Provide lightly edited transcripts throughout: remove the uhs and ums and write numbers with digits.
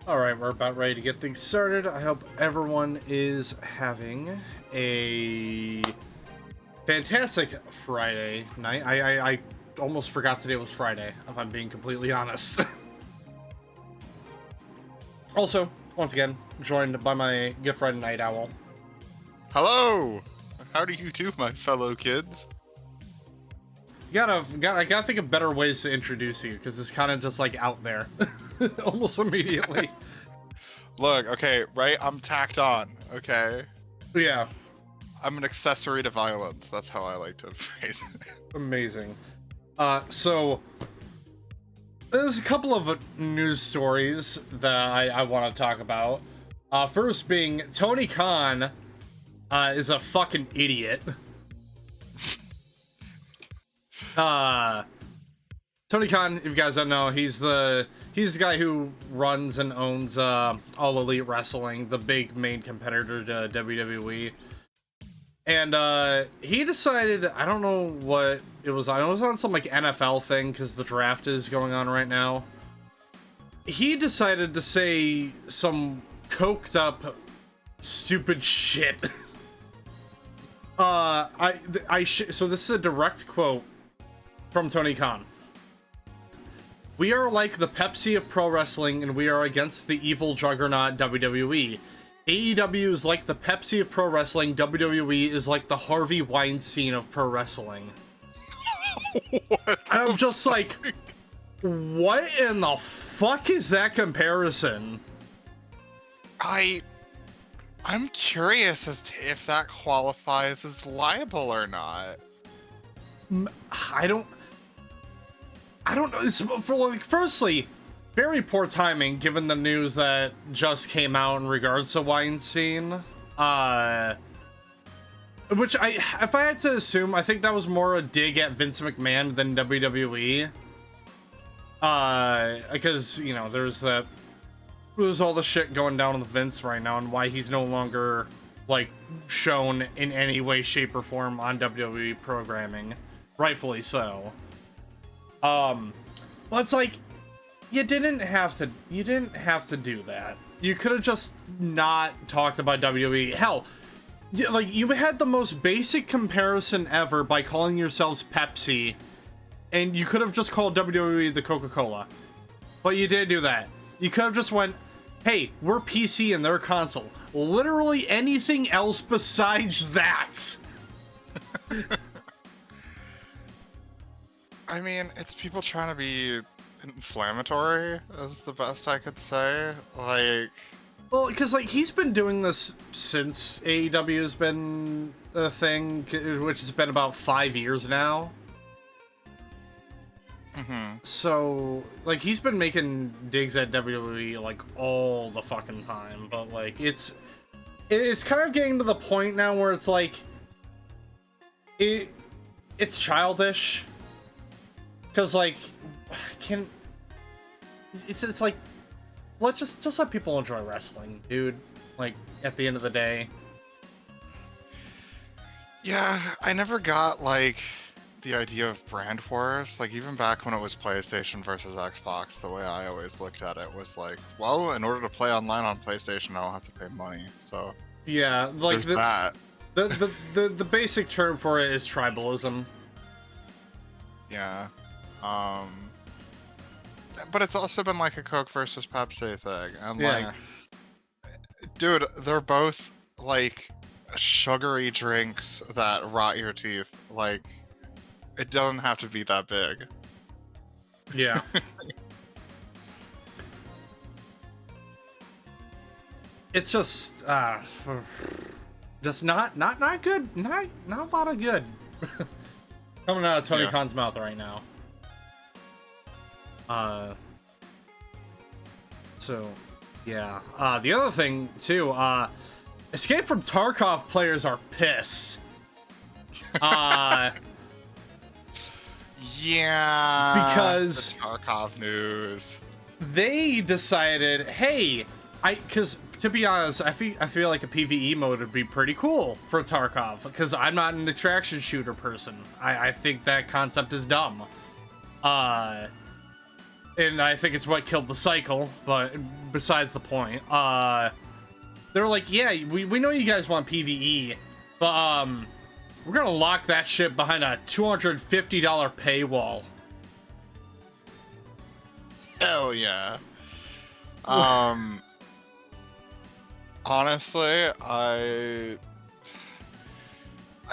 Alright, we're about ready to get things started. I hope everyone is having a fantastic Friday night. I almost forgot today was Friday, if I'm being completely honest. Also, once again, joined by my good friend Night Owl. Hello! How do you do, my fellow kids? I gotta think of better ways to introduce you, because it's kind of just like out there. Almost immediately. Look, okay, right? I'm tacked on, okay? Yeah. I'm an accessory to violence. That's how I like to phrase it. Amazing. So there's a couple of news stories that I want to talk about. First being Tony Khan is a fucking idiot. Tony Khan, if you guys don't know, he's the guy who runs and owns All Elite Wrestling, the big main competitor to WWE. And he decided, I don't know what it was on. It was on some like NFL thing because the draft is going on right now. He decided to say some coked up, stupid shit. So this is a direct quote from Tony Khan. "We are like the Pepsi of pro wrestling, and we are against the evil juggernaut WWE. AEW is like the Pepsi of pro wrestling. WWE is like the Harvey Weinstein of pro wrestling." And I'm just like, what in the fuck is that comparison? I'm curious as to if that qualifies as libel or not. I don't know. It's, for like, firstly, very poor timing given the news that just came out in regards to Weinstein. Which if I had to assume, I think that was more a dig at Vince McMahon than WWE. Because, you know, there's all the shit going down with Vince right now and why he's no longer, like, shown in any way, shape, or form on WWE programming. Rightfully so. Well, it's like, you didn't have to do that. You could have just not talked about WWE. Hell, like, you had the most basic comparison ever by calling yourselves Pepsi, and you could have just called WWE the Coca-Cola. But you didn't do that. You could have just went, hey, we're PC and they're console. Literally anything else besides that. I mean, it's people trying to be inflammatory, is the best I could say. Like... Well, because, like, he's been doing this since AEW has been a thing, which has been about 5 years now. Mm-hmm. So, like, he's been making digs at WWE, like, all the fucking time. But, like, it's kind of getting to the point now where it's, like, it's childish. Because, like, it's like, let's just let people enjoy wrestling, dude. Like, at the end of the day. Yeah, I never got, like, the idea of brand wars. Like, even back when it was PlayStation versus Xbox, the way I always looked at it was like, well, in order to play online on PlayStation, I don't have to pay money. So yeah, like that. The basic term for it is tribalism. Yeah. But it's also been like a Coke versus Pepsi thing. And Yeah. like, dude, they're both like sugary drinks that rot your teeth. Like, it doesn't have to be that big. Yeah. It's just not good. Not a lot of good coming out of Tony Khan's mouth right now. So yeah. The other thing too, Escape from Tarkov players are pissed. Yeah, because the Tarkov news. They decided, hey, because to be honest, I feel like a PvE mode would be pretty cool for Tarkov, because I'm not an attraction shooter person. I think that concept is dumb. and I think it's what killed the cycle, but besides the point. They're like, yeah, we know you guys want PvE, but we're gonna lock that shit behind a $250 paywall. Hell yeah. Honestly, I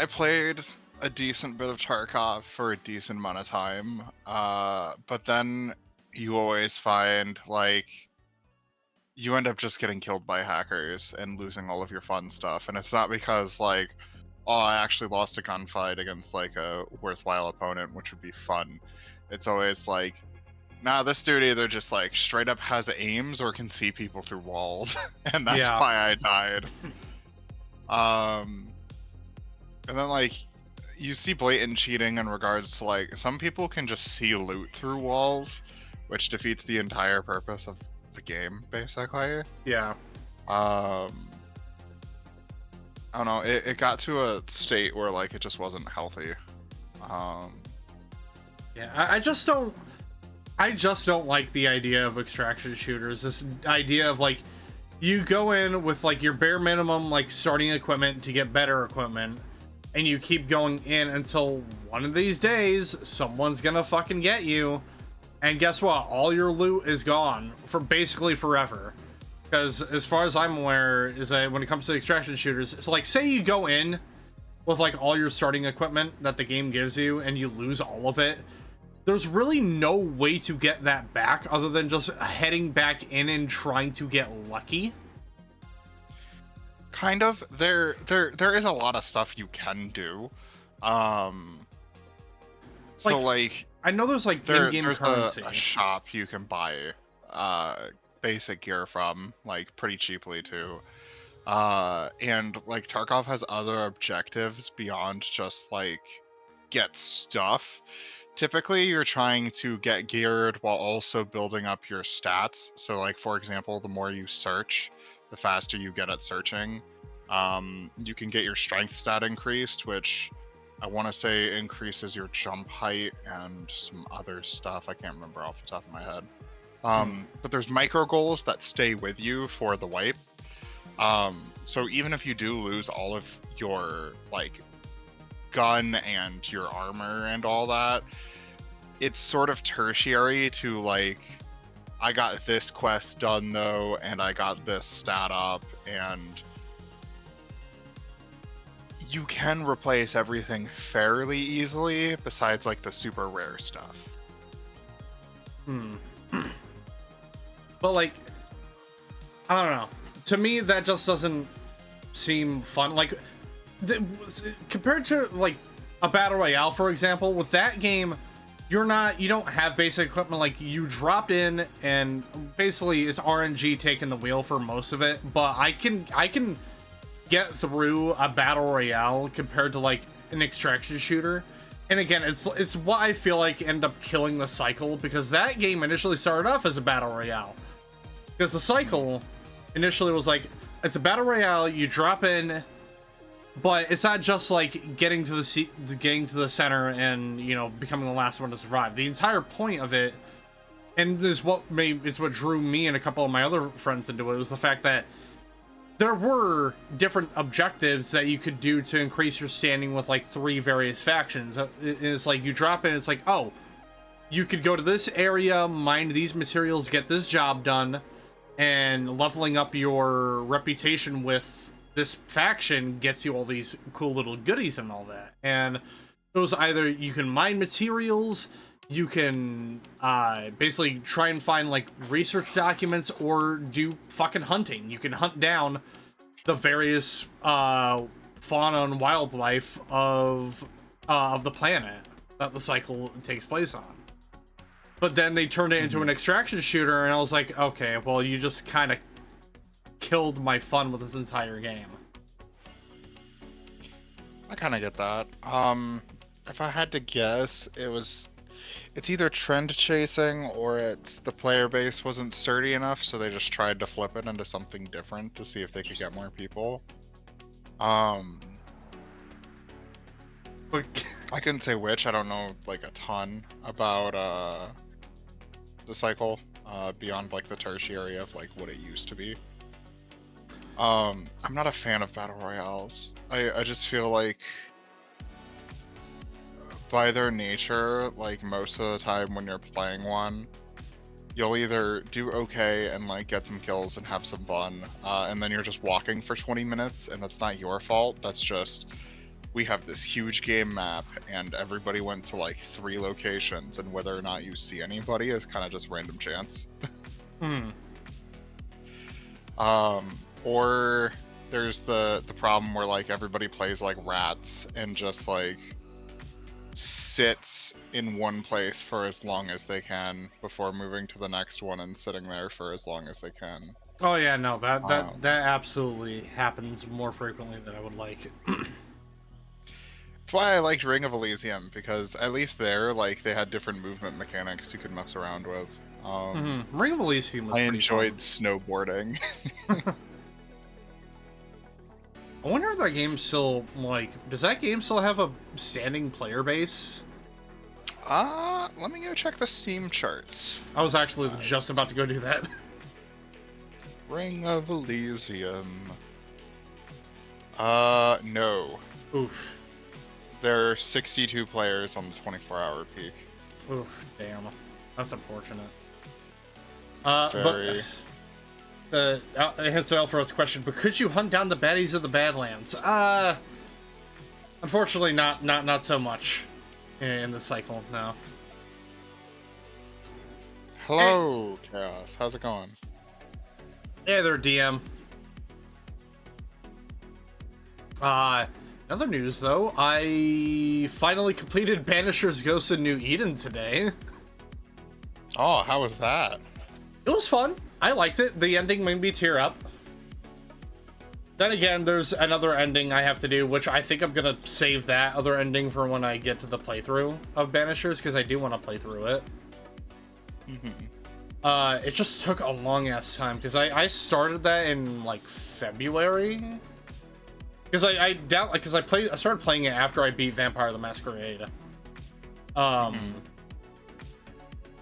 played a decent bit of Tarkov for a decent amount of time, but then you always find, like, you end up just getting killed by hackers and losing all of your fun stuff. And it's not because, like, oh, I actually lost a gunfight against, like, a worthwhile opponent, which would be fun. It's always like, nah, this dude either just, like, straight up has aims or can see people through walls. And that's why I died. And then, like, you see blatant cheating in regards to, like, some people can just see loot through walls, which defeats the entire purpose of the game, basically. Yeah. I don't know, it got to a state where, like, it just wasn't healthy. Yeah, I just don't like the idea of extraction shooters. This idea of, like, you go in with, like, your bare minimum, like, starting equipment to get better equipment, and you keep going in until one of these days someone's gonna fucking get you, and guess what? All your loot is gone for basically forever. Because as far as I'm aware, is that when it comes to extraction shooters, it's like, say you go in with, like, all your starting equipment that the game gives you and you lose all of it, there's really no way to get that back other than just heading back in and trying to get lucky. Kind of. There is a lot of stuff you can do. So, like, I know there's, like, in-game there's currency. a shop you can buy basic gear from, like, pretty cheaply too. And, like, Tarkov has other objectives beyond just, like, get stuff. Typically, you're trying to get geared while also building up your stats. So, like, for example, the more you search, the faster you get at searching. You can get your strength stat increased, which I want to say increases your jump height and some other stuff. I can't remember off the top of my head. But there's micro goals that stay with you for the wipe. So even if you do lose all of your, like, gun and your armor and all that, it's sort of tertiary to, like, I got this quest done though, and I got this stat up, and you can replace everything fairly easily besides, like, the super rare stuff. But, like, I don't know. To me, that just doesn't seem fun. Like, compared to, like, a battle royale, for example, with that game, you don't have basic equipment. Like, you drop in and basically it's RNG taking the wheel for most of it. But I can get through a battle royale compared to, like, an extraction shooter. And again, it's what I feel like end up killing the cycle, because that game initially started off as a battle royale. Because the cycle initially was like, it's a battle royale, you drop in, but it's not just like getting to the center and, you know, becoming the last one to survive. The entire point of it, and it's what drew me and a couple of my other friends into it, was the fact that there were different objectives that you could do to increase your standing with, like, 3 various factions. It's like you drop in, it's like, oh, you could go to this area, mine these materials, get this job done, and leveling up your reputation with this faction gets you all these cool little goodies and all that. And it was either you can mine materials, you can basically try and find, like, research documents, or do fucking hunting. You can hunt down the various fauna and wildlife of the planet that the cycle takes place on. But then they turned it into an extraction shooter, and I was like, okay, well, you just kind of killed my fun with this entire game. I kind of get that. If I had to guess, it's either trend chasing, or it's the player base wasn't sturdy enough, so they just tried to flip it into something different to see if they could get more people. I couldn't say which. I don't know, like, a ton about the cycle, beyond like the tertiary of like what it used to be. I'm not a fan of battle royales. I just feel like by their nature, like most of the time when you're playing one, you'll either do okay and like get some kills and have some fun, and then you're just walking for 20 minutes, and that's not your fault. That's just, we have this huge game map and everybody went to like 3 locations, and whether or not you see anybody is kind of just random chance. Or there's the problem where like everybody plays like rats and just like sits in one place for as long as they can before moving to the next one and sitting there for as long as they can. Oh yeah, no, that absolutely happens more frequently than I would like. That's why I liked Ring of Elysium, because at least there, like, they had different movement mechanics you could mess around with. Ring of Elysium was I pretty enjoyed fun. snowboarding. I wonder if that game still, like, does that game still have a standing player base? Let me go check the Steam charts. I was actually just about to go do that. Ring of Elysium. No. Oof. There are 62 players on the 24-hour peak. Oof, damn. That's unfortunate. Very. But, answer Alfred's question, but could you hunt down the baddies of the Badlands? Unfortunately not so much in the cycle, no. Hello, Chaos. How's it going? Hey there, DM. Another news, though. I finally completed Banisher's Ghost in New Eden today. Oh, how was that? It was fun. I liked it. The ending made me tear up. Then again, there's another ending I have to do, which I think I'm gonna save that other ending for when I get to the playthrough of Banishers, because I do want to play through it. It just took a long ass time, because I started that in like February. Because I started playing it after I beat Vampire the Masquerade.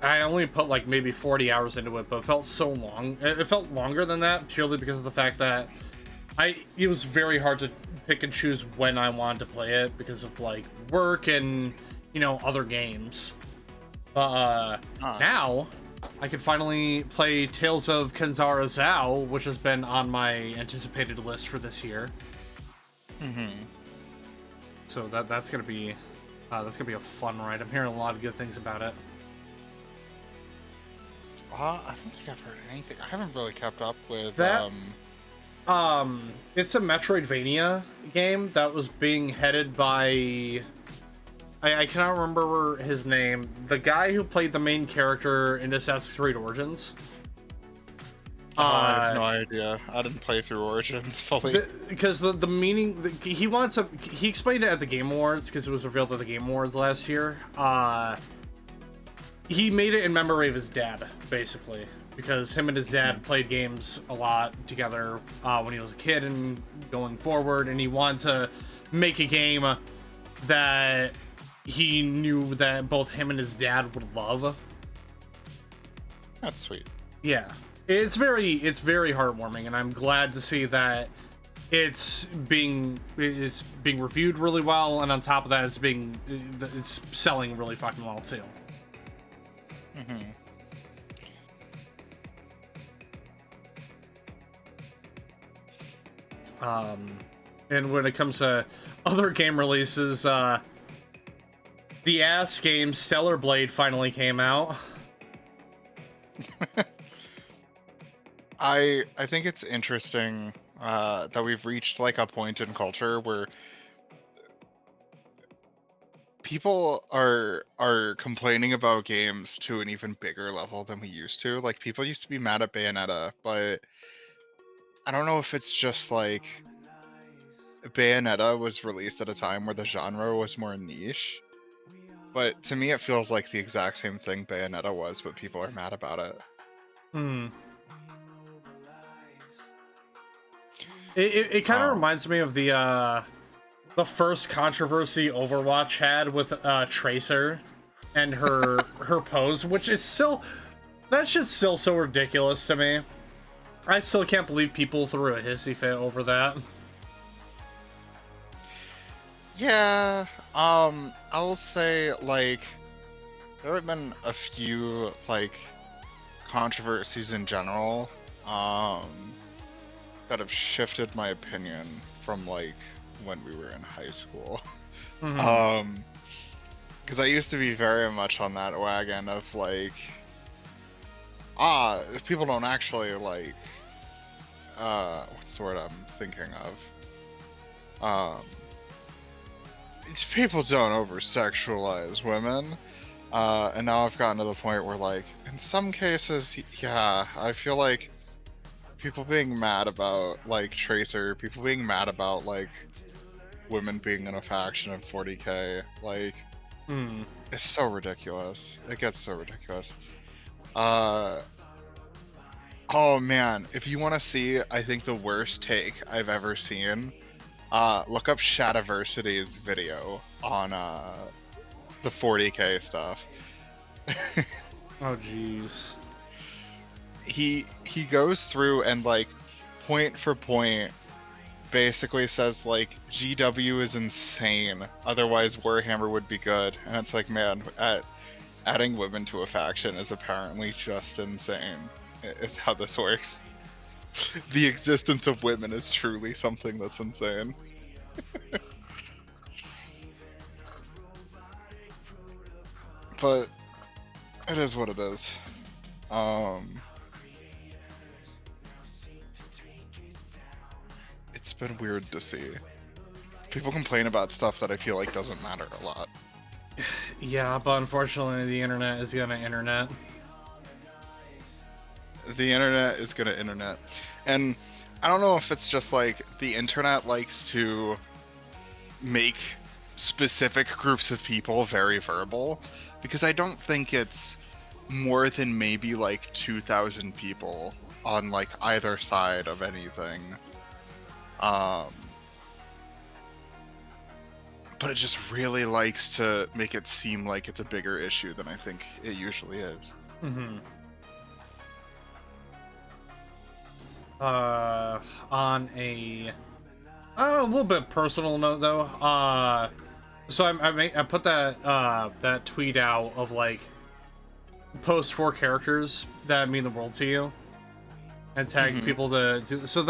I only put like maybe 40 hours into it, but it felt so long. It felt longer than that purely because of the fact that it was very hard to pick and choose when I wanted to play it because of like work and, you know, other games. Now I can finally play Tales of Kenzara Zao, which has been on my anticipated list for this year. So that's gonna be a fun ride. I'm hearing a lot of good things about it. I don't think I've heard anything. I haven't really kept up with that. It's a Metroidvania game that was being headed by I cannot remember his name. The guy who played the main character in Assassin's Creed Origins. I have no idea. I didn't play through Origins fully. Because the meaning he explained it at the Game Awards, because it was revealed at the Game Awards last year. He made it in memory of his dad, basically, because him and his dad played games a lot together when he was a kid and going forward, and he wanted to make a game that he knew that both him and his dad would love. That's sweet. Yeah, it's very heartwarming, and I'm glad to see that it's being reviewed really well, and on top of that, it's selling really fucking well too. And when it comes to other game releases, the ass game Stellar Blade finally came out. I think it's interesting that we've reached like a point in culture where people are complaining about games to an even bigger level than we used to. Like, people used to be mad at Bayonetta, but I don't know if it's just like Bayonetta was released at a time where the genre was more niche. But to me, it feels like the exact same thing Bayonetta was, but people are mad about it. It kind of reminds me of the first controversy Overwatch had with Tracer and her pose, which is still That shit's still so ridiculous to me. I still can't believe people threw a hissy fit over that. Yeah, I will say, like, there have been a few, like, controversies in general, that have shifted my opinion from, like, when we were in high school. Mm-hmm. Because I used to be very much on that wagon of, like, if people don't actually, like, what's the word I'm thinking of? These people don't over-sexualize women. And now I've gotten to the point where, like, in some cases, yeah, I feel like people being mad about, like, Tracer, people being mad about, like, women being in a faction of 40k, like, it's so ridiculous. It gets so ridiculous. Oh man, if you want to see, I think the worst take I've ever seen, look up Shadiversity's video on the 40k stuff. Oh jeez. He goes through and, like, point for point basically says, like, GW is insane, otherwise Warhammer would be good. And it's like, man, adding women to a faction is apparently just insane, is how this works. The existence of women is truly something that's insane. But it is what it is. It's been weird to see. People complain about stuff that I feel like doesn't matter a lot. Yeah, but unfortunately the internet is gonna internet. The internet is gonna internet. And I don't know if it's just like the internet likes to make specific groups of people very verbal, because I don't think it's more than maybe like 2,000 people on, like, either side of anything. But it just really likes to make it seem like it's a bigger issue than I think it usually is. Mm-hmm. On a little bit personal note though, so I put that that tweet out of, like, post 4 characters that mean the world to you and tag people to do so.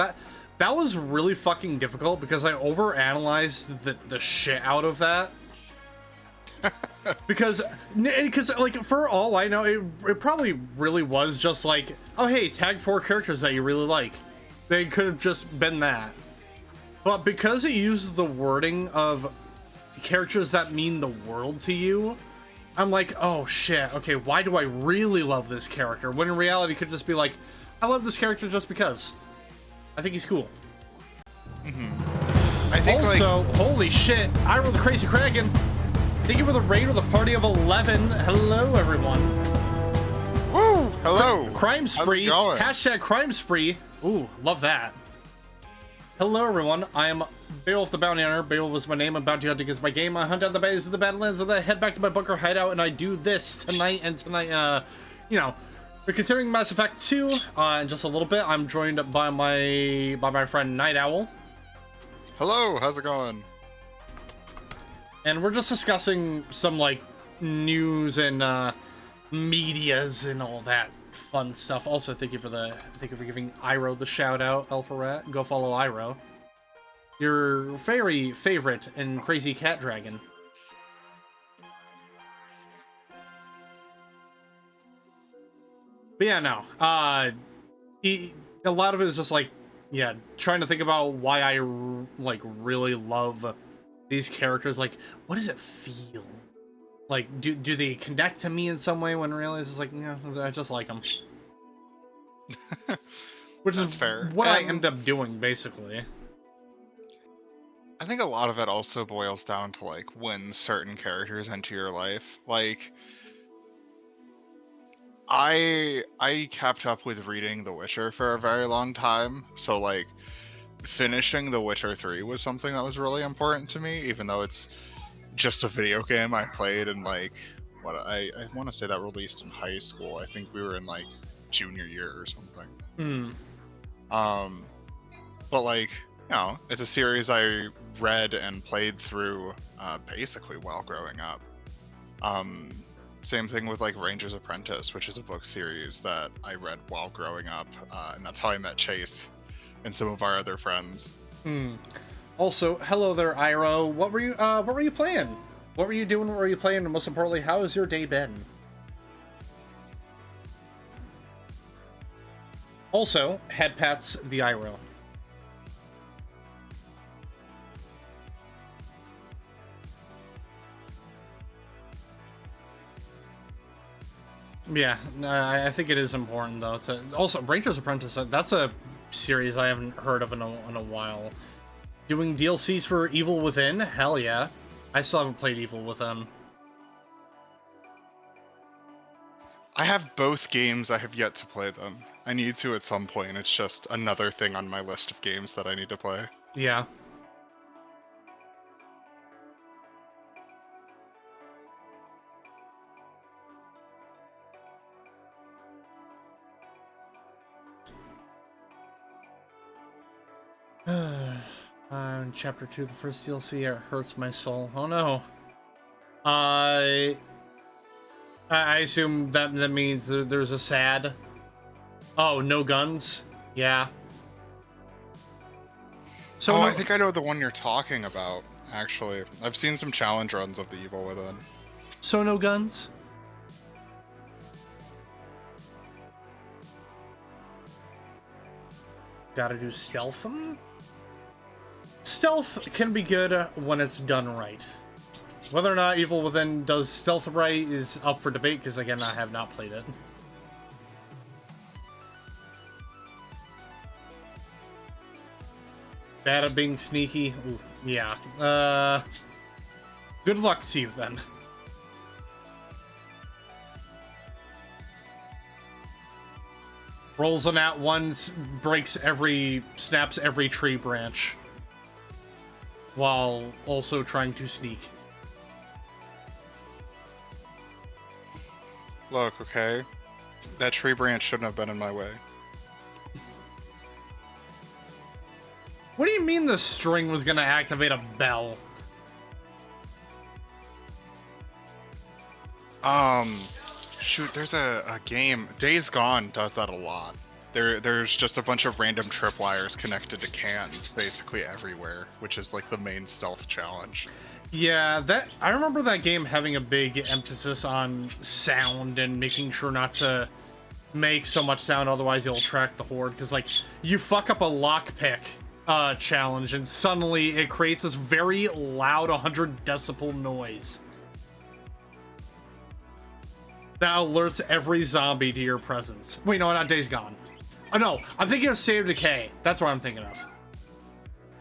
That was really fucking difficult because I overanalyzed the shit out of that. because like, for all I know, it probably really was just like, oh hey, tag 4 characters that you really like. They could have just been that. But because it used the wording of characters that mean the world to you, I'm like, oh shit, okay, why do I really love this character? When in reality it could just be like, I love this character just because. I think he's cool. I think, also, like, holy shit, Iro the Crazy Kraken. Thank you for the raid with a party of 11. Hello, everyone. woo, hello. Crime spree. How's it going? Hashtag crime spree. Ooh, love that. Hello, everyone. I am Beowulf the Bounty Hunter. Beowulf was my name. I'm bounty hunting is my game. I hunt out the bays of the Badlands, and then I head back to my bunker hideout, and I do this tonight. And tonight, you know, we're considering Mass Effect 2 in just a little bit. I'm joined by my friend Night Owl. Hello, how's it going? And we're just discussing some, like, news and medias and all that fun stuff. Also, thank you for giving Iro the shout out, Alpha Rat. Go follow Iro. Your very favorite and crazy cat dragon. But yeah, no. A lot of it is just like, yeah, trying to think about why I like really love these characters. Like, what does it feel? Like, do they connect to me in some way? When really it's like, yeah, I just like them. Which That's is fair. what I end up doing, basically. I think a lot of it also boils down to, like, when certain characters enter your life. Like, I kept up with reading The Witcher for a very long time, so, like, finishing The Witcher 3 was something that was really important to me, even though it's just a video game I played in, like, I want to say that released in high school. I think we were in like junior year or something. But like, you know, it's a series I read and played through basically while growing up. Same thing with like Ranger's Apprentice, which is a book series that I read while growing up, and that's how I met Chase and some of our other friends. Also, hello there, Iro. What were you playing? What were you doing? What were you playing? And most importantly, how has your day been? Also, head pats the Iro. Yeah, I think it is important though. Also, Ranger's Apprentice. That's a series I haven't heard of in a while. Doing DLCs for Evil Within? Hell yeah. I still haven't played Evil Within. I have both games. I have yet to play them. I need to at some point. It's just another thing on my list of games that I need to play. Yeah. Chapter 2, the first DLC, it hurts my soul. Oh no. I assume that means there's a sad. Oh, no guns? Yeah. So I think I know the one you're talking about, actually. I've seen some challenge runs of the Evil Within. So no guns? Gotta do stealth. Stealth can be good when it's done right. Whether or not Evil Within does stealth right is up for debate, because again, I have not played it. Bad at being sneaky? Ooh, yeah. Good luck to you, then. Rolls on that one, snaps every tree branch. While also trying to sneak. Look, okay? That tree branch shouldn't have been in my way. What do you mean the string was gonna activate a bell? Shoot, there's a game. Days Gone does that a lot. There's just a bunch of random tripwires connected to cans basically everywhere, which is like the main stealth challenge. Yeah, I remember that game having a big emphasis on sound and making sure not to make so much sound, otherwise you'll attract the horde. Because like, you fuck up a lockpick challenge and suddenly it creates this very loud 100 decibel noise that alerts every zombie to your presence. Wait, no, not Days Gone. Oh no, I'm thinking of State of Decay. That's what I'm thinking of.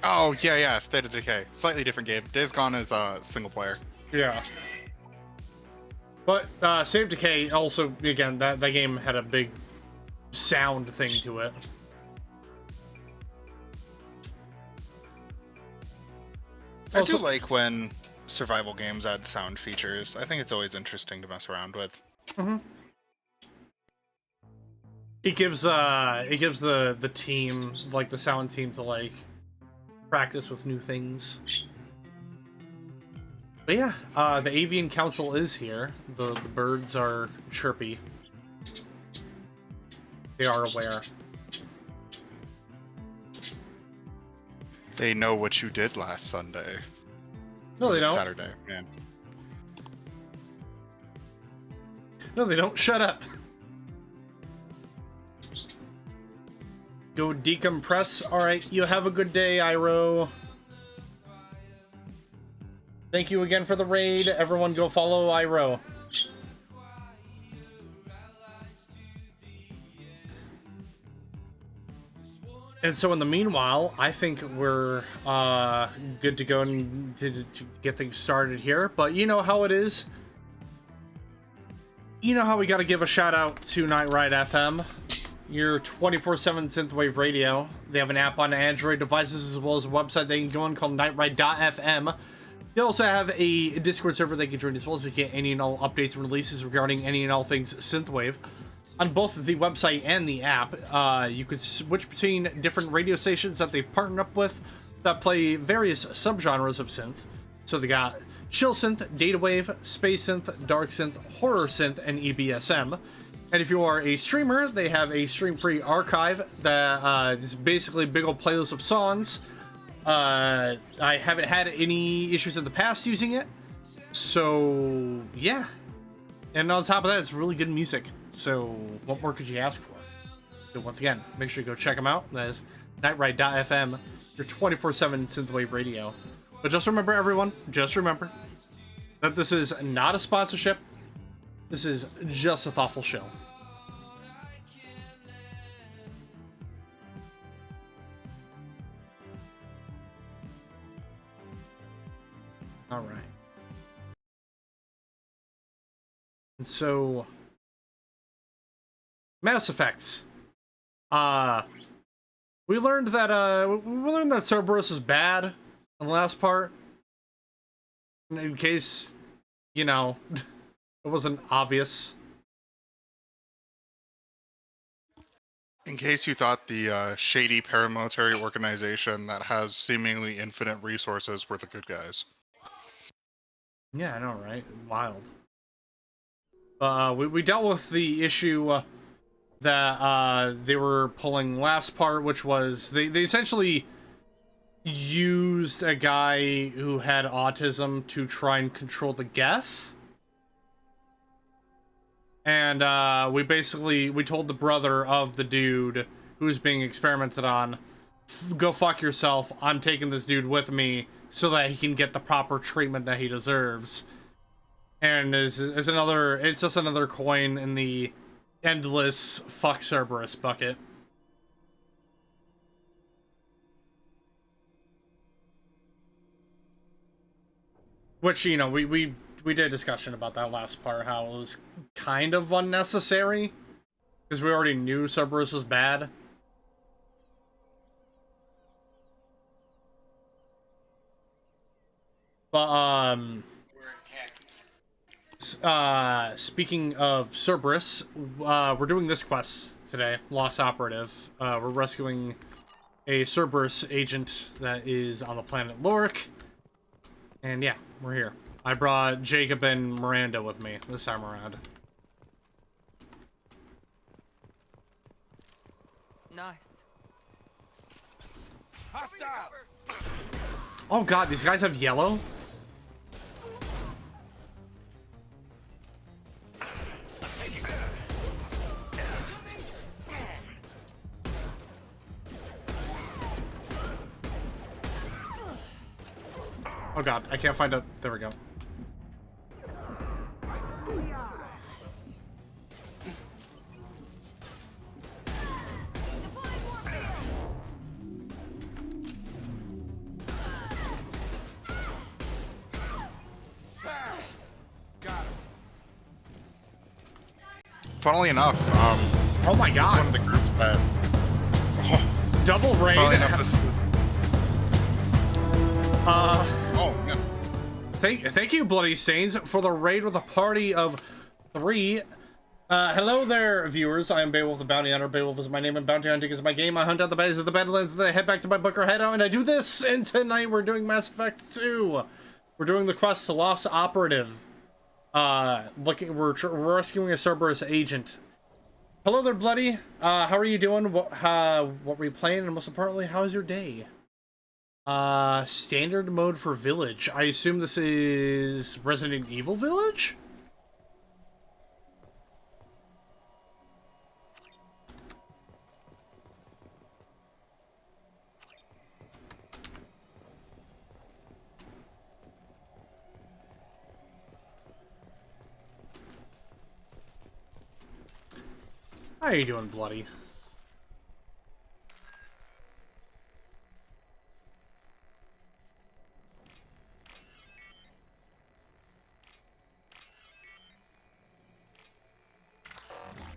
Oh, yeah, State of Decay. Slightly different game. Days Gone is single player. Yeah. But State of Decay also, again, that game had a big sound thing to it. I do like when survival games add sound features. I think it's always interesting to mess around with. Mm-hmm. It gives the team, like the sound team, to like practice with new things. But yeah, the Avian Council is here. The birds are chirpy. They are aware. They know what you did last Sunday. No, they don't. Saturday, man. No, they don't. Shut up. Go decompress. Alright, you have a good day, Iro. Thank you again for the raid. Everyone go follow Iro. And so in the meanwhile, I think we're good to go and to get things started here. But you know how it is. You know how we got to give a shout out to Night Ride FM. Your 24/7 synthwave radio. They have an app on Android devices as well as a website they can go on called nightride.fm. They also have a Discord server they can join as well as to get any and all updates and releases regarding any and all things synthwave. On both the website and the app, you could switch between different radio stations that they've partnered up with that play various subgenres of synth. So they got chill synth, data wave, space synth, dark synth, horror synth, and EBSM. And if you are a streamer, they have a stream-free archive that is basically a big old playlist of songs. I haven't had any issues in the past using it, so yeah. And on top of that, it's really good music. So what more could you ask for? So once again, make sure you go check them out. That is nightride.fm, your 24/7 synthwave radio. But just remember, everyone, just remember that this is not a sponsorship. This is just a thoughtful show. All right. And so, Mass Effects. We learned that Cerberus is bad in the last part. In case, you know, it wasn't obvious. In case you thought the shady paramilitary organization that has seemingly infinite resources were the good guys. Yeah, I know, right? Wild. We dealt with the issue that they were pulling last part, which was they essentially used a guy who had autism to try and control the Geth. And we told the brother of the dude who was being experimented on, go fuck yourself, I'm taking this dude with me so that he can get the proper treatment that he deserves. And it's just another coin in the endless fuck Cerberus bucket. Which, you know, we did a discussion about that last part, how it was kind of unnecessary. Because we already knew Cerberus was bad. But, speaking of Cerberus, we're doing this quest today, Lost Operative. We're rescuing a Cerberus agent that is on the planet Lorek. And yeah, we're here. I brought Jacob and Miranda with me this time around. Nice. Hostile. Oh god, these guys have yellow? Oh god, I can't find a... There we go. Funnily enough, Oh my this is one god. of the groups that. Double raid. Funnily enough, this is. Oh man. Thank you, Bloody Saints, for the raid with a party of 3. Hello there, viewers. I am Beowulf the Bounty Hunter. Beowulf is my name, and Bounty Hunting is my game. I hunt out the baddies of the Badlands, and then I head back to my bunker hideout, and I do this. And tonight we're doing Mass Effect 2. We're doing the quest to Lost Operative. We're rescuing a Cerberus agent. Hello there, Bloody. How are you doing? What were you playing? And most importantly, how was your day? Standard mode for Village. I assume this is Resident Evil Village? How are you doing, Bloody?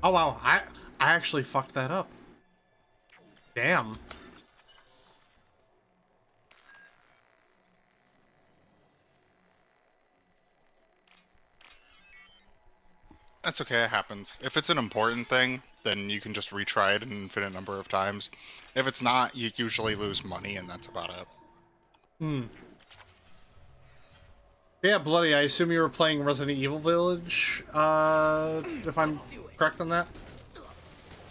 Oh wow, I actually fucked that up. Damn. That's okay, it happens. If it's an important thing, then you can just retry it an infinite number of times. If it's not, you usually lose money, and that's about it. Hmm. Yeah, Bloody, I assume you were playing Resident Evil Village, if I'm correct on that?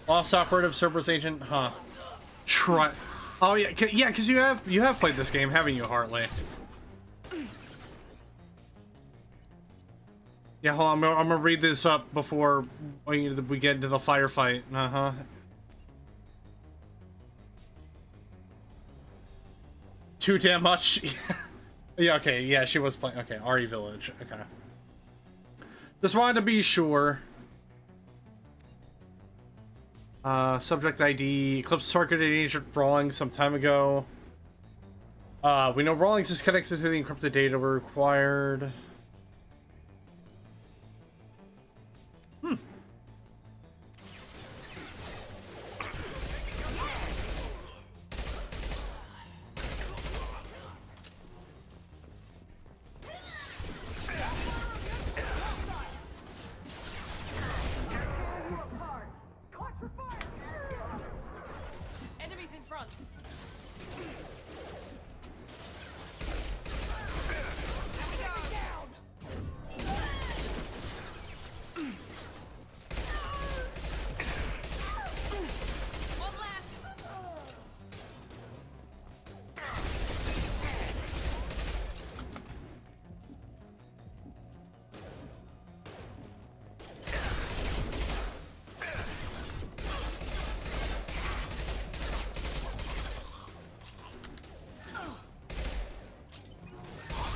Lost Operative, Cerberus Agent, huh. Try. Oh, yeah, yeah, because you have played this game, haven't you, Hartley? Yeah, hold on, I'm gonna read this up before we get into the firefight. Uh-huh. Too damn much? Yeah, okay, yeah, she was playing. Okay, RE Village, okay. Just wanted to be sure. Subject ID, Eclipse targeted agent Rawlings some time ago. We know Rawlings is connected to the encrypted data we required. Enemies in front. One left.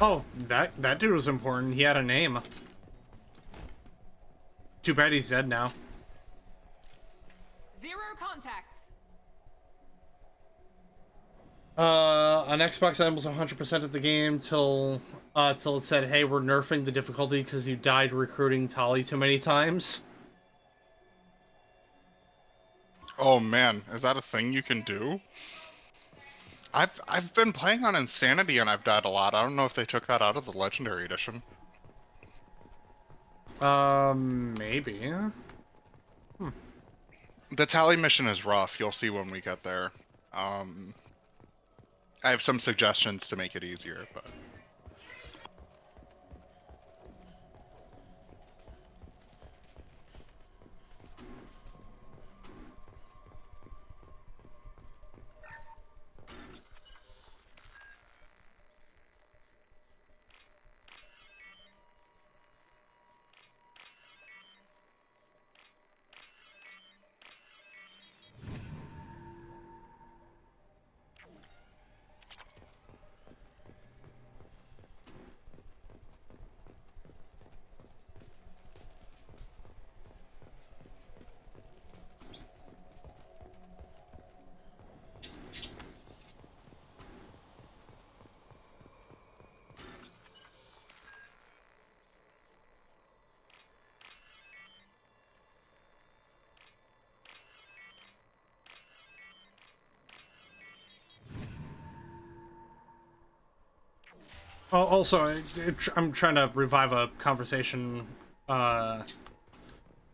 Oh, that dude was important. He had a name. Too bad he's dead now. 0 contacts. On Xbox, I was 100% of the game till it said, "Hey, we're nerfing the difficulty because you died recruiting Tali too many times." Oh man, is that a thing you can do? I've been playing on Insanity and I've died a lot. I don't know if they took that out of the Legendary Edition. Maybe. The Tally mission is rough. You'll see when we get there. I have some suggestions to make it easier, but... Oh, also, I'm trying to revive a conversation. The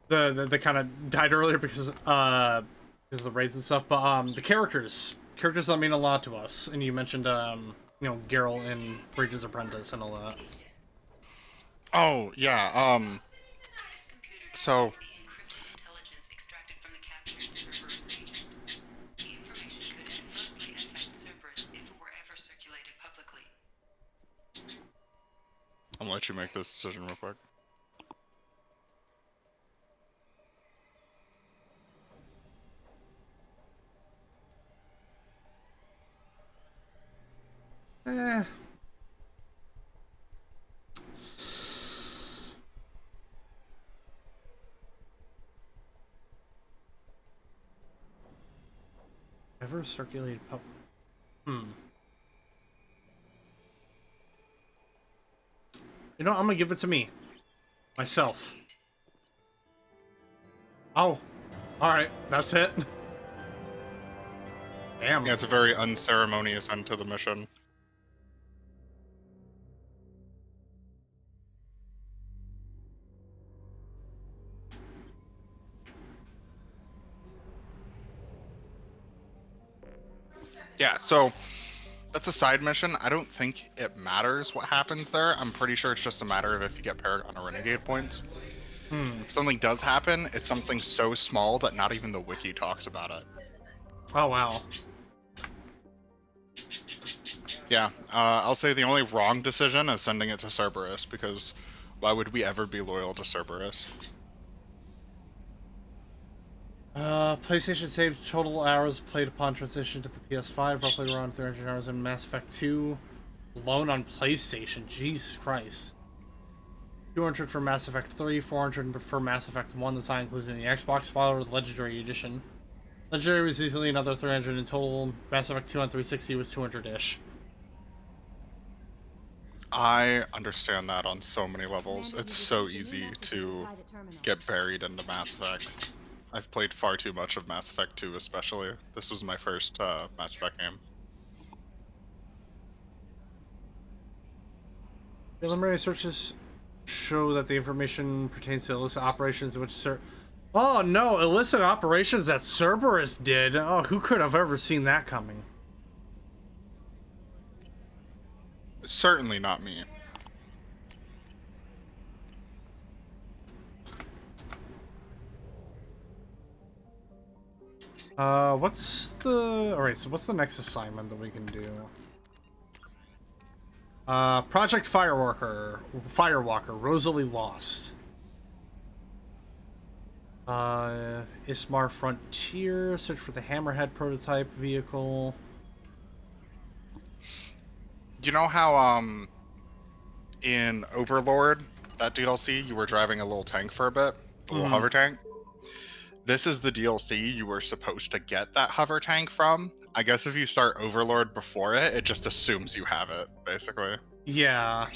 kind of died earlier because of the raids and stuff. But the characters that mean a lot to us, and you mentioned you know, Geralt in Bridges Apprentice and all that. Oh, yeah, so... The encrypted intelligence extracted from the captured Cerberus agent. The information could adversely affect Cerberus if it were ever circulated publicly. I'm gonna let you make this decision real quick. Eh. Ever circulated pub? You know, I'm gonna give it to me. Myself. Oh. Alright, that's it. Damn. Yeah, it's a very unceremonious end to the mission. Yeah, so that's a side mission. I don't think it matters what happens there. I'm pretty sure it's just a matter of if you get Paragon or Renegade points. Hmm. If something does happen, it's something so small that not even the wiki talks about it. Oh wow. Yeah, I'll say the only wrong decision is sending it to Cerberus, because why would we ever be loyal to Cerberus? PlayStation saved total hours played upon transition to the PS5, roughly around 300 hours in Mass Effect 2 alone on PlayStation. Jesus Christ. 200 for Mass Effect 3, 400 for Mass Effect 1, that's not including the Xbox file or the Legendary Edition. Legendary was easily another 300 in total. Mass Effect 2 on 360 was 200-ish. I understand that on so many levels. Commander, It's you so received a new easy message in the to private terminal. get buried into Mass Effect. I've played far too much of Mass Effect 2 especially. This was my first Mass Effect game. Preliminary searches show that the information pertains to illicit operations which Oh no, illicit operations that Cerberus did. Oh, who could have ever seen that coming? Certainly not me. What's the... Alright, so what's the next assignment that we can do? Project Firewalker, Rosalie Lost. Ismar Frontier, search for the Hammerhead prototype vehicle. You know how in Overlord, that DLC, you were driving a little tank for a bit? A little hover tank? This is the DLC you were supposed to get that hover tank from. I guess if you start Overlord before it, it just assumes you have it, basically. Yeah.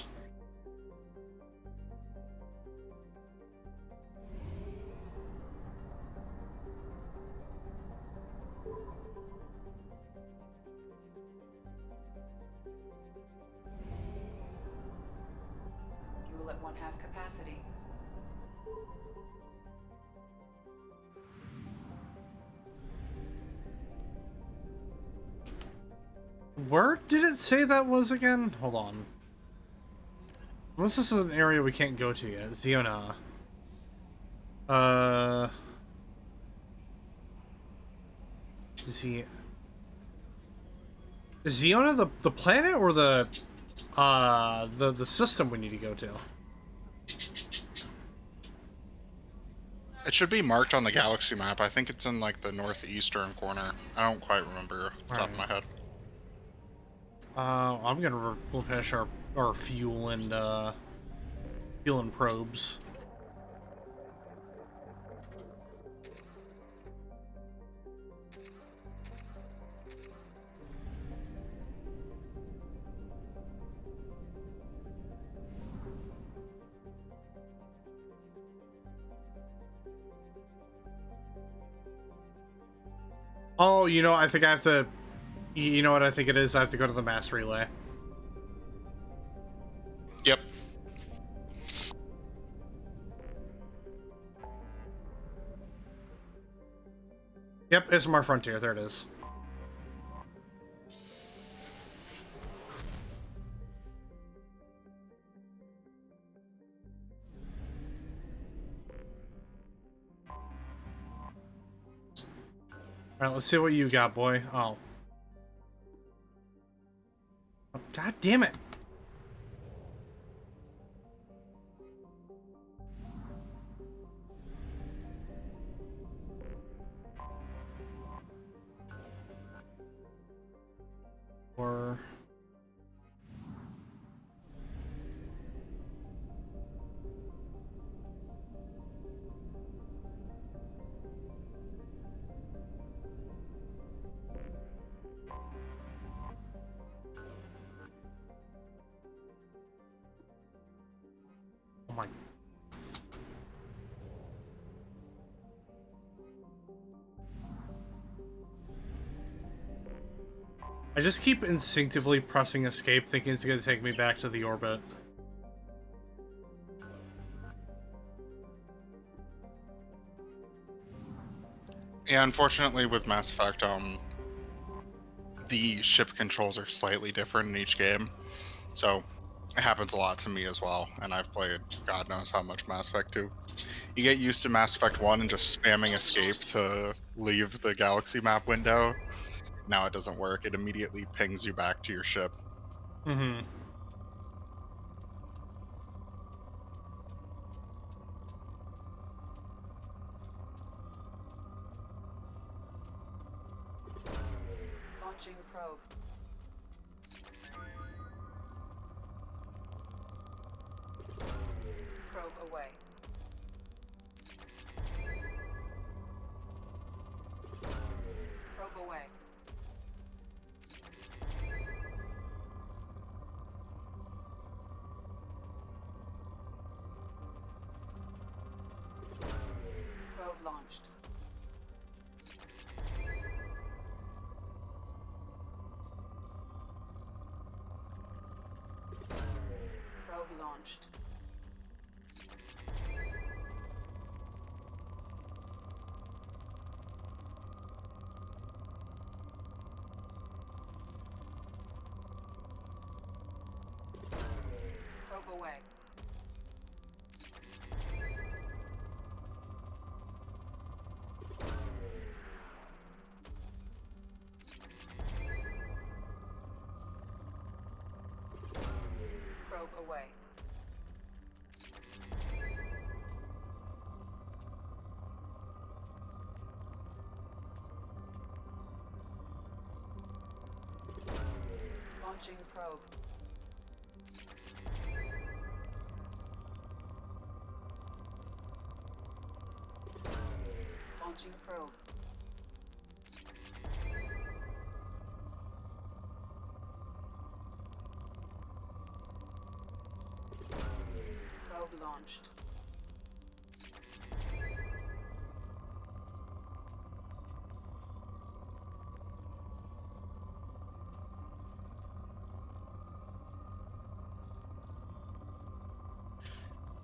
Fuel at 1/2 capacity. Where did it say that was again? Hold on. Unless this is an area we can't go to yet. Ziona. Z... Is Ziona the planet or the system we need to go to? It should be marked on the galaxy map. I think it's in like the northeastern corner. I don't quite remember off the top of my head. I'm gonna replenish our fuel and probes. Oh, you know, I think I have to... You know what I think it is? I have to go to the mass relay. Yep. Yep, Ismar Frontier. There it is. Alright, let's see what you got, boy. Oh. Oh, God damn it. Or... Oh my... I just keep instinctively pressing escape, thinking it's gonna take me back to the orbit. Yeah, unfortunately with Mass Effect, the ship controls are slightly different in each game. So it happens a lot to me as well. And I've played God knows how much Mass Effect 2. You get used to Mass Effect 1 and just spamming escape to leave the galaxy map window. Now it doesn't work. It immediately pings you back to your ship. Mm-hmm. Launching probe. Probe away. Probe away. Probe launched. Probe launched. Probe away. Probe away. Launching probe. Launching probe. Probe launched.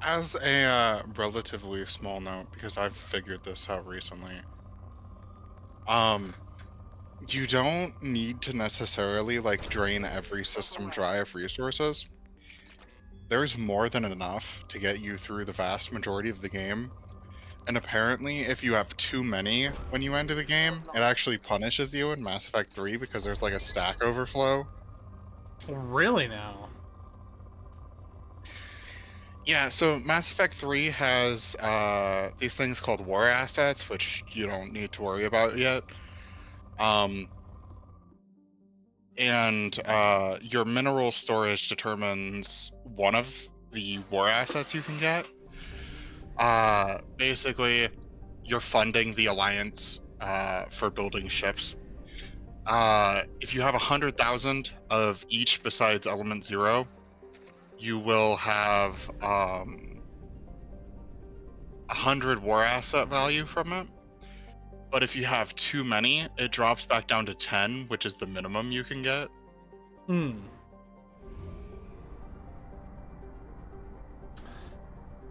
As a relatively small note, because I've figured this out recently, you don't need to necessarily like drain every system dry of resources. There's more than enough to get you through the vast majority of the game. And apparently, if you have too many when you enter the game, it actually punishes you in Mass Effect 3 because there's like a stack overflow. Really now? Yeah, so Mass Effect 3 has these things called war assets, which you don't need to worry about yet. Um, and your mineral storage determines one of the war assets you can get. Basically, you're funding the Alliance for building ships. If you have 100,000 of each besides Element Zero, you will have 100 war asset value from it. But if you have too many, it drops back down to 10, which is the minimum you can get. Hmm.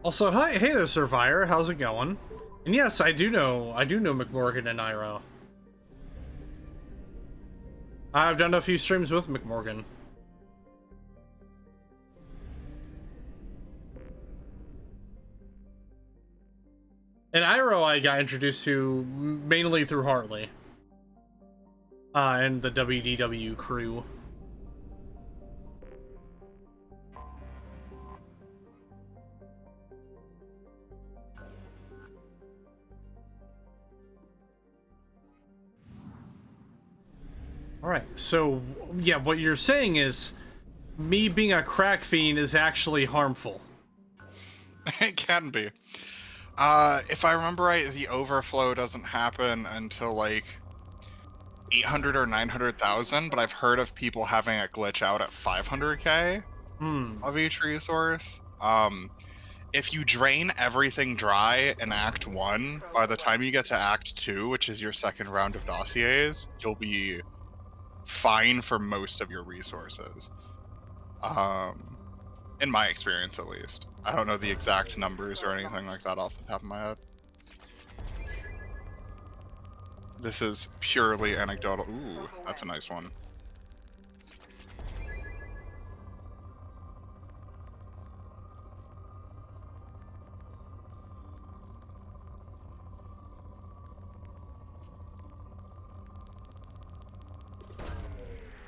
Also, hi, hey there, Survivor. How's it going? And yes, I do know McMorgan and Iro. I've done a few streams with McMorgan. And Iro I got introduced to mainly through Hartley. And the WDW crew. Alright, so, yeah, what you're saying is, me being a crack fiend is actually harmful. It can be. If I remember right, the overflow doesn't happen until like 800 or 900,000, but I've heard of people having it glitch out at 500k of each resource. If you drain everything dry in Act 1, by the time you get to Act 2, which is your second round of dossiers, you'll be fine for most of your resources. In my experience, at least. I don't know the exact numbers or anything like that off the top of my head. this is purely anecdotal. Ooh, that's a nice one.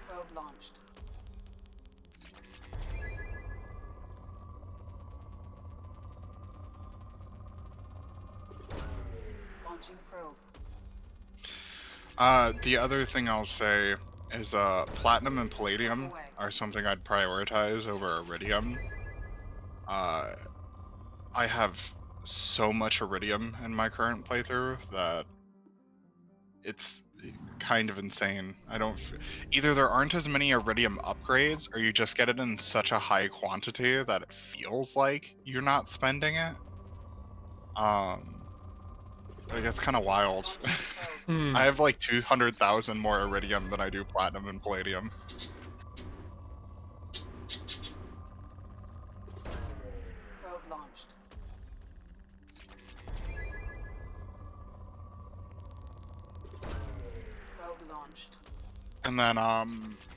Probe launched. Launching probe. The other thing I'll say is platinum and palladium are something I'd prioritize over iridium. I have so much iridium in my current playthrough that it's kind of insane. Either there aren't as many iridium upgrades, or you just get it in such a high quantity that it feels like you're not spending it. Like, it's kind of wild. I have like 200,000 more iridium than I do platinum and palladium. Probe launched. Probe launched. And then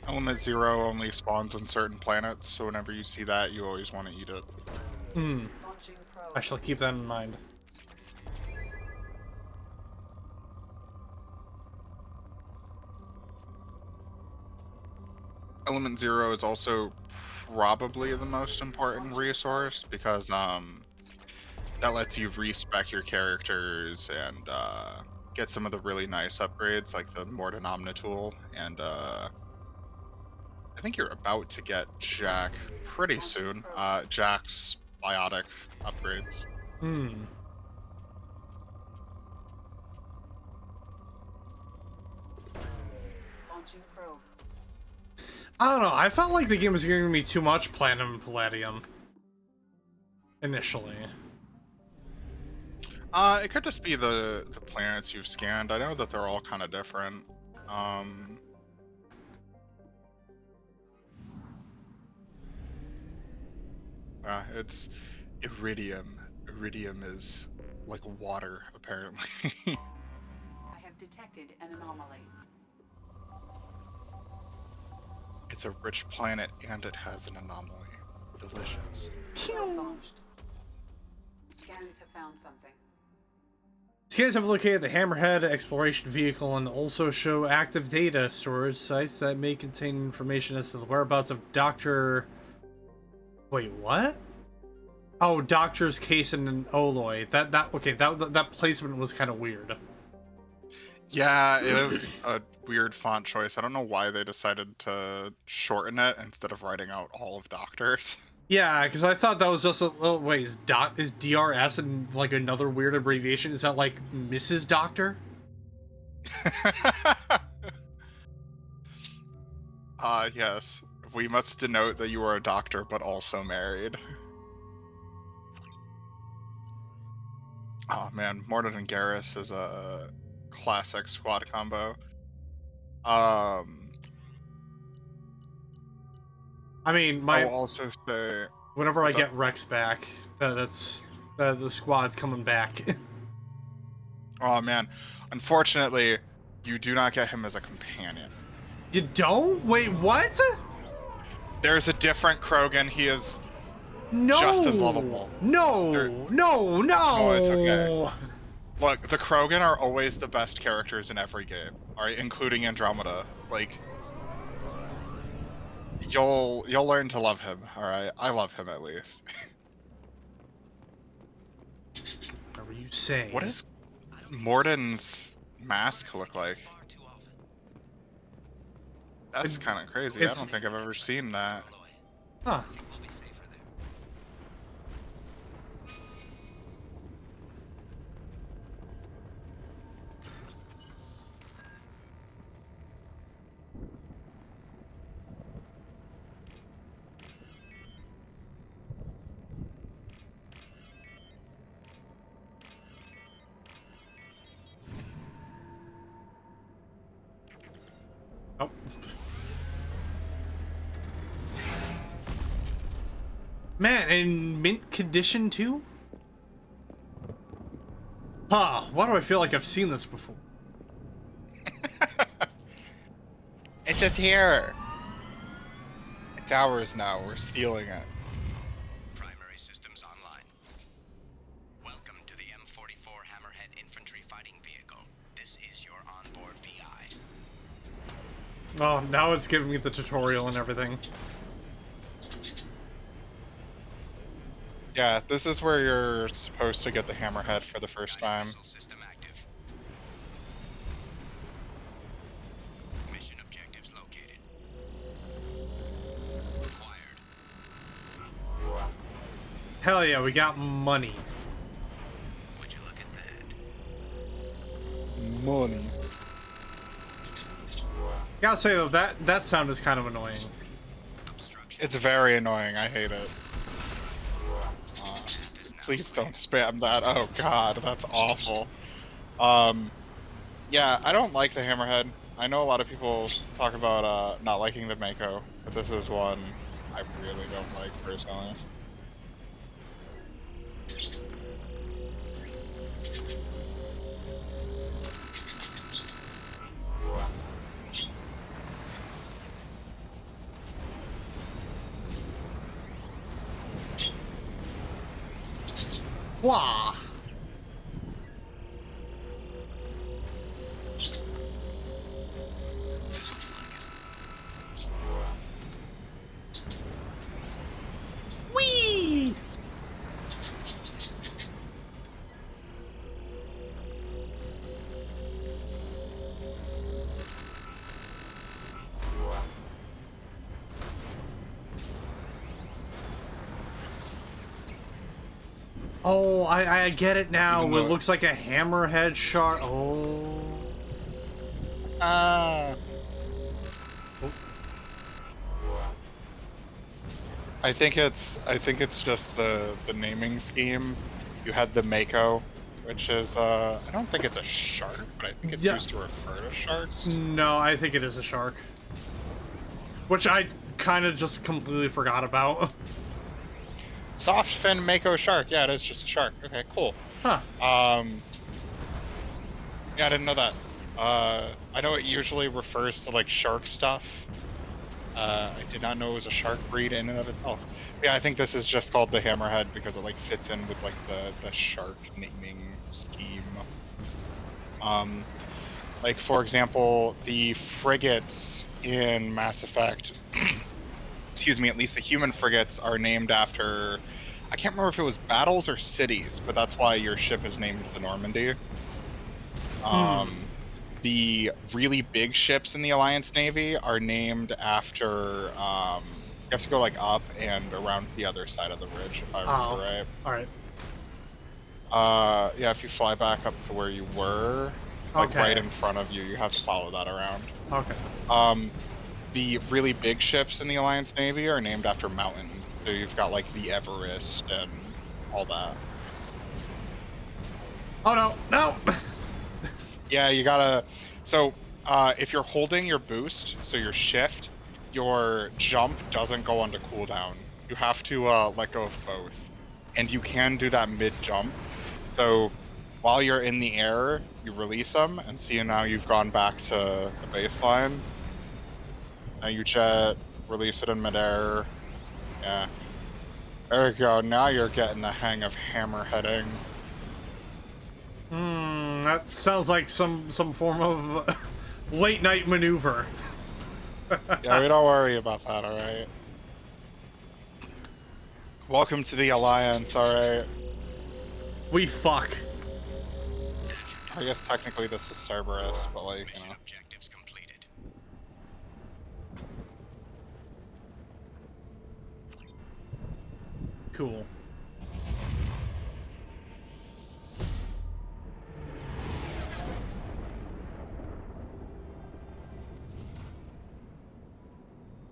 element 0 only spawns on certain planets, so whenever you see that, you always want to eat it. Launching probe. I shall keep that in mind. Element 0 is also probably the most important resource because that lets you respec your characters and get some of the really nice upgrades like the Morden Omnitool, and I think you're about to get Jack pretty soon. Jack's biotic upgrades. Launching probe. I don't know. I felt like the game was giving me too much platinum and palladium initially. It could just be the planets you've scanned. I know that they're all kind of different. It's iridium. Iridium is like water, apparently. I have detected an anomaly. It's a rich planet and it has an anomaly. Delicious. Probe launched. Scans have found something. Scans have located the Hammerhead exploration vehicle and also show active data storage sites that may contain information as to the whereabouts of Dr. Wait, what? Oh, Doctors Kaysen and Oloy. That placement was kind of weird. Yeah, it is a weird font choice. I don't know why they decided to shorten it instead of writing out all of doctors. Yeah, because I thought that was just a... Oh, wait, is DRS and, like, another weird abbreviation? Is that, like, Mrs. Doctor? Yes. We must denote that you are a doctor, but also married. Oh, man. Mordred and Garrus is a classic squad combo. I mean, I will also say... Whenever I get Rex back, that's... the squad's coming back. Oh, man. Unfortunately, you do not get him as a companion. You don't? Wait, what? There's a different Krogan. He is No! just as lovable. No! No! Oh, it's okay. Look, the Krogan are always the best characters in every game, alright, including Andromeda. Like, you'll learn to love him, alright? I love him at least. What were you saying? What does Morden's mask look like? That's kind of crazy. I don't think I've ever seen that. Huh. Oh. Man, in mint condition too? Huh, why do I feel like I've seen this before? It's just here. It's ours now. We're stealing it. Primary systems online. Welcome to the M44 Hammerhead Infantry Fighting Vehicle. This is your onboard VI. Oh, now it's giving me the tutorial and everything. Yeah, this is where you're supposed to get the Hammerhead for the first time. Missile system active. Mission objectives located. Acquired. Hell yeah, we got money. Would you look at that? Money. Gotta say though, that sound is kind of annoying. Obstruction. It's very annoying. I hate it. Please don't spam that. Oh god, that's awful. Yeah, I don't like the Hammerhead. I know a lot of people talk about not liking the Mako, but this is one I really don't like personally. Wah! Whee! Oh, I get it now. Even It though- looks like a hammerhead shark. Oh. Ah. I think it's just the naming scheme. You had the Mako, which is I don't think it's a shark, but I think it's Yeah. used to refer to sharks. No, I think it is a shark. Which I kind of just completely forgot about. Soft fin Mako shark. Yeah, it is just a shark. Okay, cool. Huh. Yeah, I didn't know that. I know it usually refers to like shark stuff. I did not know it was a shark breed in and of itself. Yeah, I think this is just called the Hammerhead because it like fits in with like the shark naming scheme. Like for example, the frigates in Mass Effect, excuse me, at least the human frigates are named after, I can't remember if it was battles or cities, but that's why your ship is named the Normandy. The really big ships in the Alliance Navy are named after, you have to go like up and around the other side of the ridge, if I remember right. Alright. Yeah, if you fly back up to where you were, it's like Okay. right in front of you, you have to follow that around. Okay. The really big ships in the Alliance Navy are named after mountains, so you've got like the Everest and all that. Oh no, no! Yeah, you gotta. So, if you're holding your boost, so your shift, your jump doesn't go onto cooldown. You have to let go of both, and you can do that mid-jump. So, while you're in the air, you release them, and see now you've gone back to the baseline. Now you jet, release it in midair. Yeah. There you go. Now you're getting the hang of hammerheading. That sounds like some form of late night maneuver. Yeah, we don't worry about that, alright? Welcome to the Alliance, alright? We fuck. I guess technically this is Cerberus, but like, you Mission know. objectives completed. Cool.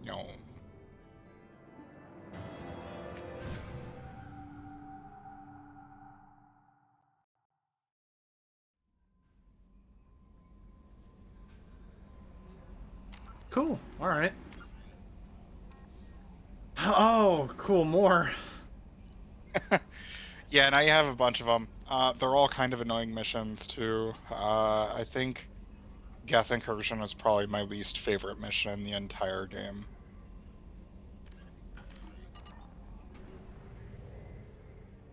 No. Cool. Alright. Oh, cool. More. Yeah, now you have a bunch of them. They're all kind of annoying missions too. I think Geth Incursion is probably my least favorite mission in the entire game.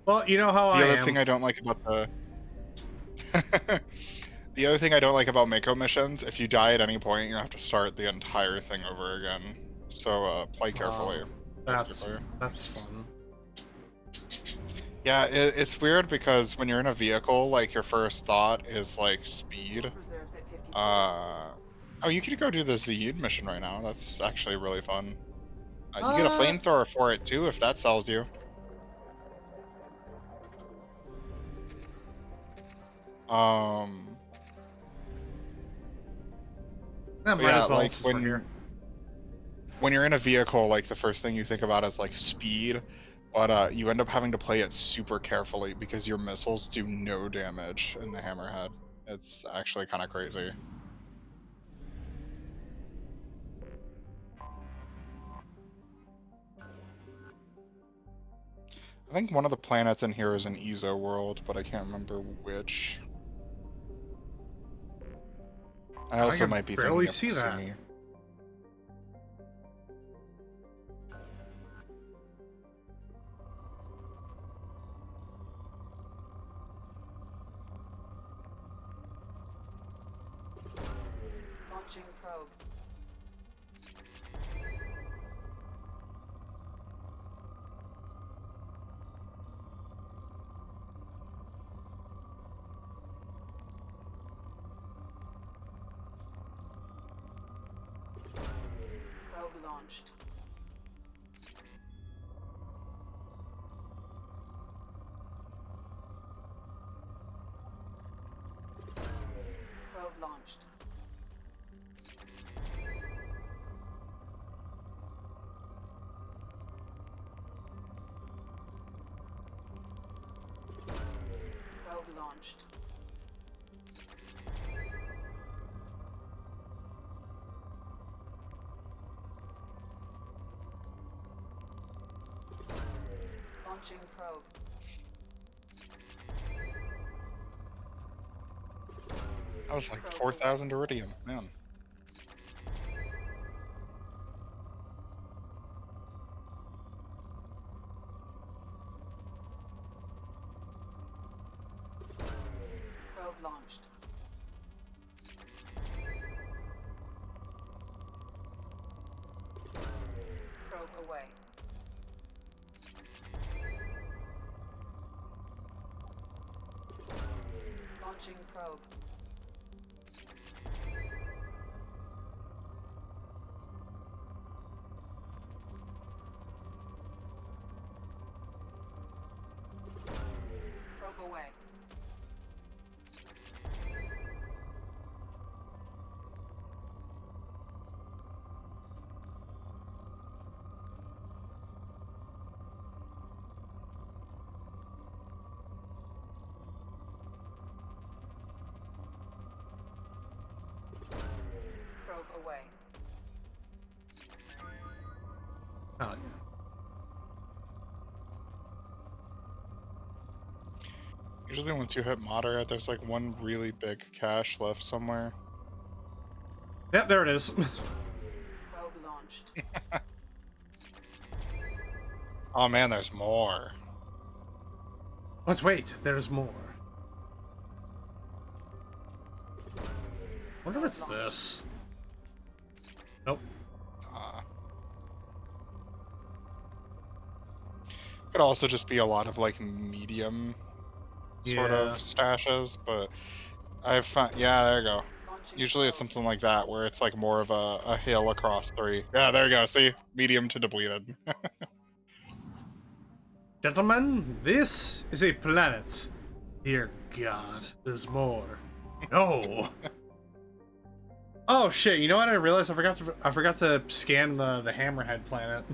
Well, you know how The I other am. thing I don't like about the the other thing I don't like about Mako missions, if you die at any point, you have to start the entire thing over again. So play carefully. That's basically. fun. Yeah, it's weird because when you're in a vehicle, like your first thought is like speed. Reserves at 50%. Oh, you could go do the Zaeed mission right now. That's actually really fun. You get a flamethrower for it too, if that sells you. Yeah, But might yeah, as well like since we're here. when you're in a vehicle, like the first thing you think about is like speed, but you end up having to play it super carefully because your missiles do no damage in the Hammerhead. It's actually kind of crazy. I think one of the planets in here is an EZO world, but I can't remember which. I also can might be barely thinking see of that. Kasumi. Launching probe. Probe launched. Probe launched. Probe launched. Launching probe. That was like 4,000 iridium, man. Probe launched. Probe away. Launching probe. Probe away. Probe away. Oh, yeah. Usually once you hit moderate, there's like one really big cache left somewhere. Yeah, there it is. Probe launched. Oh man, there's more. Let's wait. There's more. Wonder if it's this. Nope. Could also just be a lot of like medium sort of Yeah. stashes, but I've found, yeah, there you go. Launching Usually it's probe. something like that where it's like more of a hill across 3. Yeah, there you go. See, medium to depleted. Gentlemen, this is a planet. Dear God, there's more. No. Oh shit! You know what? I realized I forgot to scan the Hammerhead planet.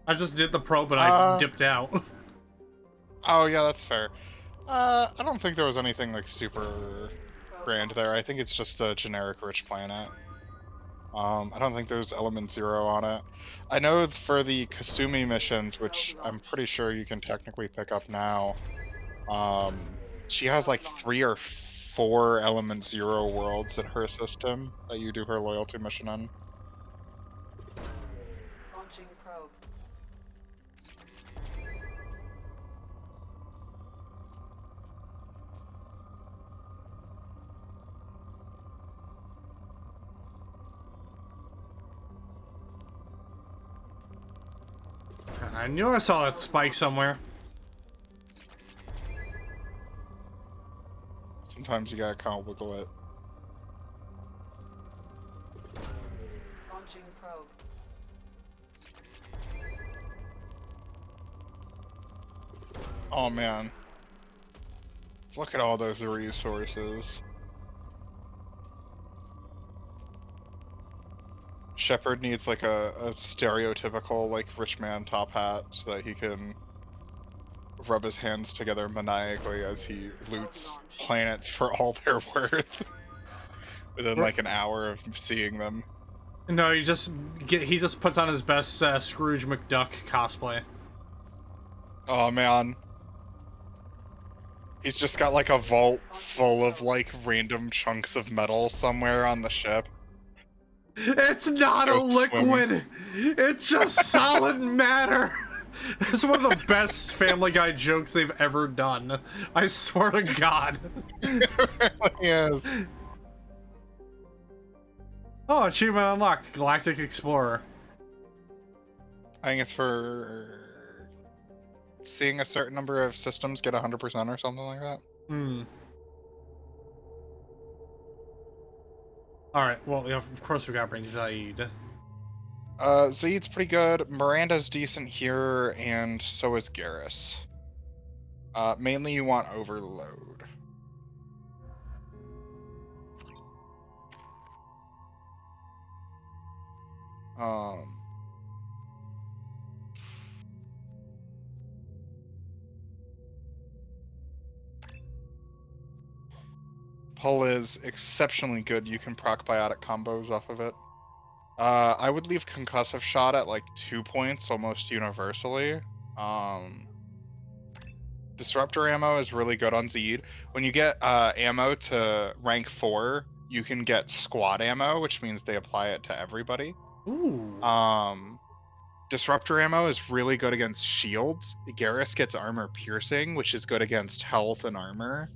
I just did the probe and I dipped out. Oh yeah, that's fair. I don't think there was anything like super Probe grand there. I think it's just a generic rich planet. I don't think there's element 0 on it. I know for the Kasumi missions, which I'm pretty sure you can technically pick up now, she has like 3 or 4 Element Zero worlds in her system that you do her loyalty mission on. Launching probe. I knew I saw that spike somewhere. Sometimes you gotta kind of wiggle it. Launching probe. Oh man. Look at all those resources. Shepard needs like a stereotypical like rich man top hat so that he can rub his hands together maniacally as he loots planets for all they're worth within like an hour of seeing them. No, he just puts on his best Scrooge McDuck cosplay. Oh man. He's just got like a vault full of like random chunks of metal somewhere on the ship. It's not a liquid! It's just solid matter! It's one of the best Family Guy jokes they've ever done. I swear to God. It really is. Oh, achievement unlocked. Galactic Explorer. I think it's for seeing a certain number of systems get 100% or something like that. Hmm. Alright, well, yeah, of course we gotta bring Zaeed. Zaeed's pretty good. Miranda's decent here, and so is Garrus. Mainly you want Overload. Pull is exceptionally good. You can proc biotic combos off of it. I would leave Concussive Shot at like 2 points almost universally. Disruptor ammo is really good on Zaeed. When you get ammo to rank 4, you can get squad ammo, which means they apply it to everybody. Ooh. Disruptor ammo is really good against shields. Garrus gets armor piercing, which is good against health and armor.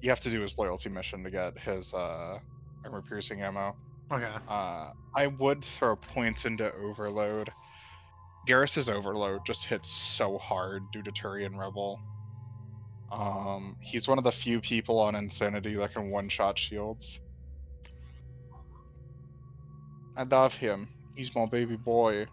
You have to do his loyalty mission to get his armor piercing ammo. Okay. I would throw points into Overload. Garrus's Overload just hits so hard due to Turian Rebel. He's one of the few people on Insanity that can one-shot shields. I love him. He's my baby boy.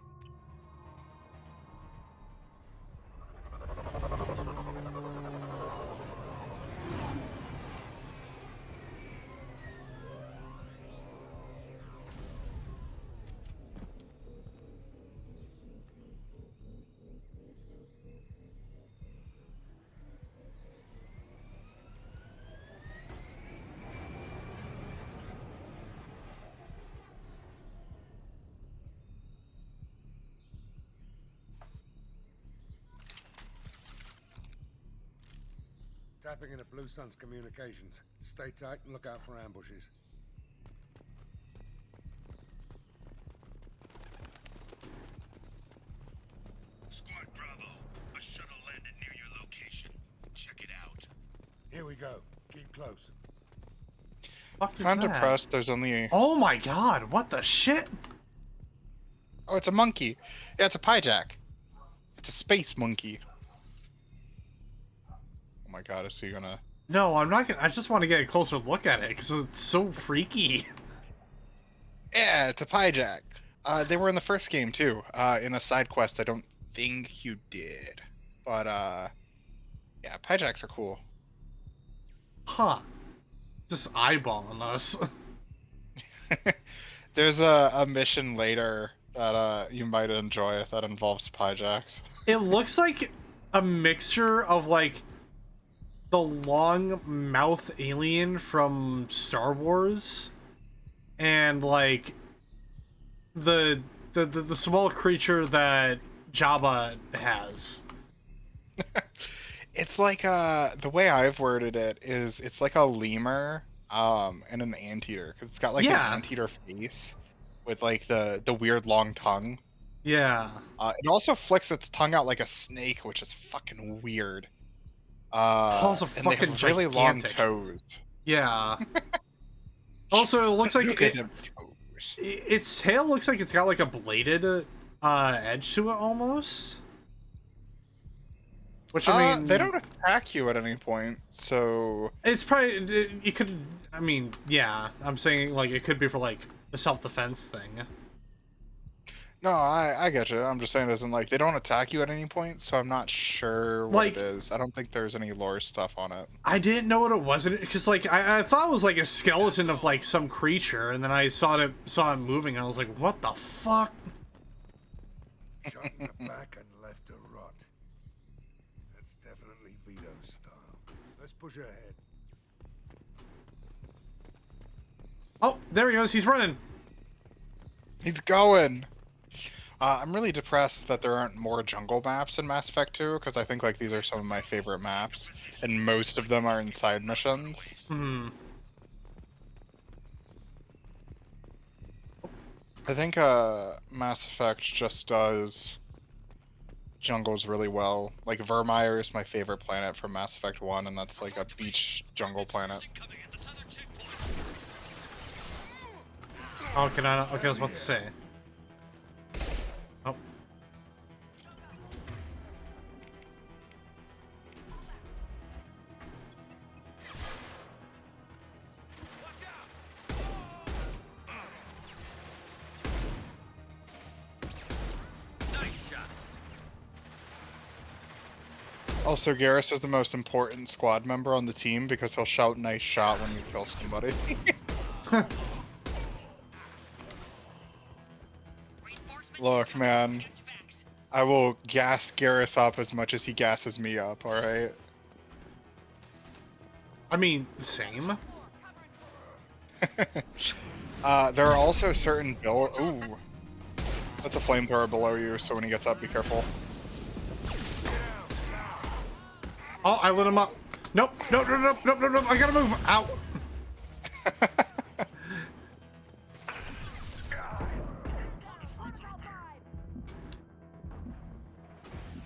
Tapping into Blue Sun's communications. Stay tight and look out for ambushes. Squad Bravo, a shuttle landed near your location. Check it out. Here we go. Keep close. Fuck is I'm that? depressed. There's only. Oh my God! What the shit? Oh, it's a monkey. Yeah, it's a pyjack. It's a space monkey. Oh my god, is he gonna... No, I'm not gonna. I just want to get a closer look at it because it's so freaky. Yeah, it's a pyjack. They were in the first game too. In a side quest, I don't think you did. But yeah, pyjacks are cool. Huh. Just eyeballing us. There's a mission later that you might enjoy that involves pyjacks. It looks like a mixture of like the long mouth alien from Star Wars and like the small creature that Jabba has. It's like the way I've worded it is it's like a lemur and an anteater because it's got like an Yeah, anteater face with like the weird long tongue. yeah. It also flicks its tongue out like a snake, which is fucking weird. Paws are And they fucking have really long gigantic. toes. Yeah. Also, it looks like Look at them toes. its tail looks like it's got like a bladed edge to it almost. Which I mean, They don't attack you at any point, so it's probably it could. I mean, yeah, I'm saying like it could be for like a self-defense thing. no, I get you. I'm just saying it isn't like they don't attack you at any point, so I'm not sure what Like- it is. I don't think there's any lore stuff on it. I didn't know what it was because like I thought it was like a skeleton of like some creature, and then I saw it moving, and I was like, what the fuck? Shot in the back and left to rot. That's definitely Vito's style. Let's push ahead. Oh, there he goes. He's running. He's going. I'm really depressed that there aren't more jungle maps in Mass Effect 2 because I think like these are some of my favorite maps, and most of them are in side missions. I think Mass Effect just does jungles really well. Like Vermeer is my favorite planet from Mass Effect 1, and that's like a beach jungle planet. Oh, can I? Okay, I was about to say. Oh. Also, Garrus is the most important squad member on the team because he'll shout "nice shot" when you kill somebody. Look, man, I will gas Garrus up as much as he gasses me up, alright? I mean, same. There are also certain build. Ooh. That's a flamethrower below you, so when he gets up, be careful. Oh, I lit him up. Nope, nope, nope, nope, nope, nope, nope. I gotta move. Ow.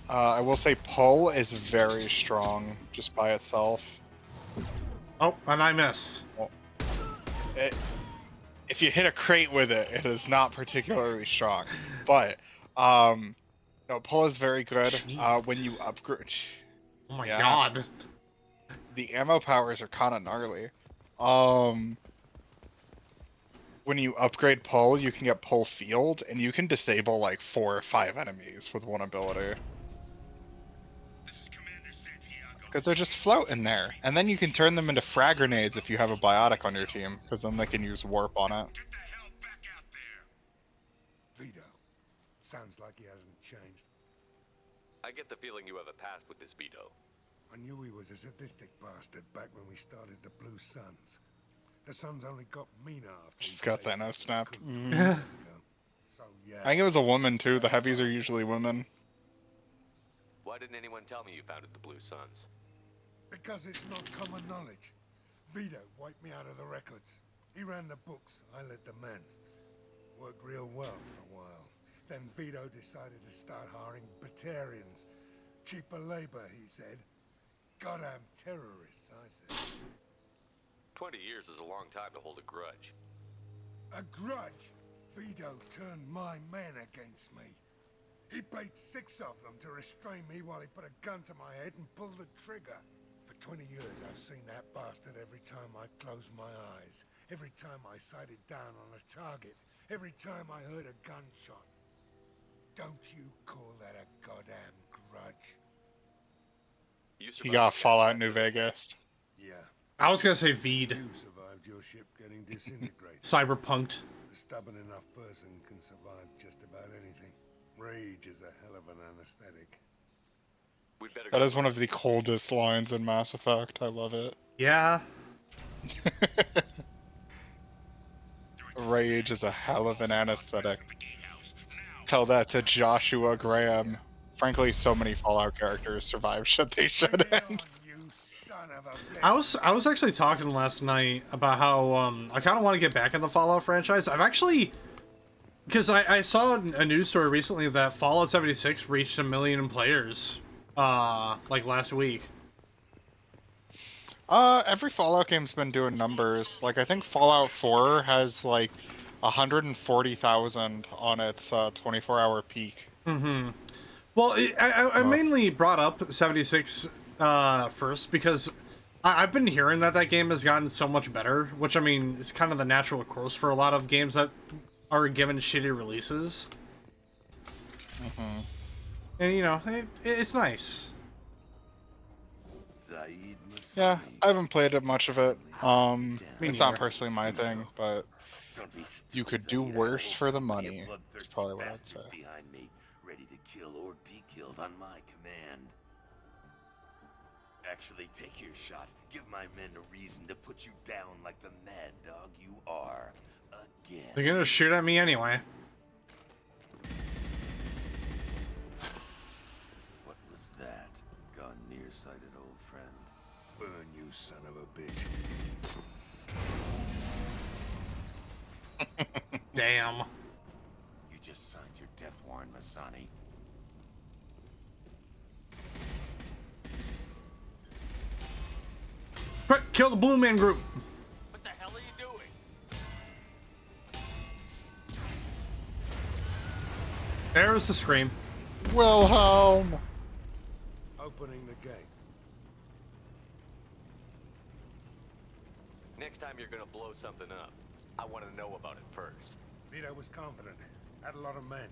I will say pull is very strong just by itself. Oh, and I miss. If you hit a crate with it, it is not particularly strong. But no, pull is very good. When you upgrade, Oh my yeah. god. The ammo powers are kind of gnarly. When you upgrade pull, you can get pull field, and you can disable like 4 or 5 enemies with one ability. Because they're just floating there. And then you can turn them into frag grenades if you have a biotic on your team, because then they can use warp on it. Vito. Sounds like he hasn't changed. I get the feeling you have a past with this Vito. I knew he was a sadistic bastard back when we started the Blue Suns. The Suns only got meaner after She's got that nose snapped. So yeah. I think it was a woman too. The heavies are usually women. Why didn't anyone tell me you founded the Blue Suns? Because it's not common knowledge. Vito wiped me out of the records. He ran the books, I led the men. Worked real well for a while. Then Vito decided to start hiring Batarians. Cheaper labor, he said. Goddamn terrorists, I said. 20 years is a long time to hold a grudge. A grudge? Vito turned my men against me. He paid 6 of them to restrain me while he put a gun to my head and pulled the trigger. For 20 years I've seen that bastard every time I closed my eyes. Every time I sighted down on a target. Every time I heard a gunshot. Don't you call that a goddamn grudge? He got Fallout New Vegas. Yeah. I was gonna say Veed. You survived your ship getting disintegrated. Cyberpunked. A stubborn enough person can survive just about anything. Rage is a hell of an anesthetic. We'd better That go. is one of the coldest lines in Mass Effect. I love it. Yeah. Rage is a hell of an anesthetic. Tell that to Joshua Graham. frankly, so many Fallout characters survive shit they should Bring it end. on, you son of a bitch. I was actually talking last night about how I kind of want to get back in the Fallout franchise. I've actually, because I saw a news story recently that Fallout 76 reached 1 million players like last week. Every Fallout game's been doing numbers. Like, I think Fallout 4 has like 140,000 on its 24-hour peak. Well, I mainly brought up 76 first because I've been hearing that that game has gotten so much better, which I mean is kind of the natural course for a lot of games that are given shitty releases. And you know, it's nice. Zaeed Yeah, I haven't played it much of it. Me It's not neither. personally my thing, but you could do worse for the money. That's probably what I'd say. Behind me, ready to kill or be killed on my command. Actually, take your shot. Give my men a reason to put you down like the mad dog you are. Again. They're gonna shoot at me anyway. What was that? Gone nearsighted, old friend. Burn, you son of a bitch. Damn. You just signed your death warrant, Masani. Quick, kill the Blue Man Group. What the hell are you doing? There's the scream. Wilhelm! Opening the gate. Next time you're gonna blow something up, I want to know about it first. Vito was confident. Had a lot of men.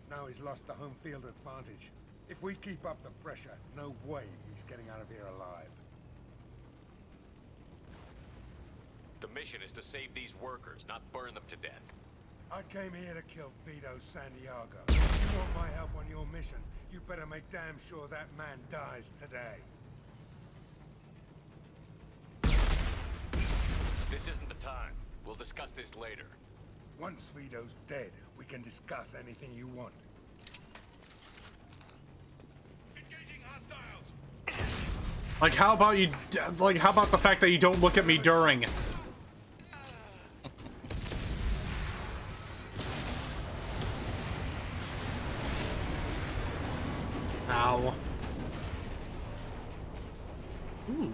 Now he's lost the home field advantage. If we keep up the pressure, no way he's getting out of here alive. The mission is to save these workers, not burn them to death. I came here to kill Vito Santiago. If you want my help on your mission, you better make damn sure that man dies today. This isn't the time. We'll discuss this later. Once Vito's dead, we can discuss anything you want. Like, how about you? Like, how about the fact that you don't look at me during? Ow. Ooh.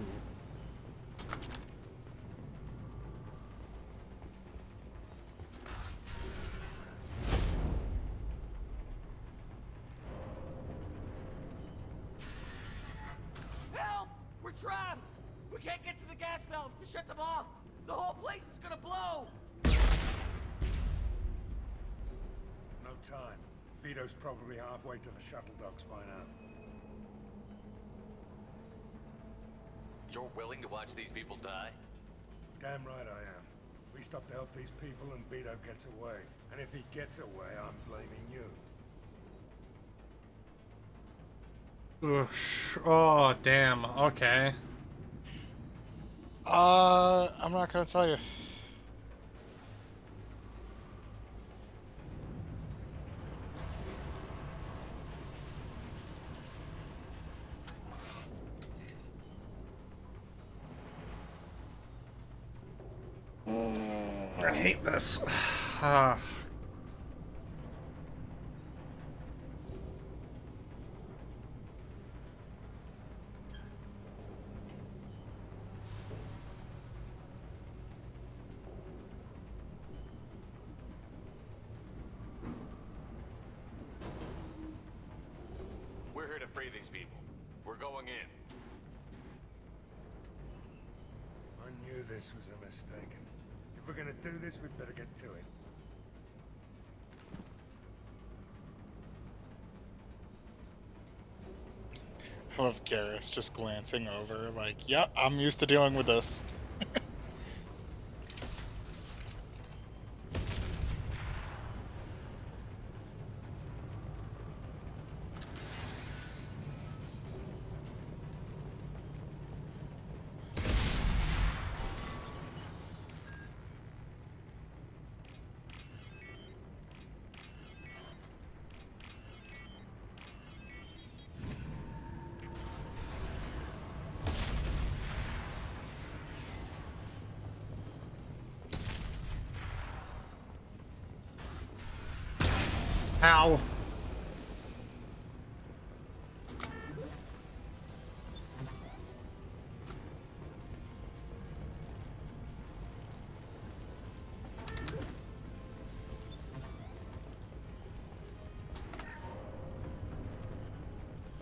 Help! We're trapped! We can't get to the gas valves to shut them off! The whole place is gonna blow! No time. Vito's probably halfway to the shuttle docks by now. You're willing to watch these people die? Damn right I am. We stop to help these people and Vito gets away. And if he gets away, I'm blaming you. Oof. Oh, damn. Okay. I'm not gonna tell you. I hate this. Ah. We're here to free these people. We're going in. I knew this was a mistake. If we're gonna do this, we'd better get to it. I love Garrus just glancing over, like, yeah, I'm used to dealing with this. Ow.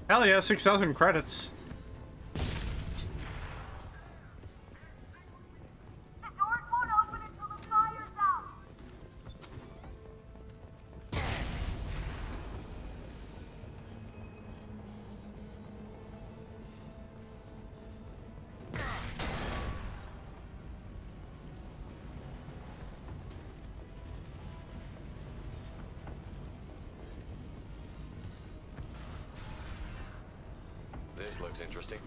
Hell yeah, 6,000 credits. The doors won't open until the fire's out. This looks interesting.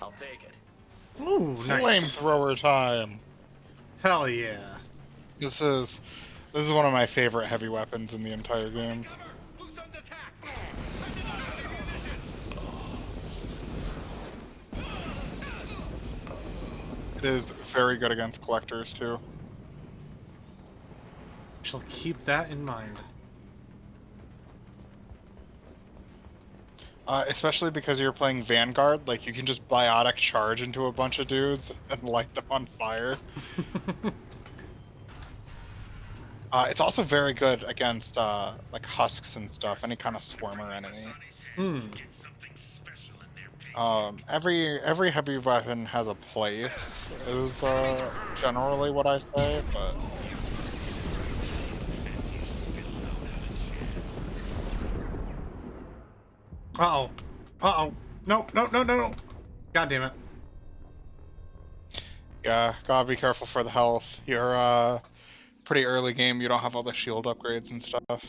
I'll take it. Ooh, nice. Flamethrower time. Hell yeah. This is one of my favorite heavy weapons in the entire game. It is very good against collectors too. Shall keep that in mind. Especially because you're playing Vanguard, like you can just biotic charge into a bunch of dudes and light them on fire. It's also very good against like husks and stuff, any kind of swarmer enemy. Every heavy weapon has a place, is generally what I say, but Uh-oh. Uh-oh. No, no, no, no, no. God damn it. yeah, gotta be careful for the health. You're pretty early game, you don't have all the shield upgrades and stuff.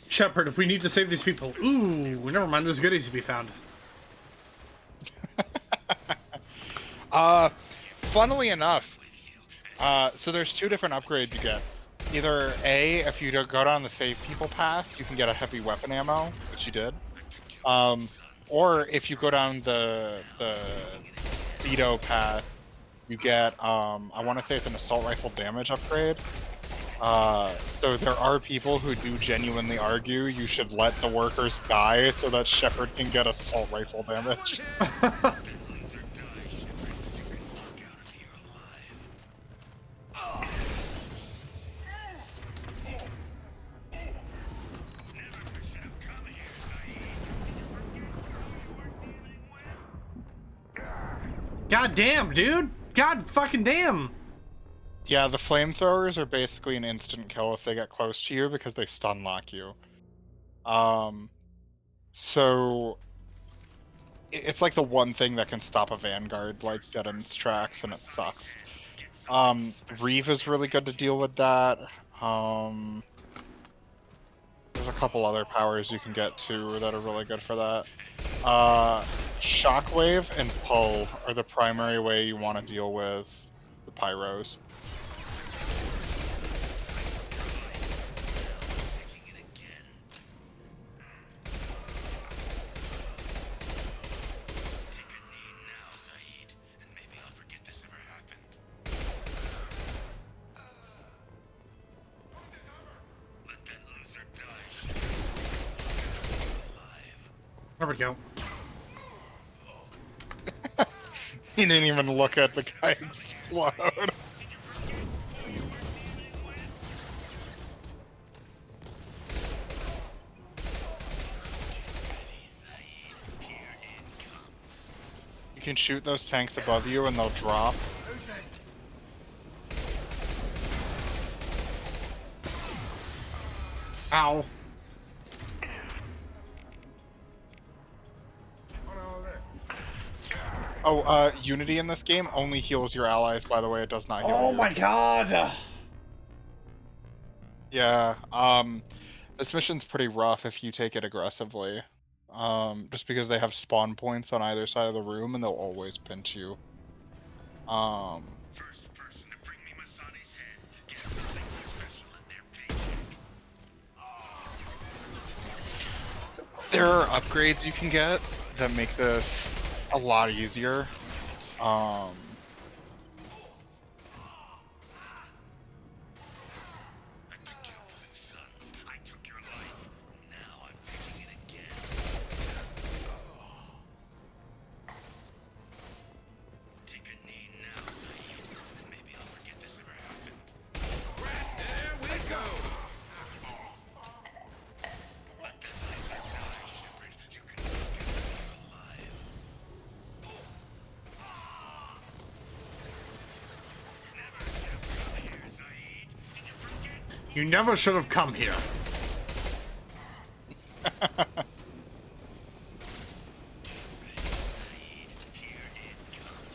Shepard, if we need to save these people. Ooh, never mind, there's goodies to be found. Funnily enough, so there's two different upgrades you get. Either A, if you go down the save people path, you can get a heavy weapon ammo, which you did. Or if you go down the Veto path, you get, I want to say it's an assault rifle damage upgrade. So there are people who do genuinely argue you should let the workers die so that Shepard can get assault rifle damage. God damn, dude. God fucking damn. Yeah, the flamethrowers are basically an instant kill if they get close to you because they stun lock you. So it's like the one thing that can stop a Vanguard like dead in its tracks, and it sucks. Reeve is really good to deal with that. There's a couple other powers you can get too that are really good for that. Shockwave and Pull are the primary way you want to deal with the pyros. There we go. He didn't even look at the guy explode. You can shoot those tanks above you and they'll drop. Ow. Unity in this game only heals your allies, by the way. It does not heal you. Oh my god! Yeah, this mission's pretty rough if you take it aggressively. Just because they have spawn points on either side of the room and they'll always pinch you. First person to bring me Masani's head gets something special in their paycheck. There are upgrades you can get that make this a lot easier. I took your blue sons. I took your life. Now I'm taking it again. Take a knee now, Zaeed, and maybe I'll forget this ever happened. There we go. Let the lizard die, Shepard. You can forget you're alive. Never should have come here, Zaeed. Did you forget? You never should have come here. Zaeed, here it comes.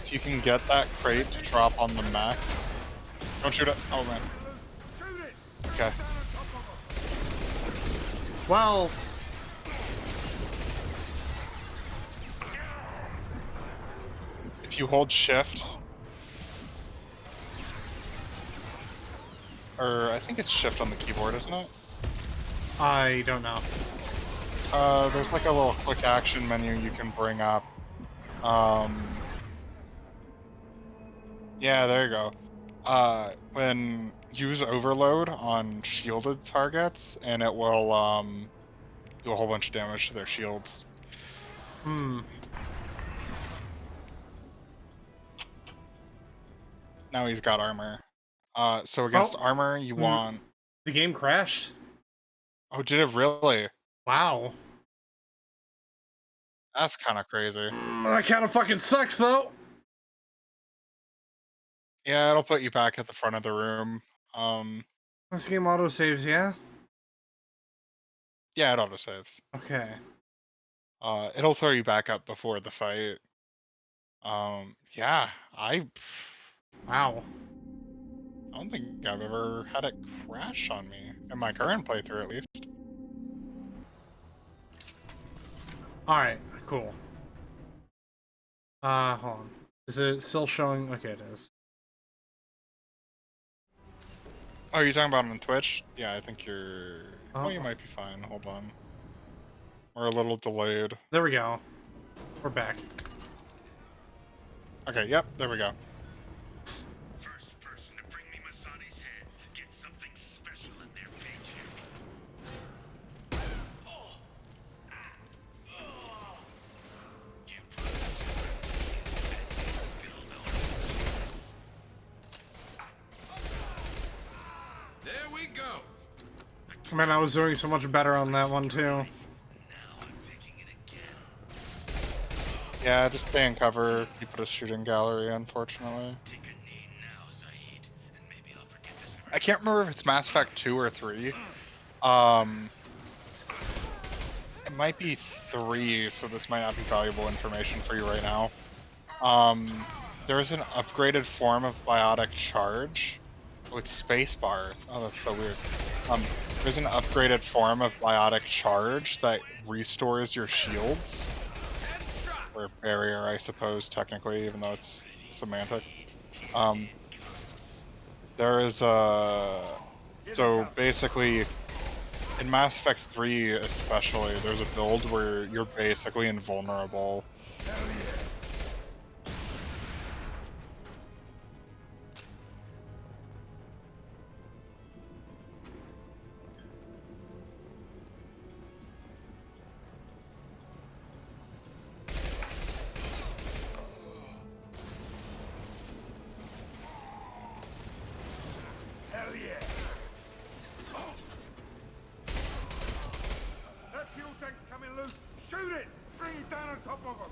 If you can get that crate to drop on the mech. Don't shoot it. Oh man. Okay. Well, If you hold shift, or I think it's shift on the keyboard, isn't it? I don't know. There's like a little quick action menu you can bring up. Yeah, there you go. When use overload on shielded targets, and it will do a whole bunch of damage to their shields. Hmm. Now he's got armor. So against Oh. armor, you want. The game crashed. Oh, did it really? Wow. That's kind of crazy. That kind of fucking sucks, though. Yeah, it'll put you back at the front of the room. This game autosaves, yeah? Yeah, it autosaves. Okay. It'll throw you back up before the fight. Yeah, Wow. I don't think I've ever had it crash on me in my current playthrough, at least. Alright, cool. Hold on. Is it still showing? Okay, it is. Oh, you're talking about on Twitch? Yeah, I think you're. Oh, you Oh. might be fine. Hold on. We're a little delayed. There we go. We're back. Okay, yep, there we go. First person to bring me Masani's head gets something special in their paycheck. You still don't. There we go. Man, I was doing so much better on that one, too. Now I'm taking it again. Yeah, just stay in cover. You put a shooting gallery, unfortunately. Take a knee now, Zaeed, and maybe I'll forget this ever. I can't remember if it's Mass Effect 2 or 3. It might be 3, so this might not be valuable information for you right now. There's an upgraded form of biotic charge. Oh, it's spacebar. Oh, that's so weird. There's an upgraded form of biotic charge that restores your shields. Or barrier, I suppose, technically, even though it's semantic. There is a... So basically, in Mass Effect 3 especially, there's a build where you're basically invulnerable. Hell yeah! That fuel tank's coming loose! Shoot it! Bring it down on top of them!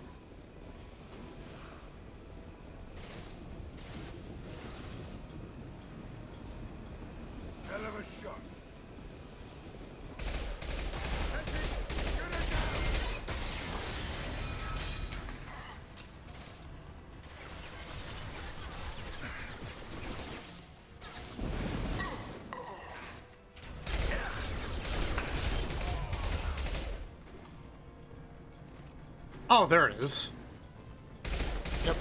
Oh, there it is. Yep.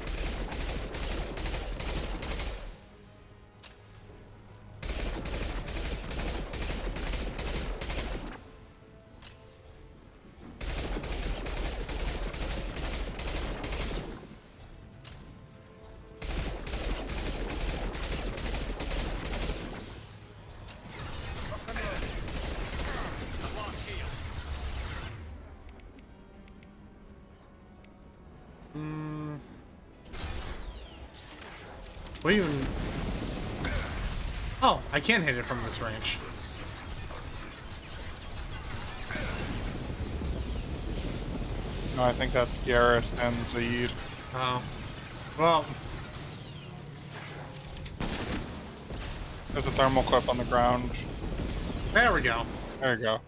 What do you even... Oh, I can hit it from this range. No, I think that's Garrus and Zaeed. Oh. Well, There's a thermal clip on the ground. there we go. There you go.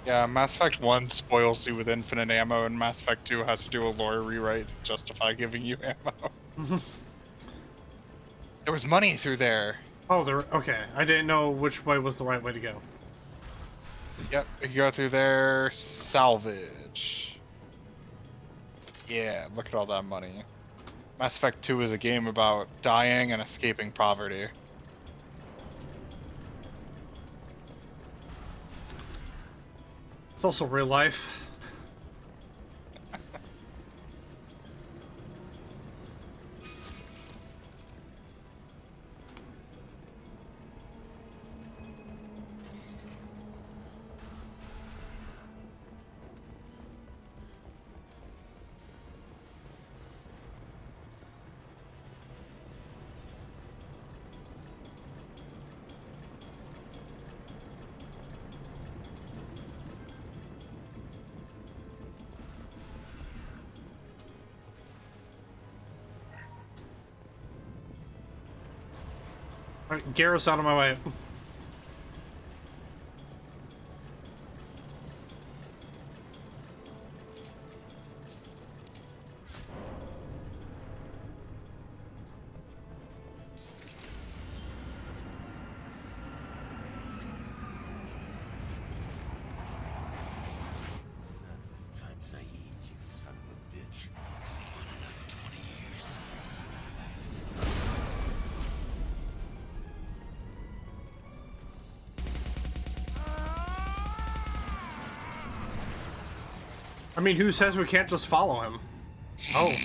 Yeah, Mass Effect 1 spoils you with infinite ammo, and Mass Effect 2 has to do a lore rewrite to justify giving you ammo. There was money through there. Oh, there... Okay. I didn't know which way was the right way to go. Yep, if you go through there, salvage. Yeah, look at all that money. Mass Effect 2 is a game about dying and escaping poverty. It's also real life. Alright, Garrus out of my way. This time, Zaeed, you son of a bitch. See you in another 20 years. I mean, who says we can't just follow him? Oh.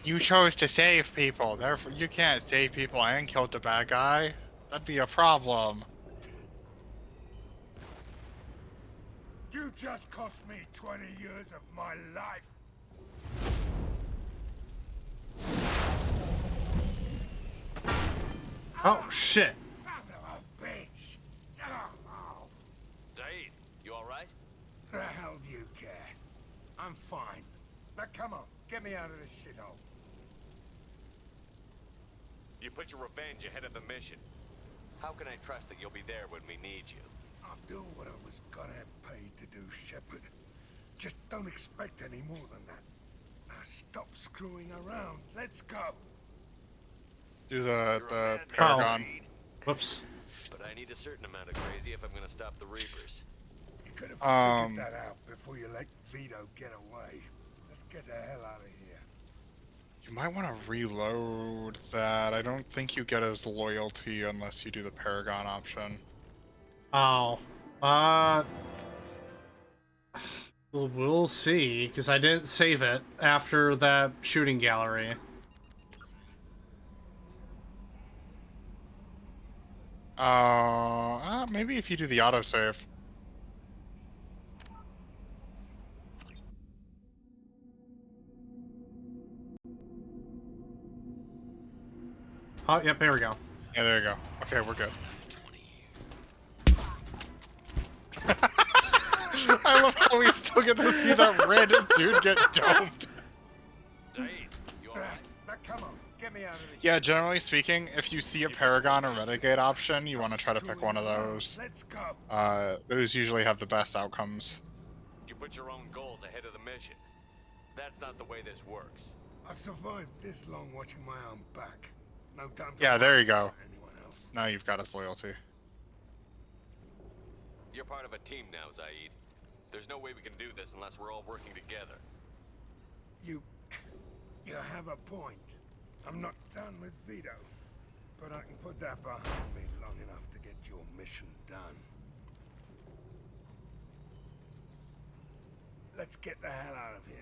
You chose to save people, therefore you can't save people and kill the bad guy. That'd be a problem. You just cost me 20 years of my life. Oh, shit. Son of a bitch. Oh, Zaeed, you alright? the hell do you care? I'm fine. Now come on, get me out of this shithole. You put your revenge ahead of the mission. How can I trust that you'll be there when we need you? I'll do what I was gonna have paid to do, Shepard. Just don't expect any more than that. Now stop screwing around. Let's go. Do the You're a man, Paragon. Zaeed. Whoops. But I need a certain amount of crazy if I'm gonna stop the Reapers. You could have Um, figured that out before you let Vito get away. Let's get the hell out of here. You might want to reload that. I don't think you get his loyalty unless you do the Paragon option. Oh. We'll see, because I didn't save it after that shooting gallery. Maybe if you do the autosave. Oh, yep, there we go. Yeah, there you go. Okay, we're good. I love how we still get to see that random dude get domed. Zaeed, you alright? Now come on, get me out of this. Yeah, generally speaking, if you see a Paragon or Renegade option, you want to try to pick one of those. Let's go. Those usually have the best outcomes. You put your own goals ahead of the mission. That's not the way this works. I've survived this long watching my own back. No time to Yeah, there worry you go. about anyone else. Now you've got his loyalty. You're part of a team now, Zaeed. There's no way we can do this unless we're all working together. You have a point. I'm not done with Vito, but I can put that behind me long enough to get your mission done. Let's get the hell out of here.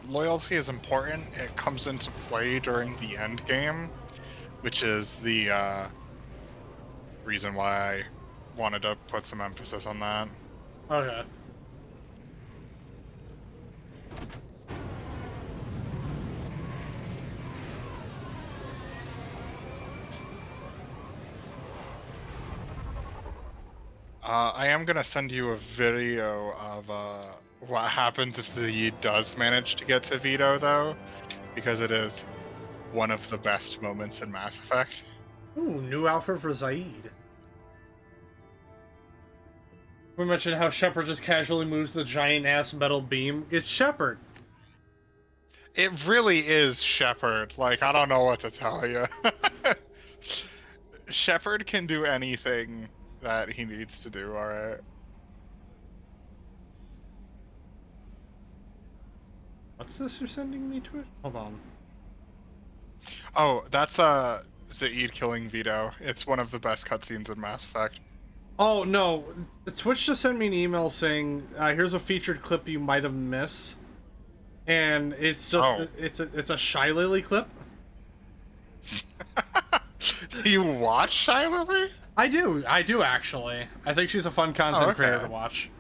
Loyalty is important. It comes into play during the end game, which is the reason why I wanted to put some emphasis on that. Okay. I am gonna send you a video of what happens if Zaeed does manage to get to Vito, though, because it is one of the best moments in Mass Effect. Ooh, new outfit for Zaeed. We mentioned how Shepard just casually moves the giant ass metal beam. It's Shepard. It really is Shepard. Like, I don't know what to tell you. Shepard can do anything that he needs to do, alright? What's this you're sending me to it? Hold on. Oh, that's Zaeed killing Vito. It's one of the best cutscenes in Mass Effect. Oh no, Twitch just sent me an email saying, here's a featured clip you might have missed. And it's just, it's a Shy Lily clip. You watch Shy Lily? I do actually. I think she's a fun content creator to watch.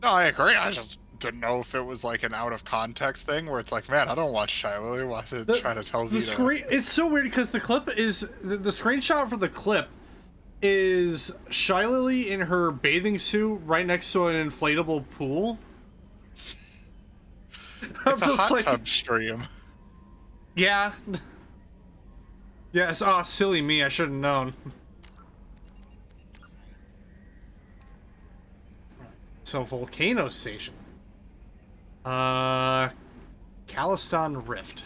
No, I agree. I just didn't know if it was like an out of context thing where it's like, man, I don't watch Shy Lily. Why is it trying to tell the Vito? screen? It's so weird because the clip is the screenshot for the clip is Shy Lily in her bathing suit right next to an inflatable pool. It's a hot tub stream. Yeah. Yes. Oh, silly me. I should have known. So, Volcano Station. Caliston Rift.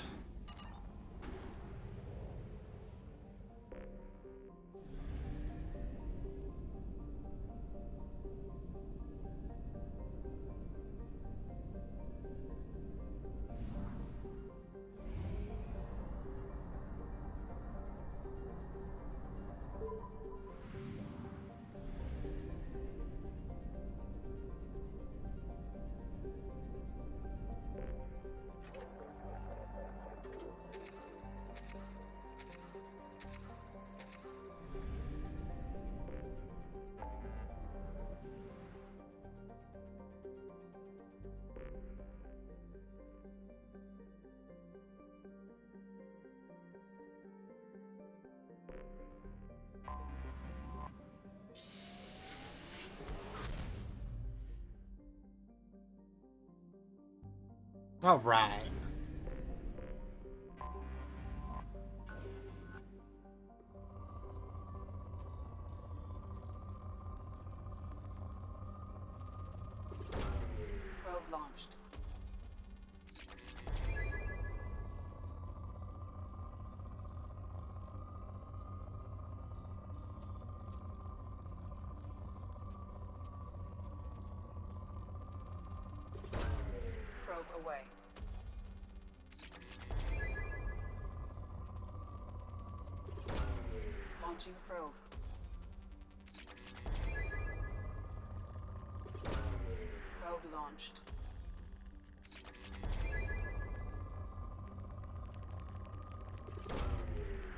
All right. Probe launched. Probe away. Launching probe. Probe launched.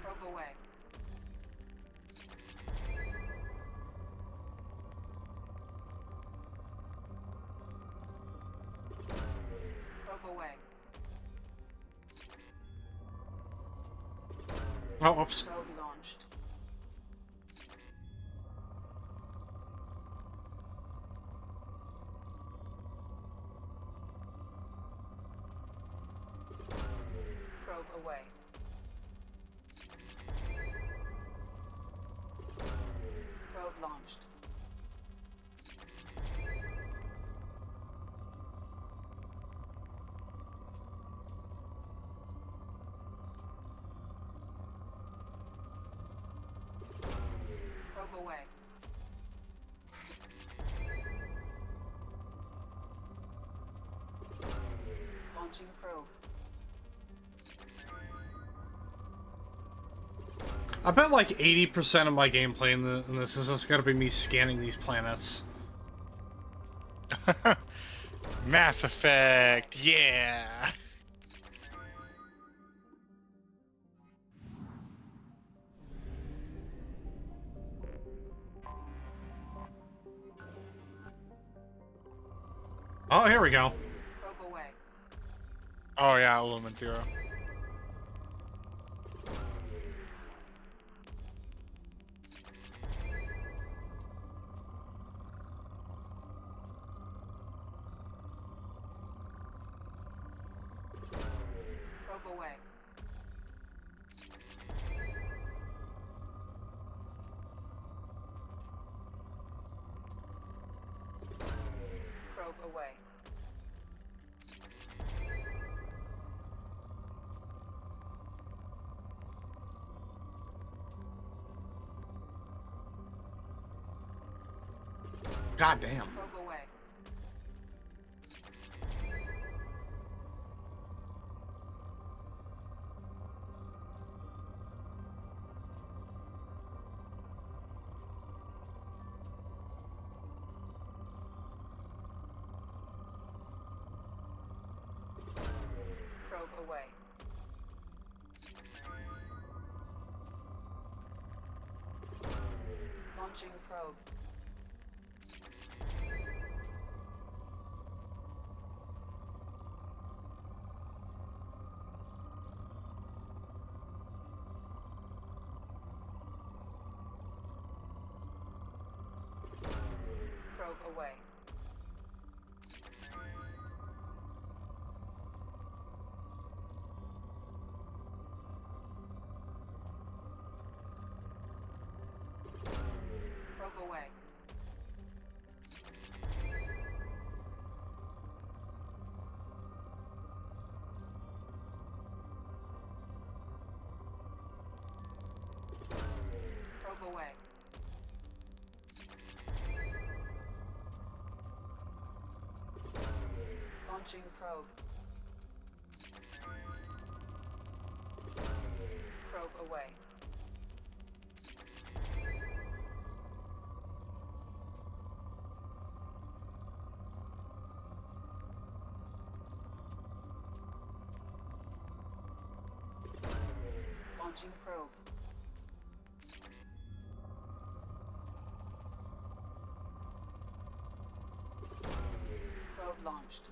Probe away. Probe away. Oh, oops. Probe launched. Probe away. Probe launched. Probe away. Launching probe. I bet like 80% of my gameplay in this is just gonna be me scanning these planets. Mass Effect, yeah. Oh, here we go. Probe away. Oh yeah, Element Zero. Probe away. Probe away. God damn. Probe away. Probe away. Launching probe. Probe away. Probe away. Probe away. Launching probe. Probe away. Launching probe. Probe launched.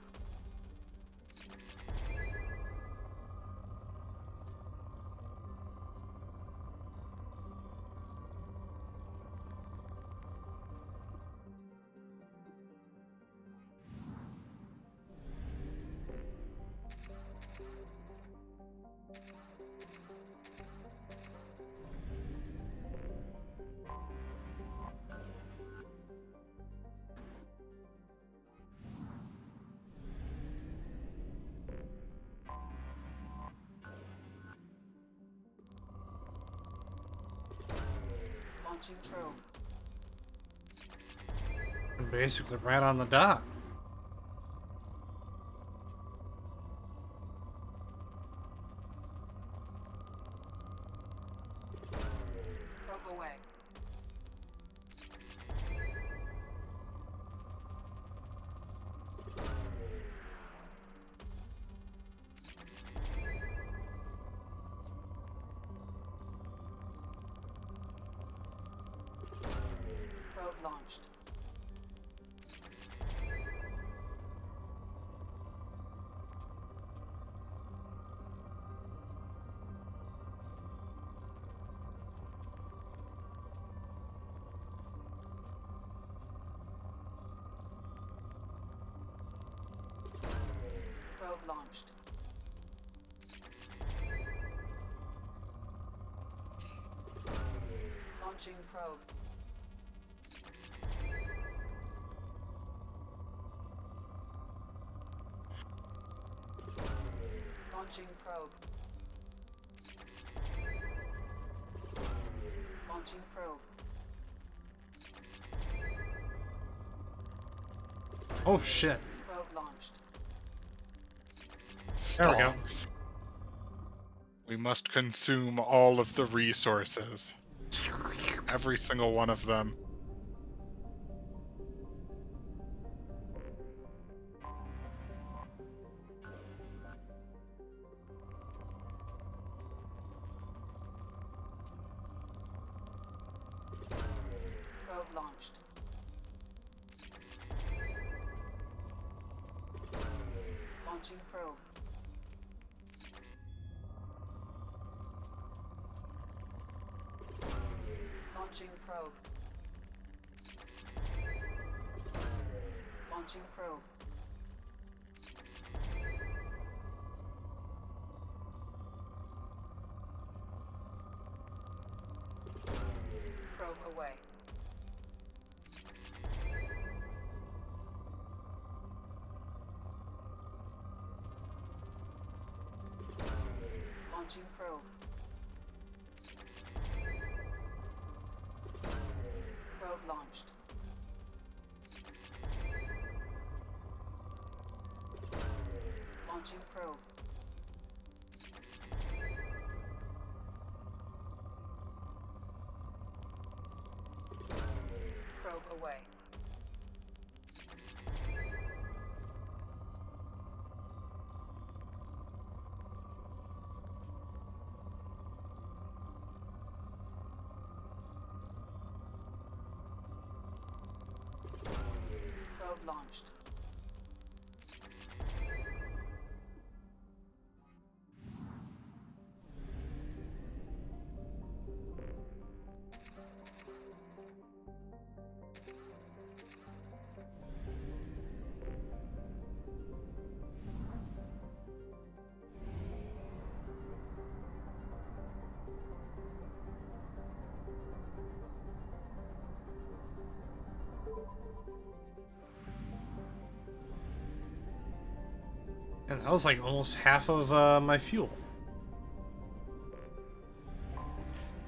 Launching probe. Basically right on the dot. Probe away. Probe launched. Probe launched. Launching probe. Launching probe. Launching probe. Oh shit. Probe launched. There we go. Stalks. We must consume all of the resources. Every single one of them. Probe launched. Launching probe. Launching probe. Launching probe. Probe away. Launching probe. Probe launched. Launching probe. Probe away. Probe launched. And that was like almost half of my fuel.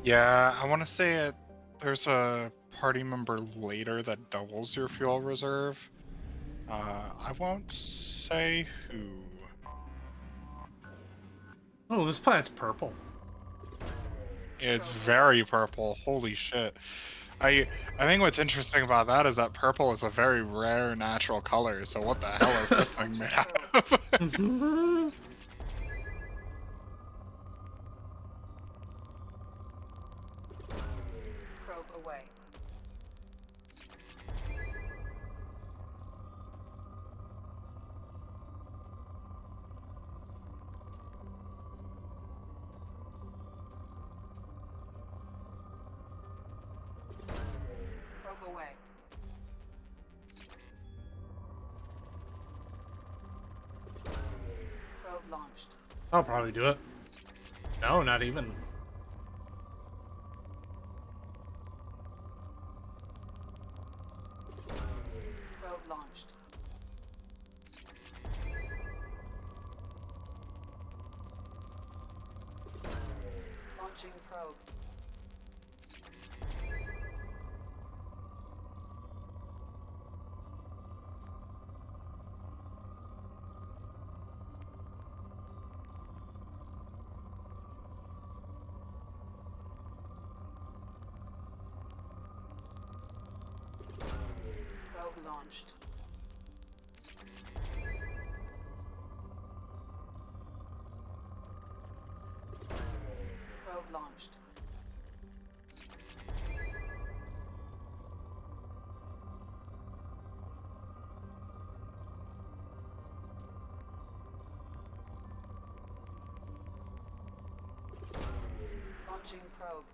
Yeah, I want to say it. There's a party member later that doubles your fuel reserve. I won't say who. Oh, this planet's purple. It's very purple. Holy shit. I think what's interesting about that is that purple is a very rare natural color. So what the hell is this thing made out of? Probe away. Probe away. Probe launched. I'll probably do it. No, not even. Probe launched. Launching probe. Probe launched. Probe launched. Launching probe.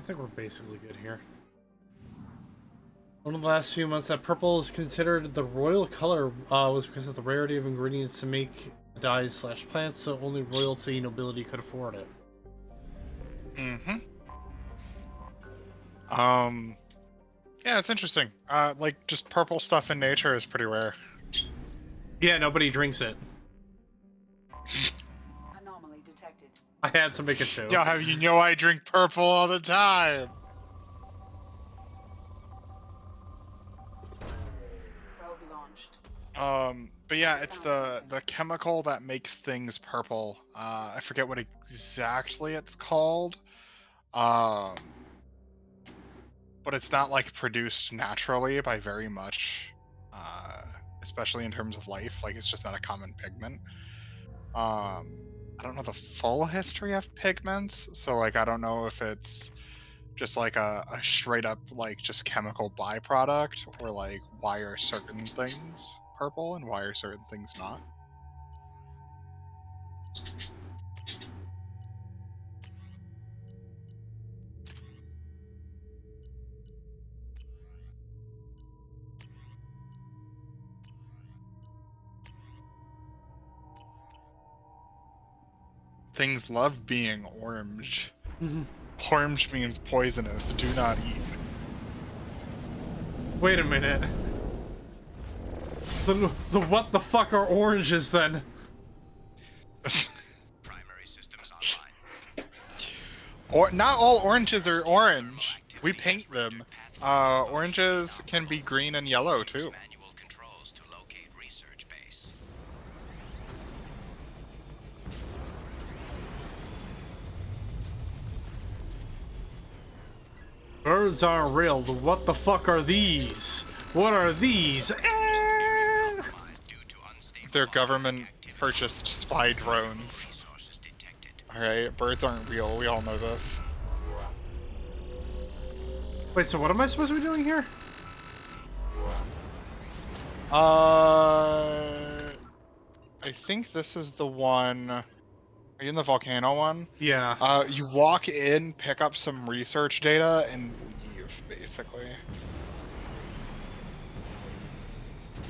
I think we're basically good here. One of the last few months that purple is considered the royal color was because of the rarity of ingredients to make dyes slash plants, so only royalty nobility could afford it. Mm-hmm. Yeah, it's interesting. Like, just purple stuff in nature is pretty rare. Yeah, nobody drinks it. Anomaly detected. I had to make a joke. Yo, have you know I drink purple all the time? Probe launched. But yeah, it's the chemical that makes things purple. I forget what exactly it's called. But it's not like produced naturally by very much, especially in terms of life. Like, it's just not a common pigment. I don't know the full history of pigments, so like I don't know if it's just like a straight up like just chemical byproduct, or like why are certain things purple and why are certain things not. Things love being orange. Orange means poisonous. Do not eat. Wait a minute. The what the fuck are oranges then? Primary systems online. Or not all oranges are orange. We paint them. Oranges can be green and yellow too. Manual controls to locate research base. Birds aren't real. What the fuck are these? What are these? They're government purchased spy drones. Alright, birds aren't real. We all know this. Wait, so what am I supposed to be doing here? I think this is the one. Are you in the volcano one? Yeah. You walk in, pick up some research data, and leave, basically.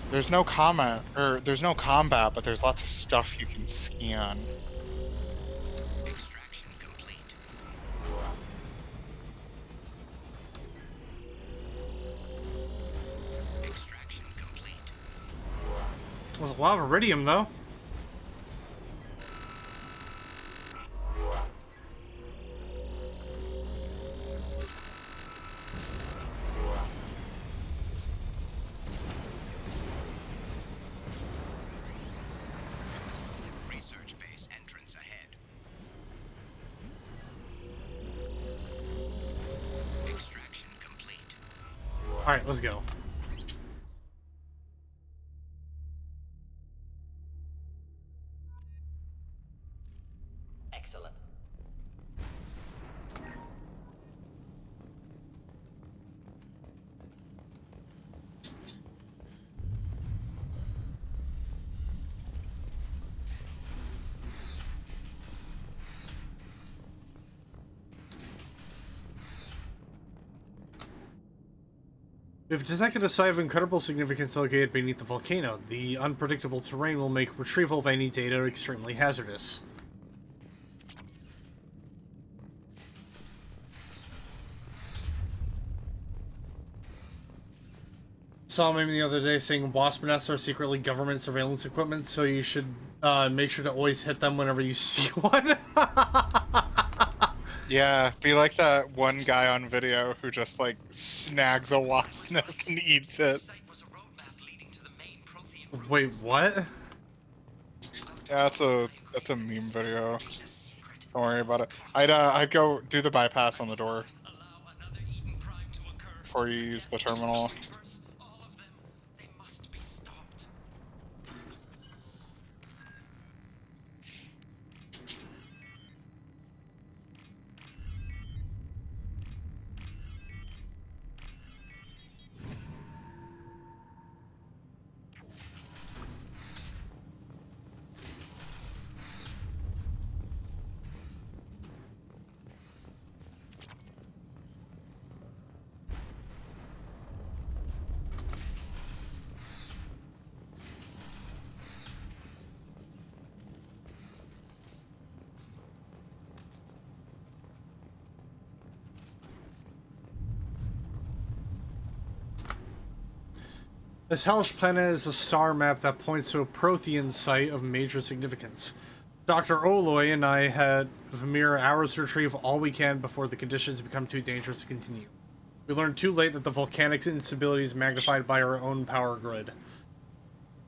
There's no comment, or there's no combat, but there's lots of stuff you can scan. Extraction complete. Extraction complete. There's a lot of iridium though. Research base entrance ahead. Extraction complete. Alright, let's go. Excellent. We've detected a site of incredible significance located beneath the volcano. The unpredictable terrain will make retrieval of any data extremely hazardous. Saw a meme the other day saying wasp nests are secretly government surveillance equipment, so you should make sure to always hit them whenever you see one. Yeah, be like that one guy on video who just like snags a wasp nest and eats it. Wait, what? Yeah, that's a meme video. Don't worry about it. I'd go do the bypass on the door before you use the terminal. This hellish planet is a star map that points to a Prothean site of major significance. Dr. Oloy and I have mere hours to retrieve all we can before the conditions become too dangerous to continue. We learned too late that the volcanic instability is magnified by our own power grid.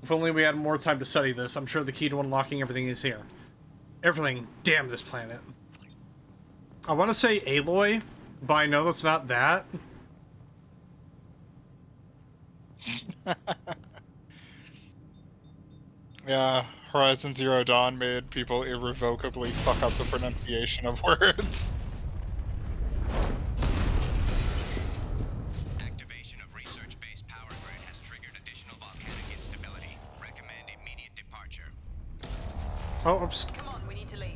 If only we had more time to study this, I'm sure the key to unlocking everything is here. Everything. Damn this planet. I want to say Aloy, but I know that's not that. Yeah, Horizon Zero Dawn made people irrevocably fuck up the pronunciation of words. Activation of research-based power grid has triggered additional volcanic instability. Recommend immediate departure. Oh, oops. Come on, we need to leave.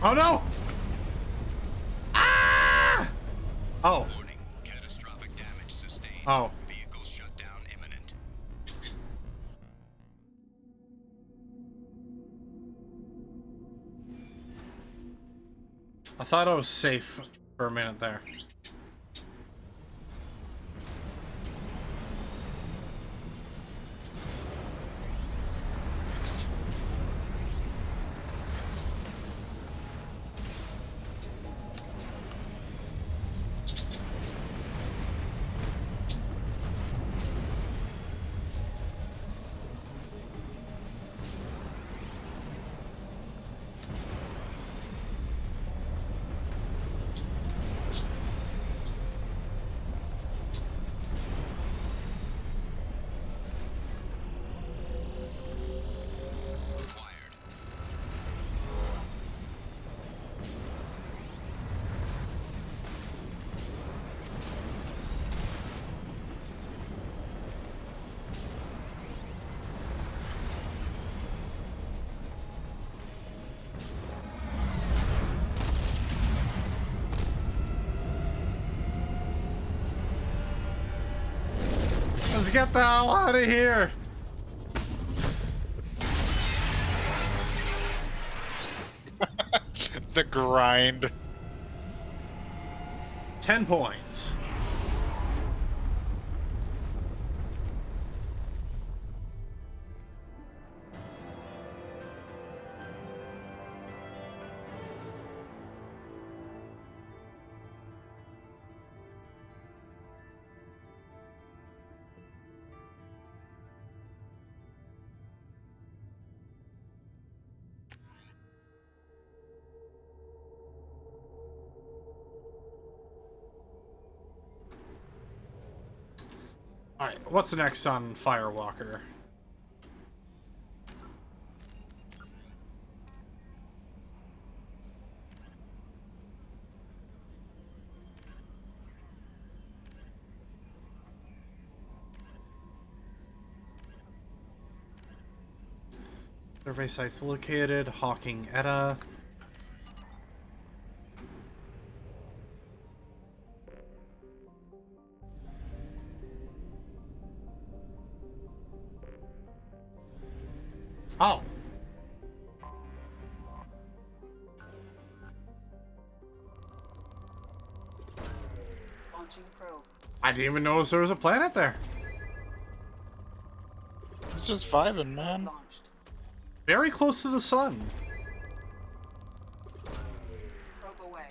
Oh no! Ah! Oh. Warning, catastrophic damage sustained. Oh. Vehicle shutdown imminent. I thought I was safe for a minute there. Let's get the hell out of here! The grind. 10 points. Alright, what's next on Firewalker? Survey sites located, Hawking Etta. Oh! Launching probe. I didn't even notice there was a planet there. It's just vibing, man. Launched. Very close to the sun. Probe away.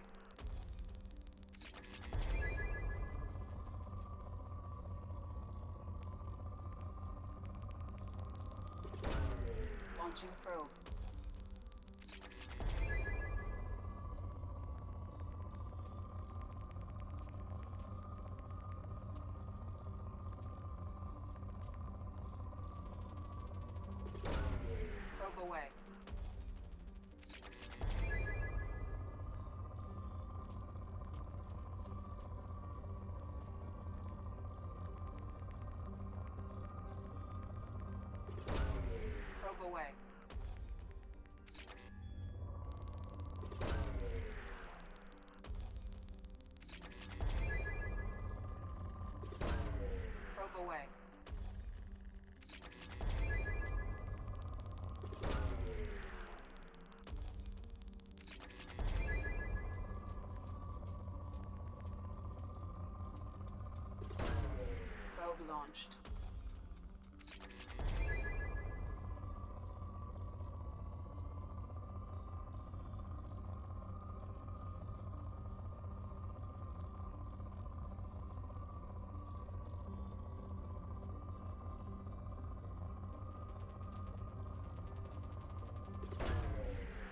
Launching probe. Probe away. Probe away. Probe away. Probe launched.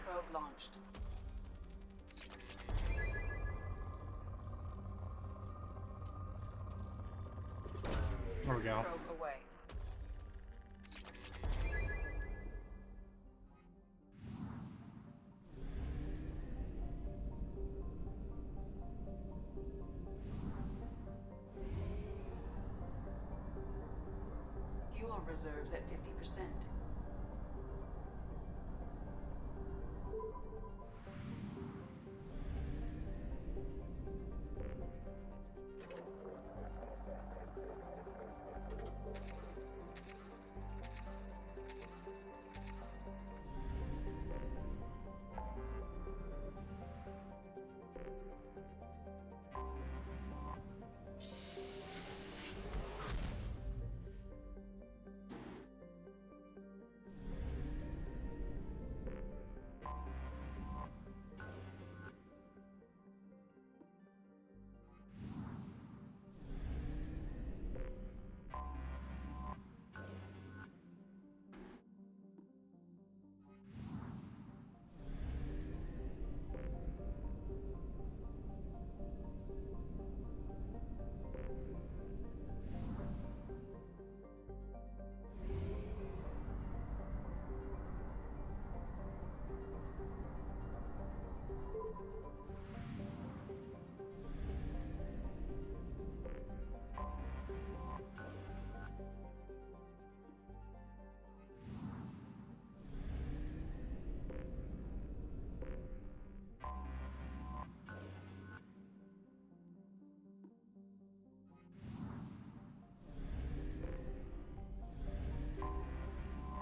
Probe launched. There we go. Probe away. Fuel reserves at 50%.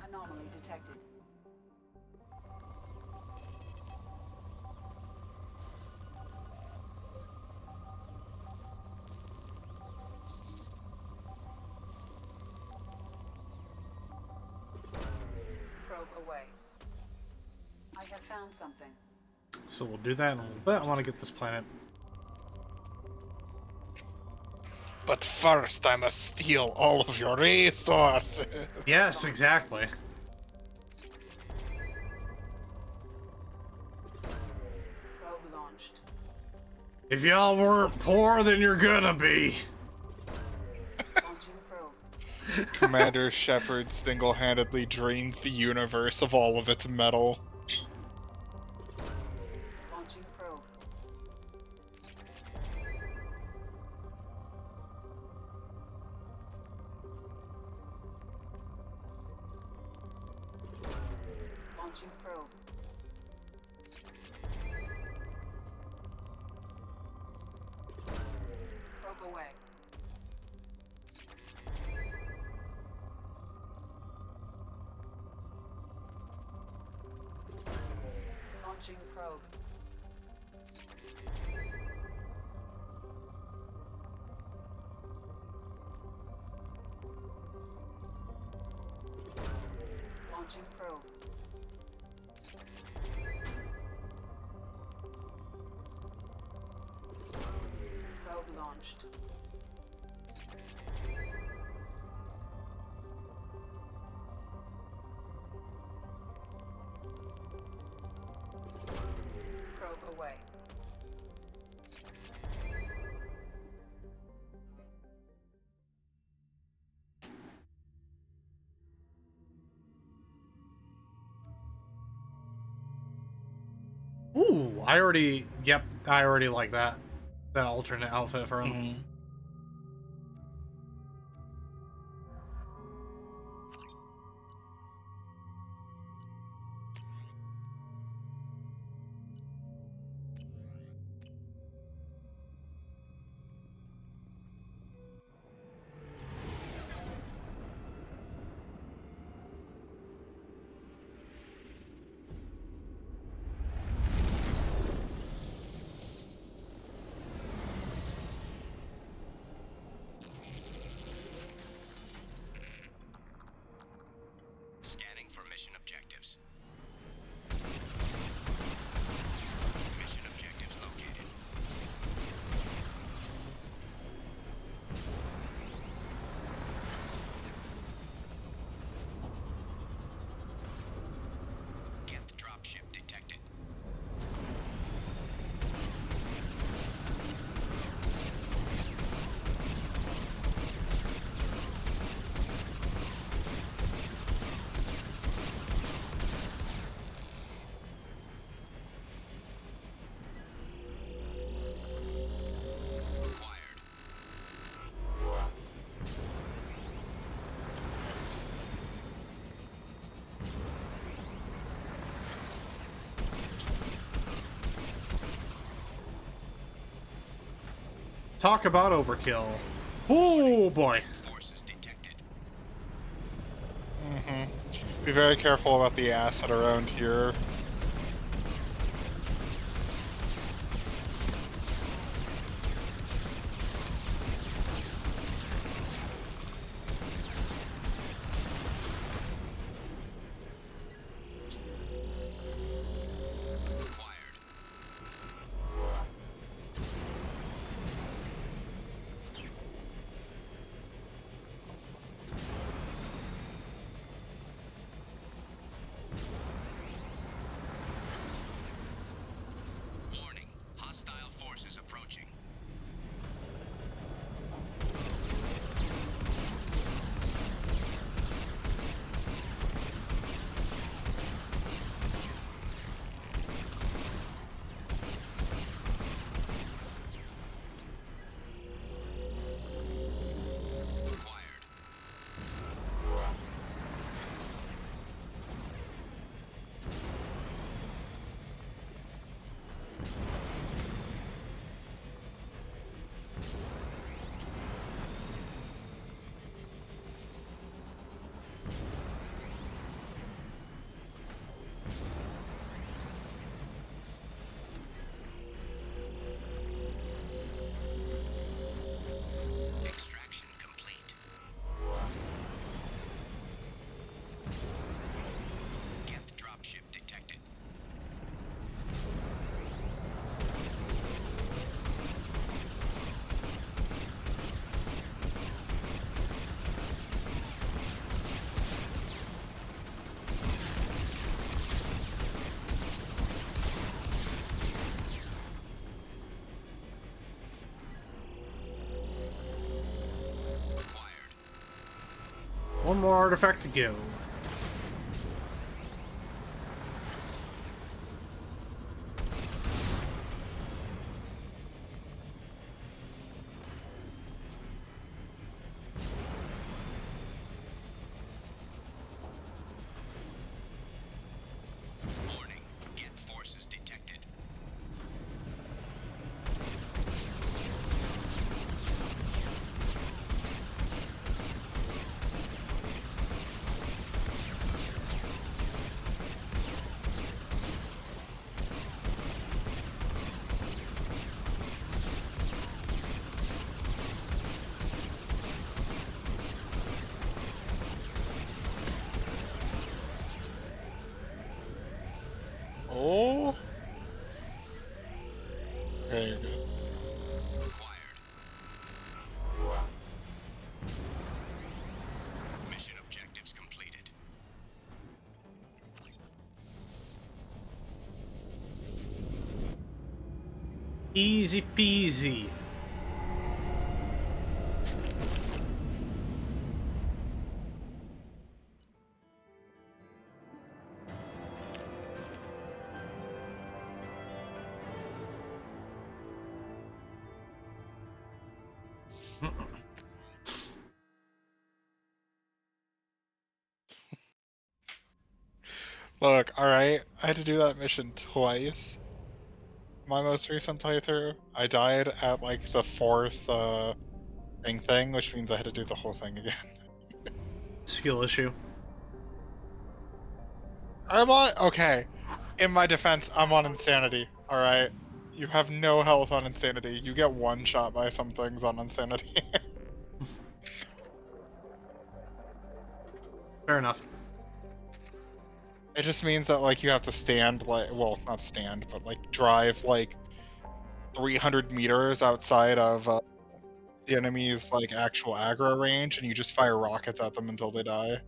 Anomaly detected. Probe away. I have found something. So we'll do that in a little bit. I want to get this planet. But first, I must steal all of your resources. Yes, exactly. Probe launched. If y'all weren't poor, then you're gonna be. Launching probe. Commander Shepard single-handedly drains the universe of all of its metal. Launching probe. Launching probe. Probe away. Launching probe. Launching probe. Probe launched. away. Ooh, I already like that. That alternate outfit for him. Mhm. Scanning for mission objectives. Mission objectives located. Geth dropship detected. Acquired. Talk about overkill. Oh boy. Forces detected. Mhm. Be very careful about the acid around here. Acquired. Warning. Hostile forces approaching. Acquired. Extraction complete. Geth dropship detected. Acquired. One more artifact to go. Warning. Geth forces detected. Oh. Okay, you're good. Acquired. Mission objectives completed. Easy peasy. Look, alright, I had to do that mission twice. My most recent playthrough, I died at like the fourth thing, which means I had to do the whole thing again. Skill issue. I'm on, okay. In my defense, I'm on insanity, alright? You have no health on insanity. You get one shot by some things on insanity. Fair enough. It just means that like you have to stand like, well, not stand, but like drive like 300 meters outside of the enemy's like actual aggro range, and you just fire rockets at them until they die.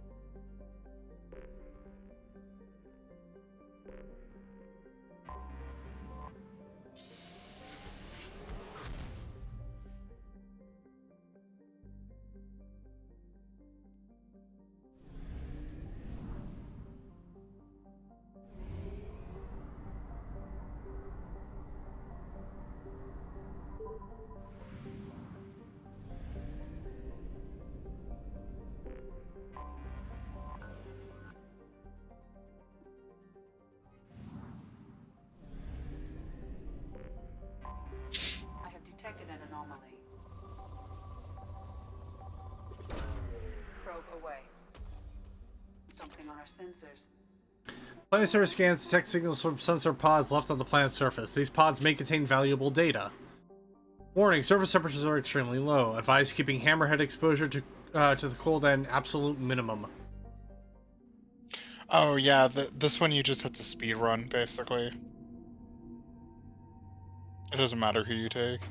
I have detected an anomaly. Probe away. Something on our sensors. Planetary scans detect signals from sensor pods left on the planet's surface. These pods may contain valuable data. Warning, surface temperatures are extremely low. Advise keeping Hammerhead exposure to the cold at an absolute minimum. Oh yeah, this one you just have to speed run basically. It doesn't matter who you take.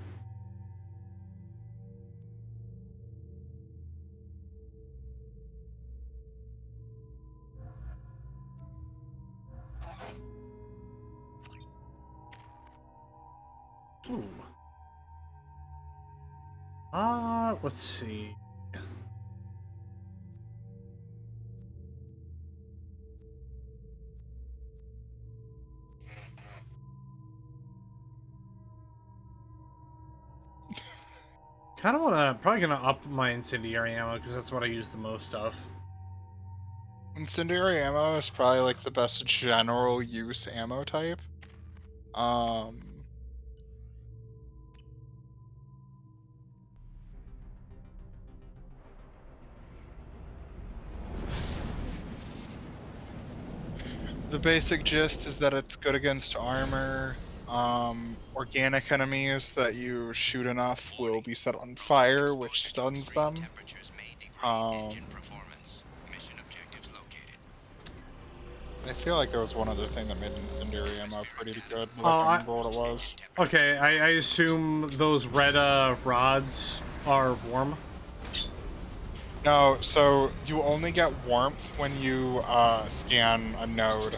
Ooh. Let's see. Kind of probably gonna up my incendiary ammo because that's what I use the most of. Incendiary ammo is probably like the best general use ammo type. The basic gist is that it's good against armor. Organic enemies that you shoot enough will be set on fire, which stuns them. Temperatures may degrade engine performance. Mission objectives located. I feel like there was one other thing that made incendiary ammo pretty good, but Oh, I can't remember what it was. Okay, I assume those red rods are warm. No, so you only get warmth when you scan a node.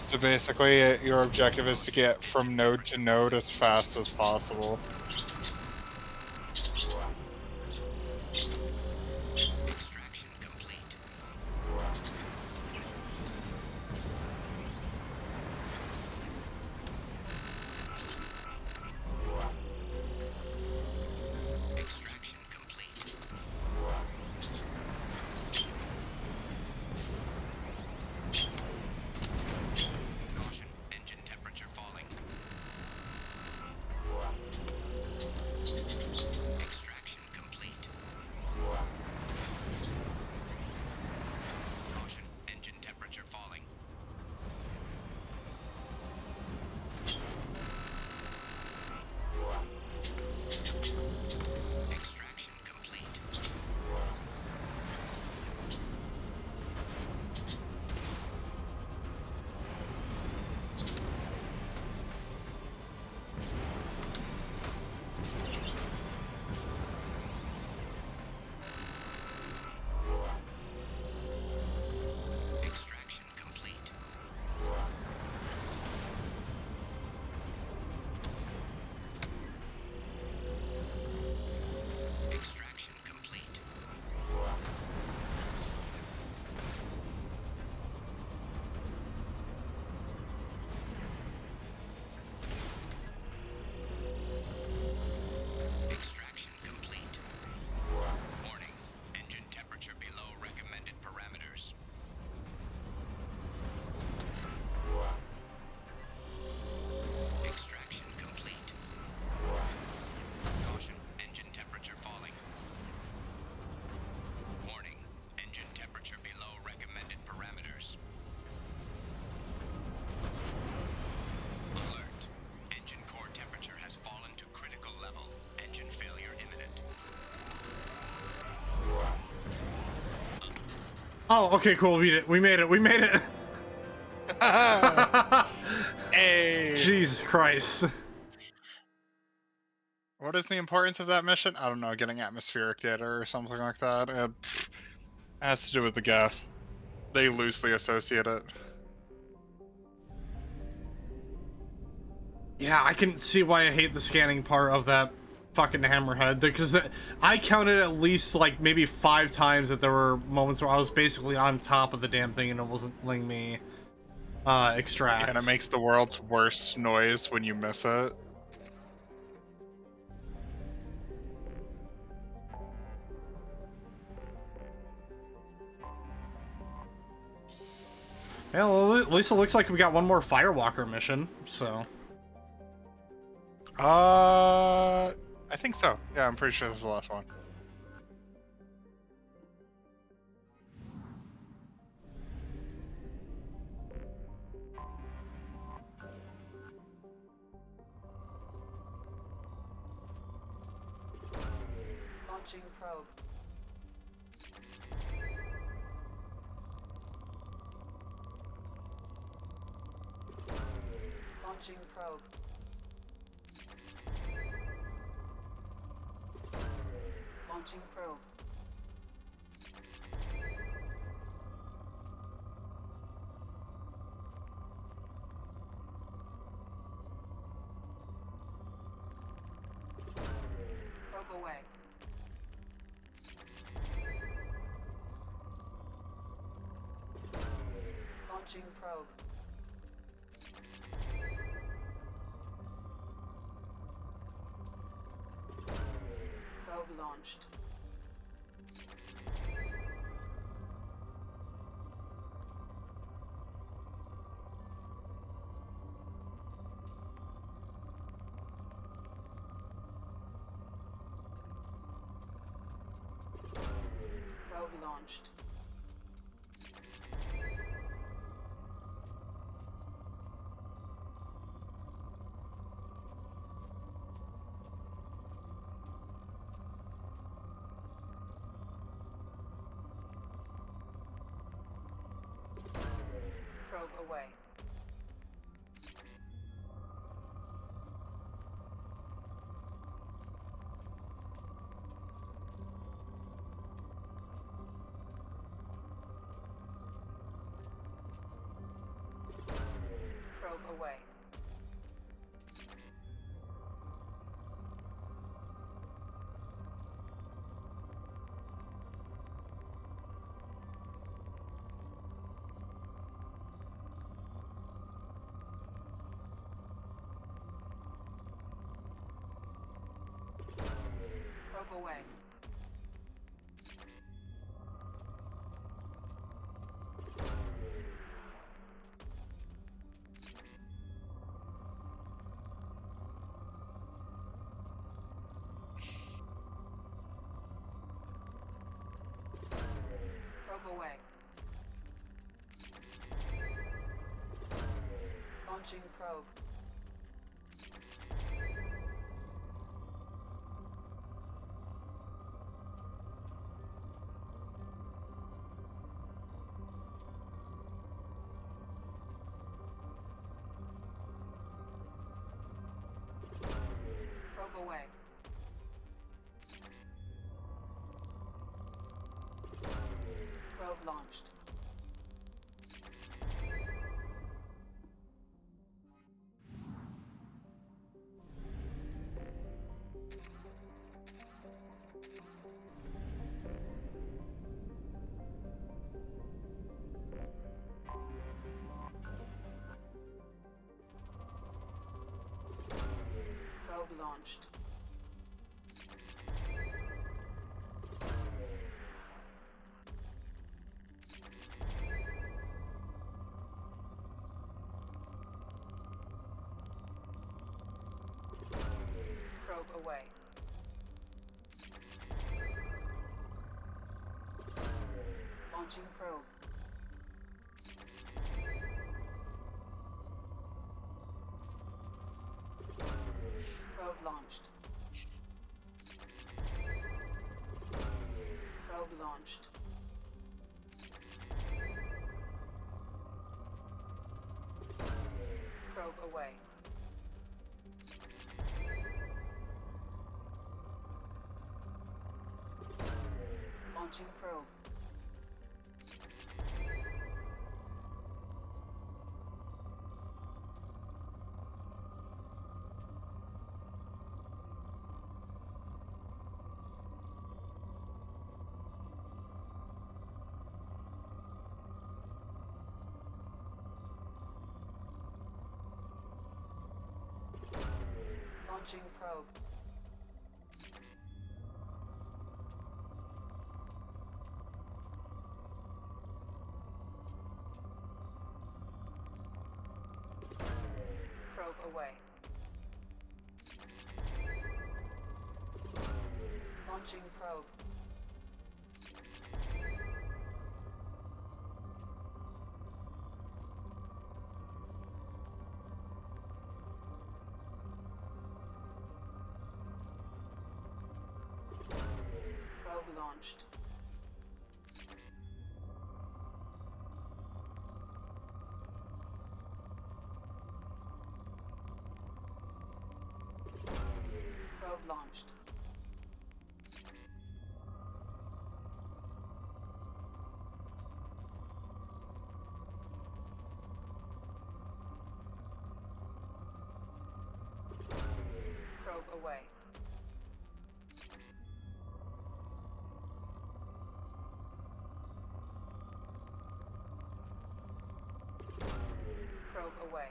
So basically, your objective is to get from node to node as fast as possible. Extraction complete. Extraction complete. Caution, engine temperature falling. Oh, okay, cool. We did it. We made it. We made it. Hey! Jesus Christ. What is the importance of that mission? I don't know, getting atmospheric data or something like that. It has to do with the geth. They loosely associate it. Yeah, I can see why I hate the scanning part of that fucking Hammerhead, because I counted at least like maybe 5 times that there were moments where I was basically on top of the damn thing and it wasn't letting me extract. And it makes the world's worst noise when you miss it. Yeah, well, at least it looks like we got one more Firewalker mission, so. I think so. Yeah, I'm pretty sure this is the last one. Launching probe. Launching probe. Launching probe. Probe away. Launching probe. Probe launched. Probe launched. Probe away. Probe away. Probe away. Probe away. Launching probe. Probe away. Probe launched. Probe launched. Probe away. Launching probe. Probe launched. Probe launched. Probe away. Launching probe. Launching probe. Probe away. Launching probe. Probe launched. Probe launched. Probe away. Probe away.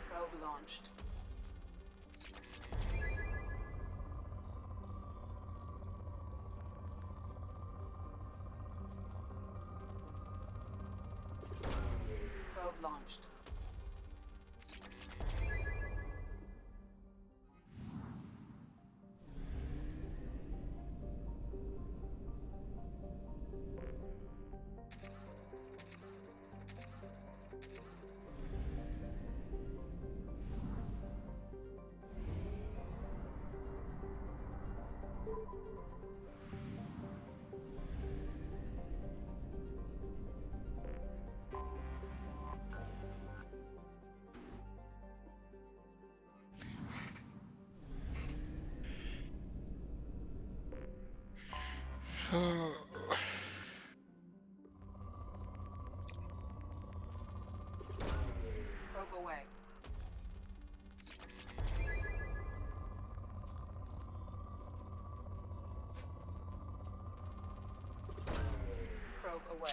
Probe launched. Probe launched. Probe away. Probe away.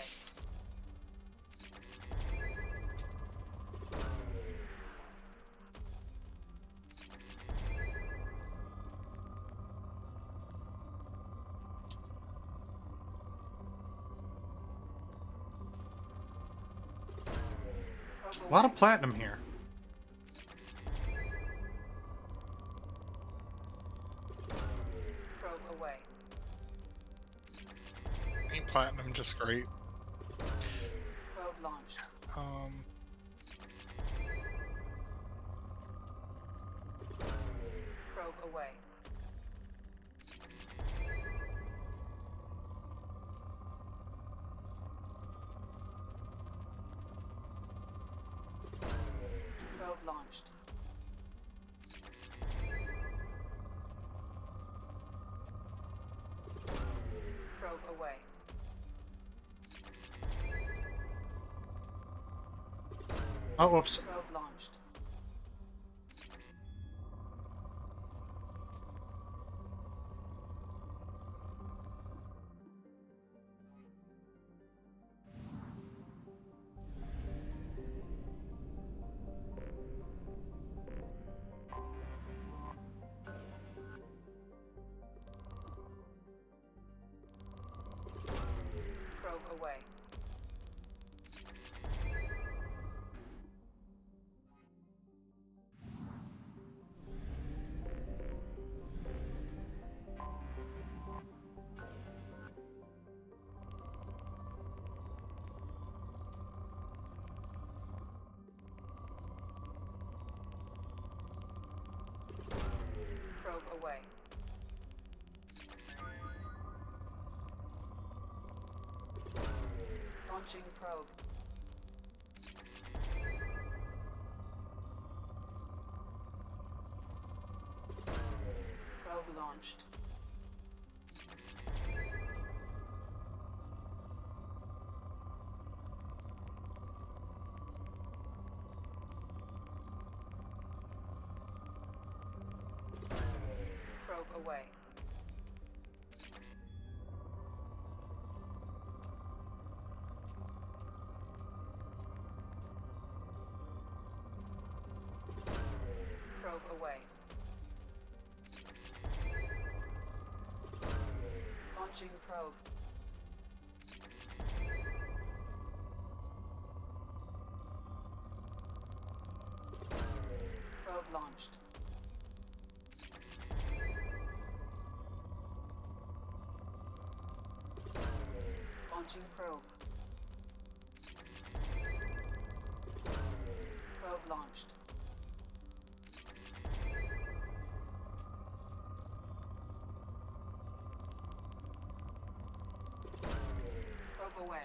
A lot of platinum here. Probe away. Ain't platinum just great? Probe launched. Probe away. Probe launched. Probe away. Oh, whoops. Probe launched. Probe away. Probe away. Launching probe. Probe launched. Probe away. Probe away. Launching probe. Probe launched. Launching probe. Probe launched. Probe away.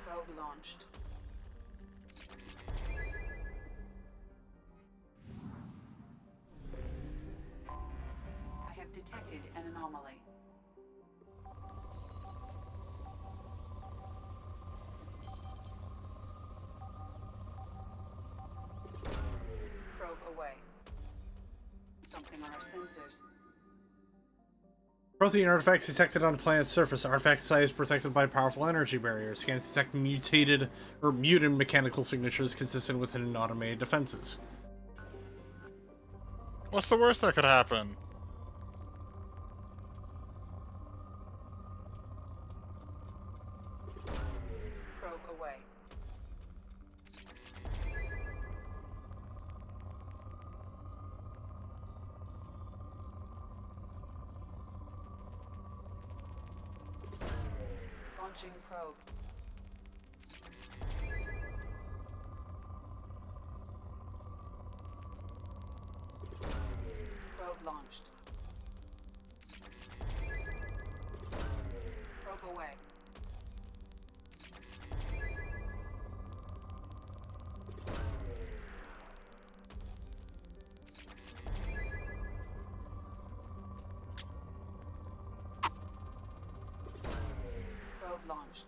Probe launched. I have detected an anomaly. Probe away. Something on our sensors. Protein artifacts detected on the planet's surface. Artifact site is protected by powerful energy barriers. Scans detect muted mechanical signatures consistent with hidden automated defenses. What's the worst that could happen? Probe away. Launching probe. Probe launched. Probe away. Probe launched.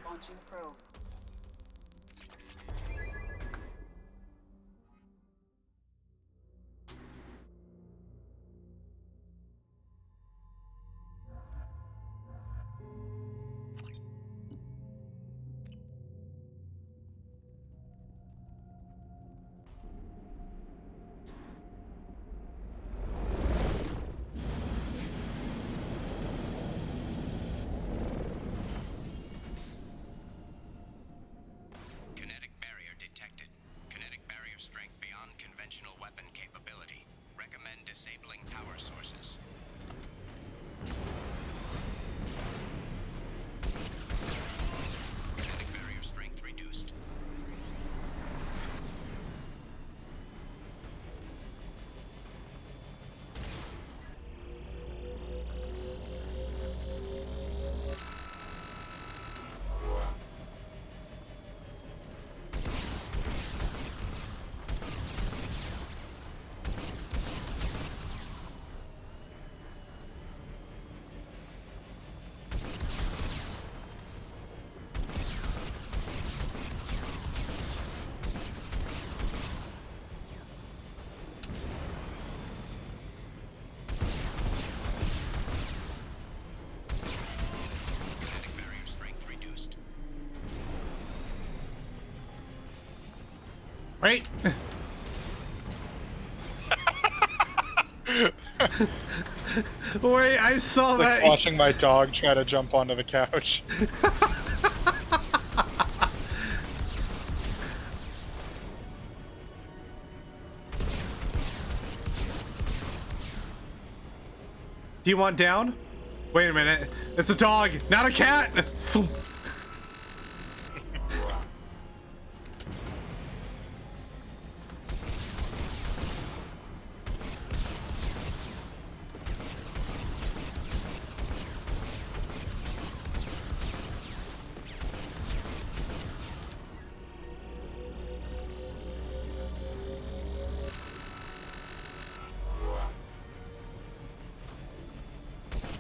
Launching probe. Kinetic barrier detected. Kinetic barrier strength beyond conventional weapon capability. Recommend disabling power sources. Kinetic barrier strength reduced. Kinetic barrier strength reduced. Wait! Wait, I saw Like that. watching my dog try to jump onto the couch. Do you want down? Wait a minute. It's a dog, not a cat! Thump.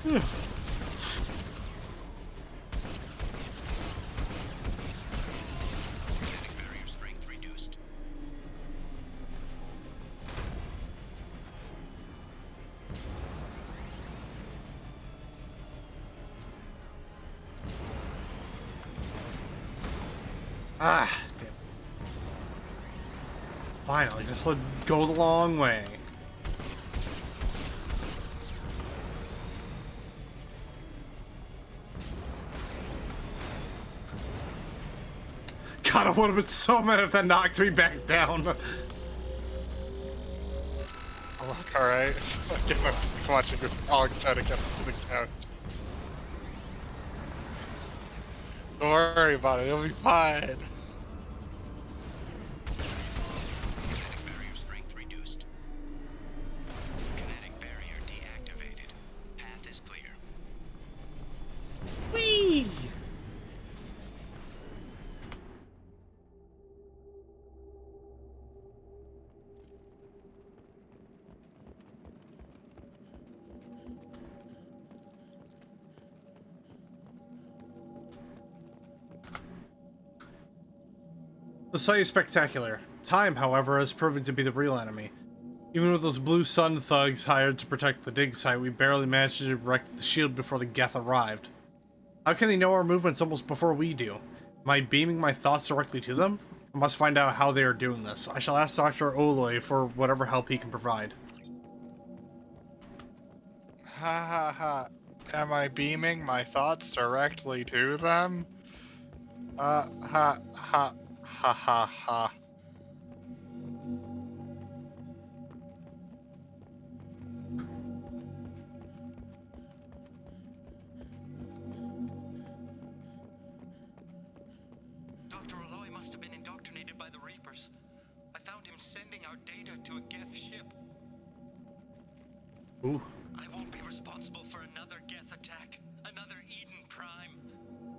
Kinetic barrier strength reduced. Ah, damn. Finally, just let go the long way. God, I would have been so mad if that knocked me back down. Alright. Again, I'm watching your dog try to get to the couch. Don't worry about it, it'll be fine. Kinetic barrier strength reduced. Kinetic barrier deactivated. Path is clear. Whee! The sight is spectacular. Time, however, has proven to be the real enemy. Even with those blue sun thugs hired to protect the dig site, we barely managed to wreck the shield before the Geth arrived. How can they know our movements almost before we do? Am I beaming my thoughts directly to them? I must find out how they are doing this. I shall ask Dr. Oloy for whatever help he can provide. Ha ha ha. Am I beaming my thoughts directly to them? Ha ha ha ha ha. Dr. Oloy must have been indoctrinated by the Reapers. I found him sending our data to a Geth ship. Ooh. I won't be responsible for another Geth attack, another Eden Prime.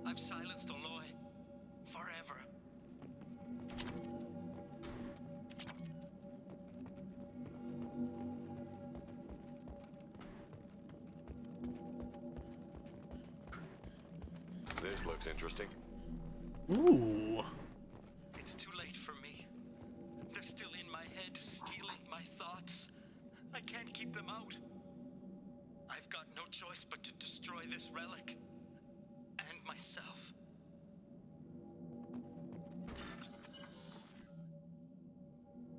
I've silenced Oloy. Forever. This looks interesting. Ooh. It's too late for me. They're still in my head, stealing my thoughts. I can't keep them out. I've got no choice but to destroy this relic. And myself.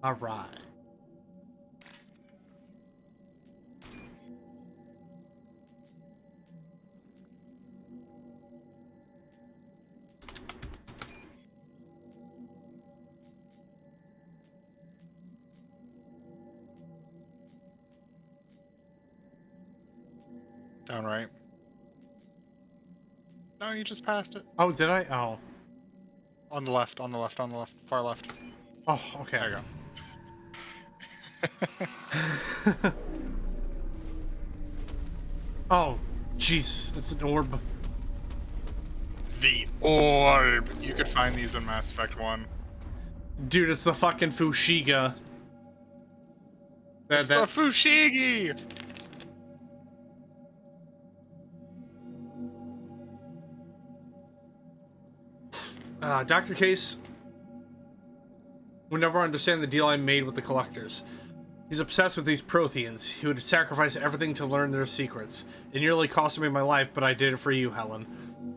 All right. Down right. No, you just passed it. Oh, did I? Oh. On the left, on the left, on the left, far left. Oh, okay. There you go. Oh, jeez, it's an orb. The orb! You could find these in Mass Effect 1. Dude, it's the fucking Fushiga. It's the Fushigi! Dr. Case would never understand the deal I made with the Collectors. He's obsessed with these Protheans. He would sacrifice everything to learn their secrets. It nearly cost me my life, but I did it for you, Helen.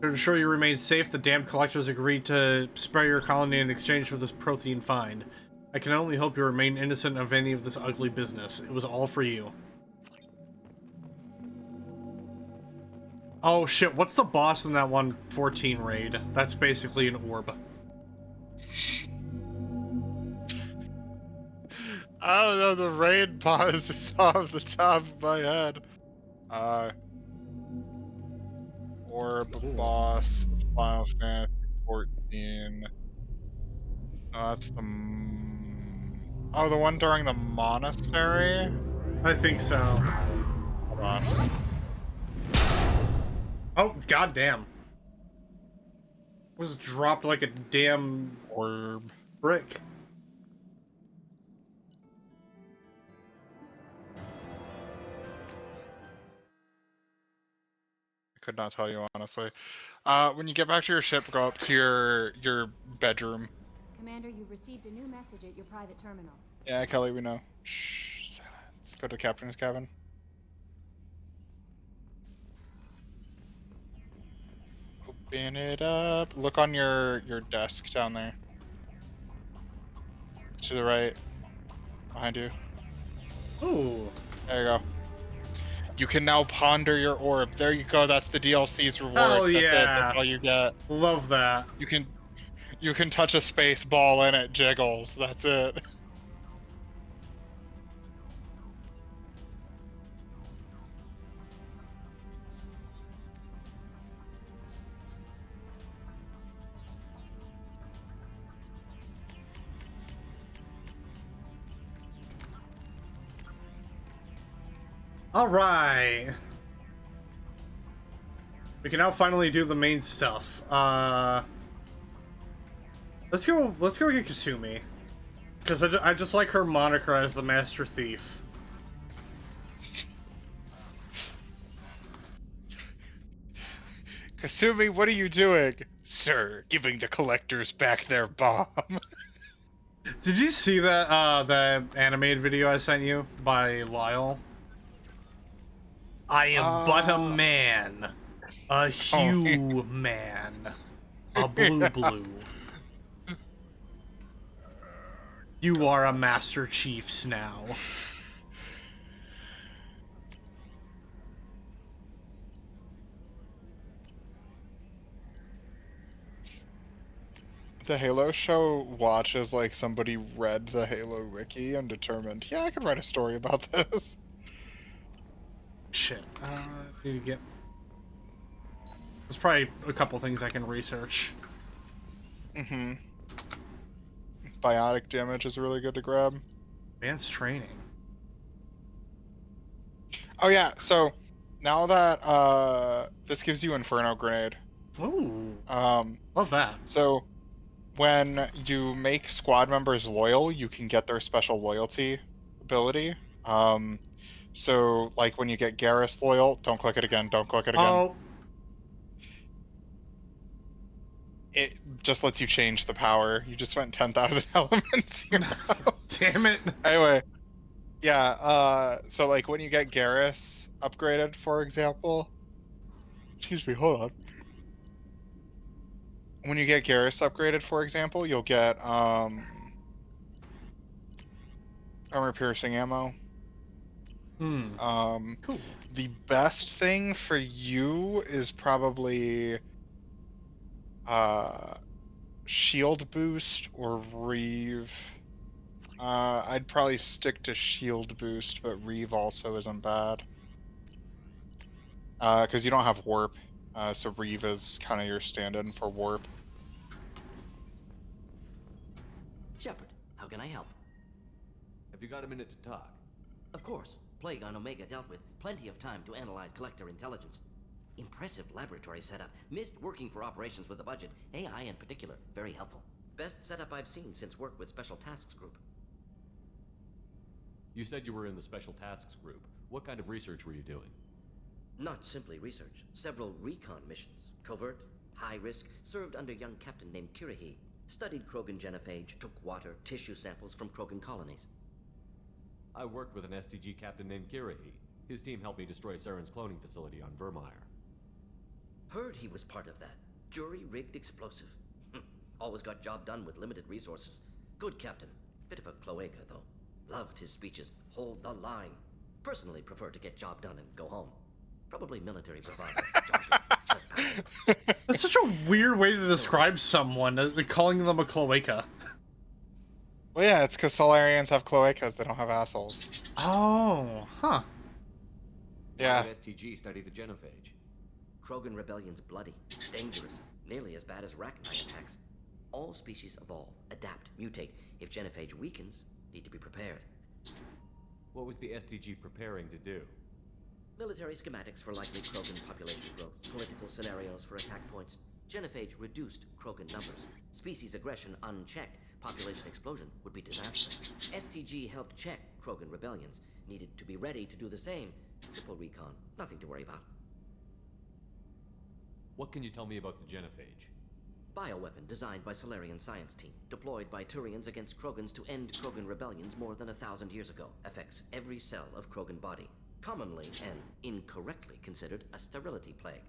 To ensure you remain safe, the damned Collectors agreed to spare your colony in exchange for this Prothean find. I can only hope you remain innocent of any of this ugly business. It was all for you. Oh shit, what's the boss in that 114 raid? That's basically an orb. I don't know, the raid boss is off the top of my head. Orb Cool. boss, Final Fantasy 14. Oh, that's the. Oh, the one during the monastery? I think so. Hold on. Oh, goddamn. Was dropped like a damn Orb. brick. I could not tell you honestly. When you get back to your ship, go up to your bedroom. Commander, you've received a new message at your private terminal. Yeah, Kelly, we know. Shh, silence. Go to the captain's cabin. Open it up. Look on your desk down there. To the right. Behind you. Ooh. There you go. You can now ponder your orb. There you go. That's the DLC's reward. Hell That's it. yeah. That's all you get. Love that. You can touch a space ball and it jiggles. That's it. All right. We can now finally do the main stuff. Let's go get Kasumi. Because I just like her moniker as the Master Thief. Kasumi, what are you doing? Sir, giving the collectors back their bomb. Did you see that the animated video I sent you by Lyle? I am but a man. A human. A blue. You are a Master Chiefs now. The Halo show watches like somebody read the Halo wiki and determined, yeah, I could write a story about this. Shit. Need to get... There's probably a couple things I can research. Mm-hmm. Biotic damage is really good to grab. Advanced training. Oh yeah, so now that this gives you Inferno Grenade. Ooh. Love that. So when you make squad members loyal, you can get their special loyalty ability. So like when you get Garrus loyal, don't click it again, don't click it again. Oh. It just lets you change the power. You just went 10,000 elements. Damn it. Anyway, yeah, so like when you get Garrus upgraded, for example. Excuse me, hold on. When you get Garrus upgraded, for example, you'll get armor piercing ammo. Cool. The best thing for you is probably shield boost or Reeve. I'd probably stick to shield boost, but Reeve also isn't bad. Because you don't have warp, so Reeve is kind of your stand-in for warp. Shepard, how can I help? Have you got a minute to talk? Of course. Plague on Omega dealt with. Plenty of time to analyze collector intelligence. Impressive laboratory setup. Missed working for operations with a budget. AI in particular. Very helpful. Best setup I've seen since work with Special Tasks Group. You said you were in the Special Tasks Group. What kind of research were you doing? Not simply research. Several recon missions. Covert, high risk, served under young captain named Kirahi. Studied Krogan genophage, took water, tissue samples from Krogan colonies. I worked with an STG captain named Kirahi. His team helped me destroy Saren's cloning facility on Vermeer. Heard he was part of that. Jury-rigged explosive. Always got job done with limited resources. Good captain. Bit of a cloaca, though. Loved his speeches. Hold the line. Personally prefer to get job done and go home. Probably military provider. Just That's such a weird way to describe someone, calling them a cloaca. Well, yeah, it's because Solarians have cloacas. They don't have assholes. Oh, huh. Yeah. Why would STG study the genophage? Krogan rebellion's bloody, dangerous, nearly as bad as Rachni attacks. All species evolve, adapt, mutate. If genophage weakens, need to be prepared. What was the STG preparing to do? Military schematics for likely Krogan population growth, political scenarios for attack points. Genophage reduced Krogan numbers. Species aggression unchecked, population explosion would be disastrous. STG helped check Krogan rebellions. Needed to be ready to do the same. Simple recon, nothing to worry about. What can you tell me about the genophage? Bioweapon designed by Solarian science team, deployed by Turians against Krogans to end Krogan rebellions more than 1,000 years ago. Affects every cell of Krogan body. Commonly and incorrectly considered a sterility plague.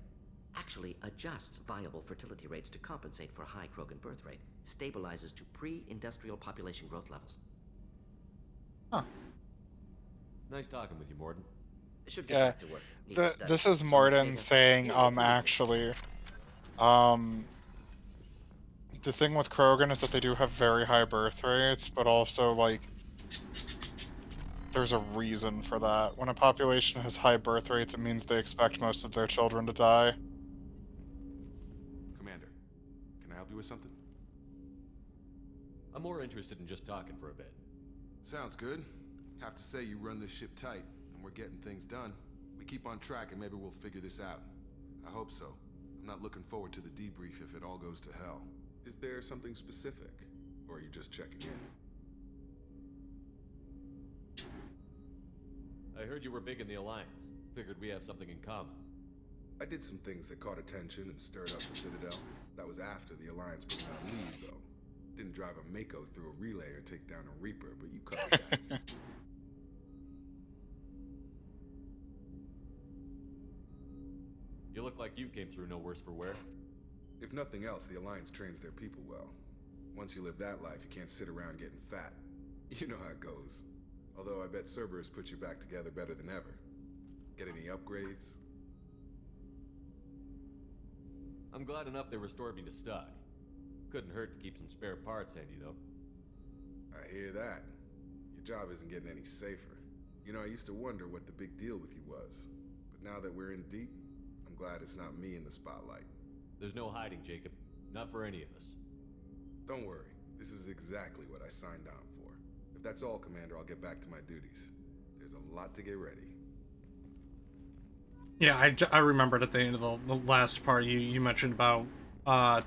Actually adjusts viable fertility rates to compensate for high Krogan birth rate. Stabilizes to pre-industrial population growth levels. Huh. Nice talking with you, Morden. Should get back to work. Need to study. This is So much Morden data. saying, Here are the actually, the thing with Krogan is that they do have very high birth rates, but also, like, there's a reason for that. When a population has high birth rates, it means they expect most of their children to die. Commander, can I help you with something? I'm more interested in just talking for a bit. Sounds good. Have to say you run this ship tight, and we're getting things done. We keep on track and maybe we'll figure this out. I hope so. I'm not looking forward to the debrief if it all goes to hell. Is there something specific? Or are you just checking in? I heard you were big in the Alliance. Figured we have something in common. I did some things that caught attention and stirred up the Citadel. That was after the Alliance put me on leave, though. Didn't drive a Mako through a relay or take down a Reaper, but you covered that. You look like you came through no worse for wear. If nothing else, the Alliance trains their people well. Once you live that life, you can't sit around getting fat. You know how it goes. Although I bet Cerberus put you back together better than ever. Get any upgrades? I'm glad enough they restored me to stock. Couldn't hurt to keep some spare parts handy, though. I hear that. Your job isn't getting any safer. You know, I used to wonder what the big deal with you was. But now that we're in deep, I'm glad it's not me in the spotlight. There's no hiding, Jacob. Not for any of us. Don't worry. This is exactly what I signed on for. If that's all, Commander, I'll get back to my duties. There's a lot to get ready. Yeah, I remembered at the end of the last part you mentioned about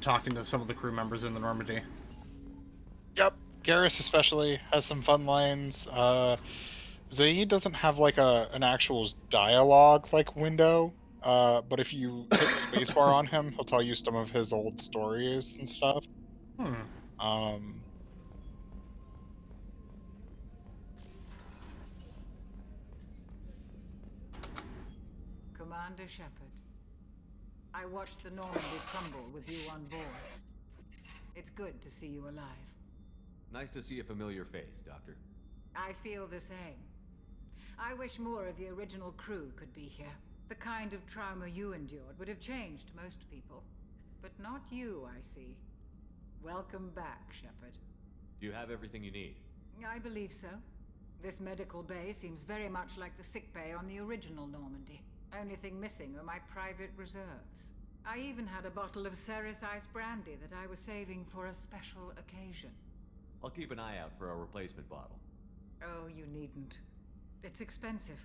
talking to some of the crew members in the Normandy. Yep, Garrus especially has some fun lines. Zaeed doesn't have like an actual dialogue like window, but if you hit spacebar on him, he'll tell you some of his old stories and stuff. Commander Shepard, I watched the Normandy crumble with you on board. It's good to see you alive. Nice to see a familiar face, Doctor. I feel the same. I wish more of the original crew could be here. The kind of trauma you endured would have changed most people. But not you, I see. Welcome back, Shepard. Do you have everything you need? I believe so. This medical bay seems very much like the sick bay on the original Normandy. Only thing missing are my private reserves. I even had a bottle of Ceres Ice brandy that I was saving for a special occasion. I'll keep an eye out for a replacement bottle. Oh, you needn't. It's expensive,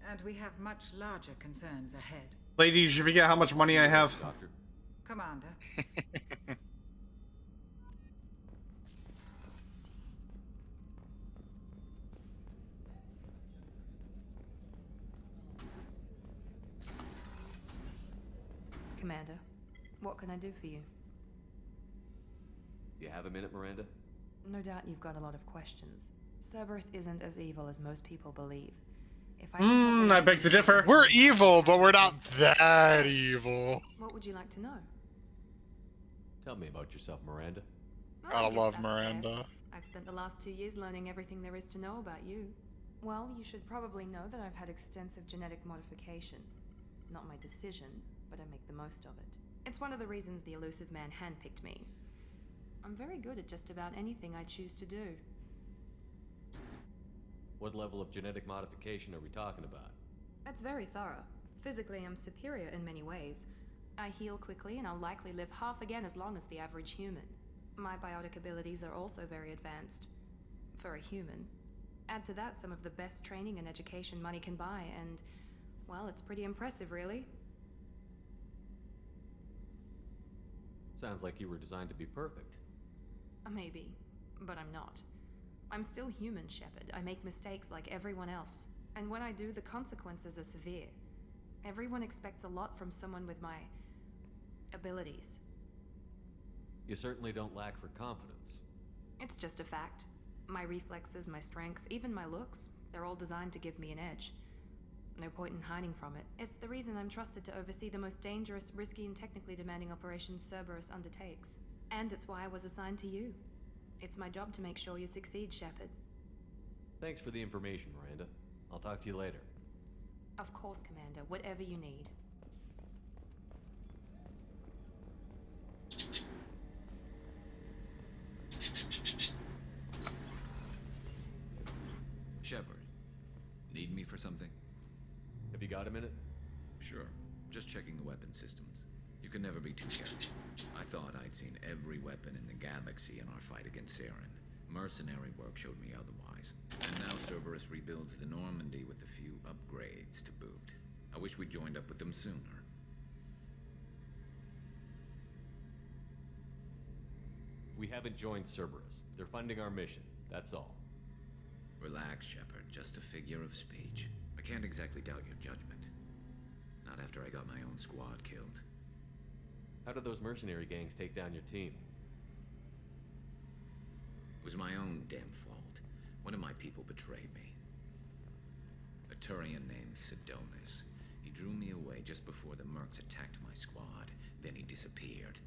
and we have much larger concerns ahead. Ladies, you forget how much money I have. Doctor. Commander. Commander, what can I do for you? You have a minute, Miranda? No doubt you've got a lot of questions. Cerberus isn't as evil as most people believe. If I beg to differ. We're evil, but we're not that evil. What would you like to know? Tell me about yourself, Miranda. Oh, I Gotta guess love that's Miranda. fair. I've spent the last 2 years learning everything there is to know about you. Well, you should probably know that I've had extensive genetic modification. Not my decision, but I make the most of it. It's one of the reasons the elusive man handpicked me. I'm very good at just about anything I choose to do. What level of genetic modification are we talking about? That's very thorough. Physically, I'm superior in many ways. I heal quickly, and I'll likely live half again as long as the average human. My biotic abilities are also very advanced. For a human. Add to that some of the best training and education money can buy, and, well, it's pretty impressive, really. Sounds like you were designed to be perfect. Maybe, but I'm not. I'm still human, Shepard. I make mistakes like everyone else. And when I do, the consequences are severe. Everyone expects a lot from someone with my abilities. You certainly don't lack for confidence. It's just a fact. My reflexes, my strength, even my looks, they're all designed to give me an edge. No point in hiding from it. It's the reason I'm trusted to oversee the most dangerous, risky, and technically demanding operations Cerberus undertakes. And it's why I was assigned to you. It's my job to make sure you succeed, Shepard. Thanks for the information, Miranda. I'll talk to you later. Of course, Commander. Whatever you need. Shepard, need me for something? Have you got a minute? Sure. Just checking the weapon systems. You can never be too careful. I thought I'd seen every weapon in the galaxy in our fight against Saren. Mercenary work showed me otherwise. And now Cerberus rebuilds the Normandy with a few upgrades to boot. I wish we'd joined up with them sooner. We haven't joined Cerberus. They're funding our mission, that's all. Relax, Shepard. Just a figure of speech. I can't exactly doubt your judgment. Not after I got my own squad killed. How did those mercenary gangs take down your team? It was my own damn fault. One of my people betrayed me. A Turian named Sidonis. He drew me away just before the Mercs attacked my squad. Then he disappeared.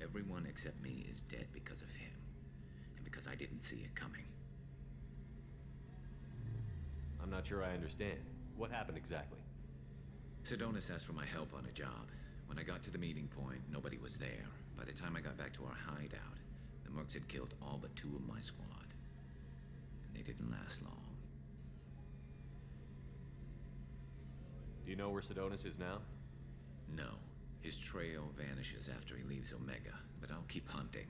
Everyone except me is dead because of him. And because I didn't see it coming. I'm not sure I understand. What happened exactly? Sidonis asked for my help on a job. When I got to the meeting point, nobody was there. By the time I got back to our hideout, the Mercs had killed all but 2 of my squad. And they didn't last long. Do you know where Sidonis is now? No. His trail vanishes after he leaves Omega, but I'll keep hunting.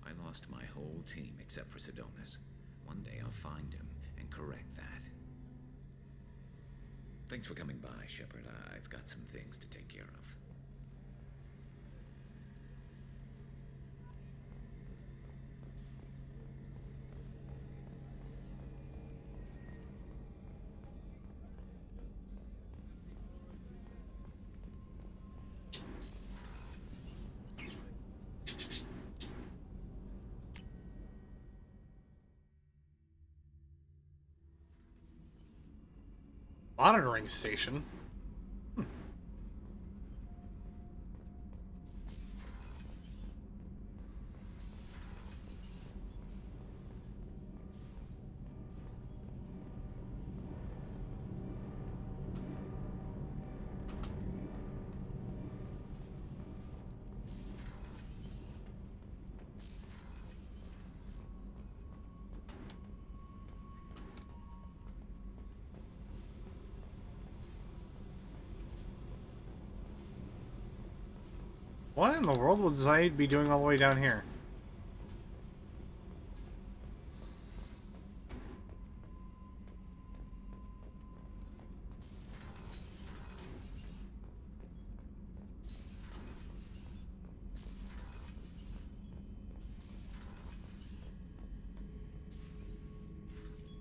I lost my whole team except for Sidonis. One day I'll find him and correct that. Thanks for coming by, Shepard. I've got some things to take care of. Monitoring station. What in the world would Zaeed be doing all the way down here?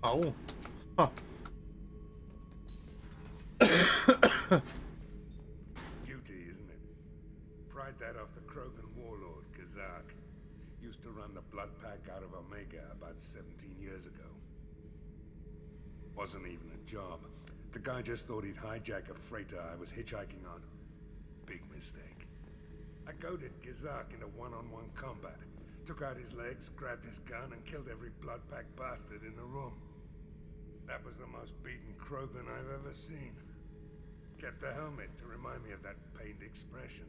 Oh. Huh. Beauty, isn't it? Pried that off the Krogan warlord, Kazak. Used to run the blood pack out of Omega about 17 years ago. Wasn't even a job. The guy just thought he'd hijack a freighter I was hitchhiking on. Big mistake. I goaded Kazak into one-on-one combat. Took out his legs, grabbed his gun, and killed every blood pack bastard in the room. That was the most beaten Krogan I've ever seen. Kept a helmet to remind me of that pained expression.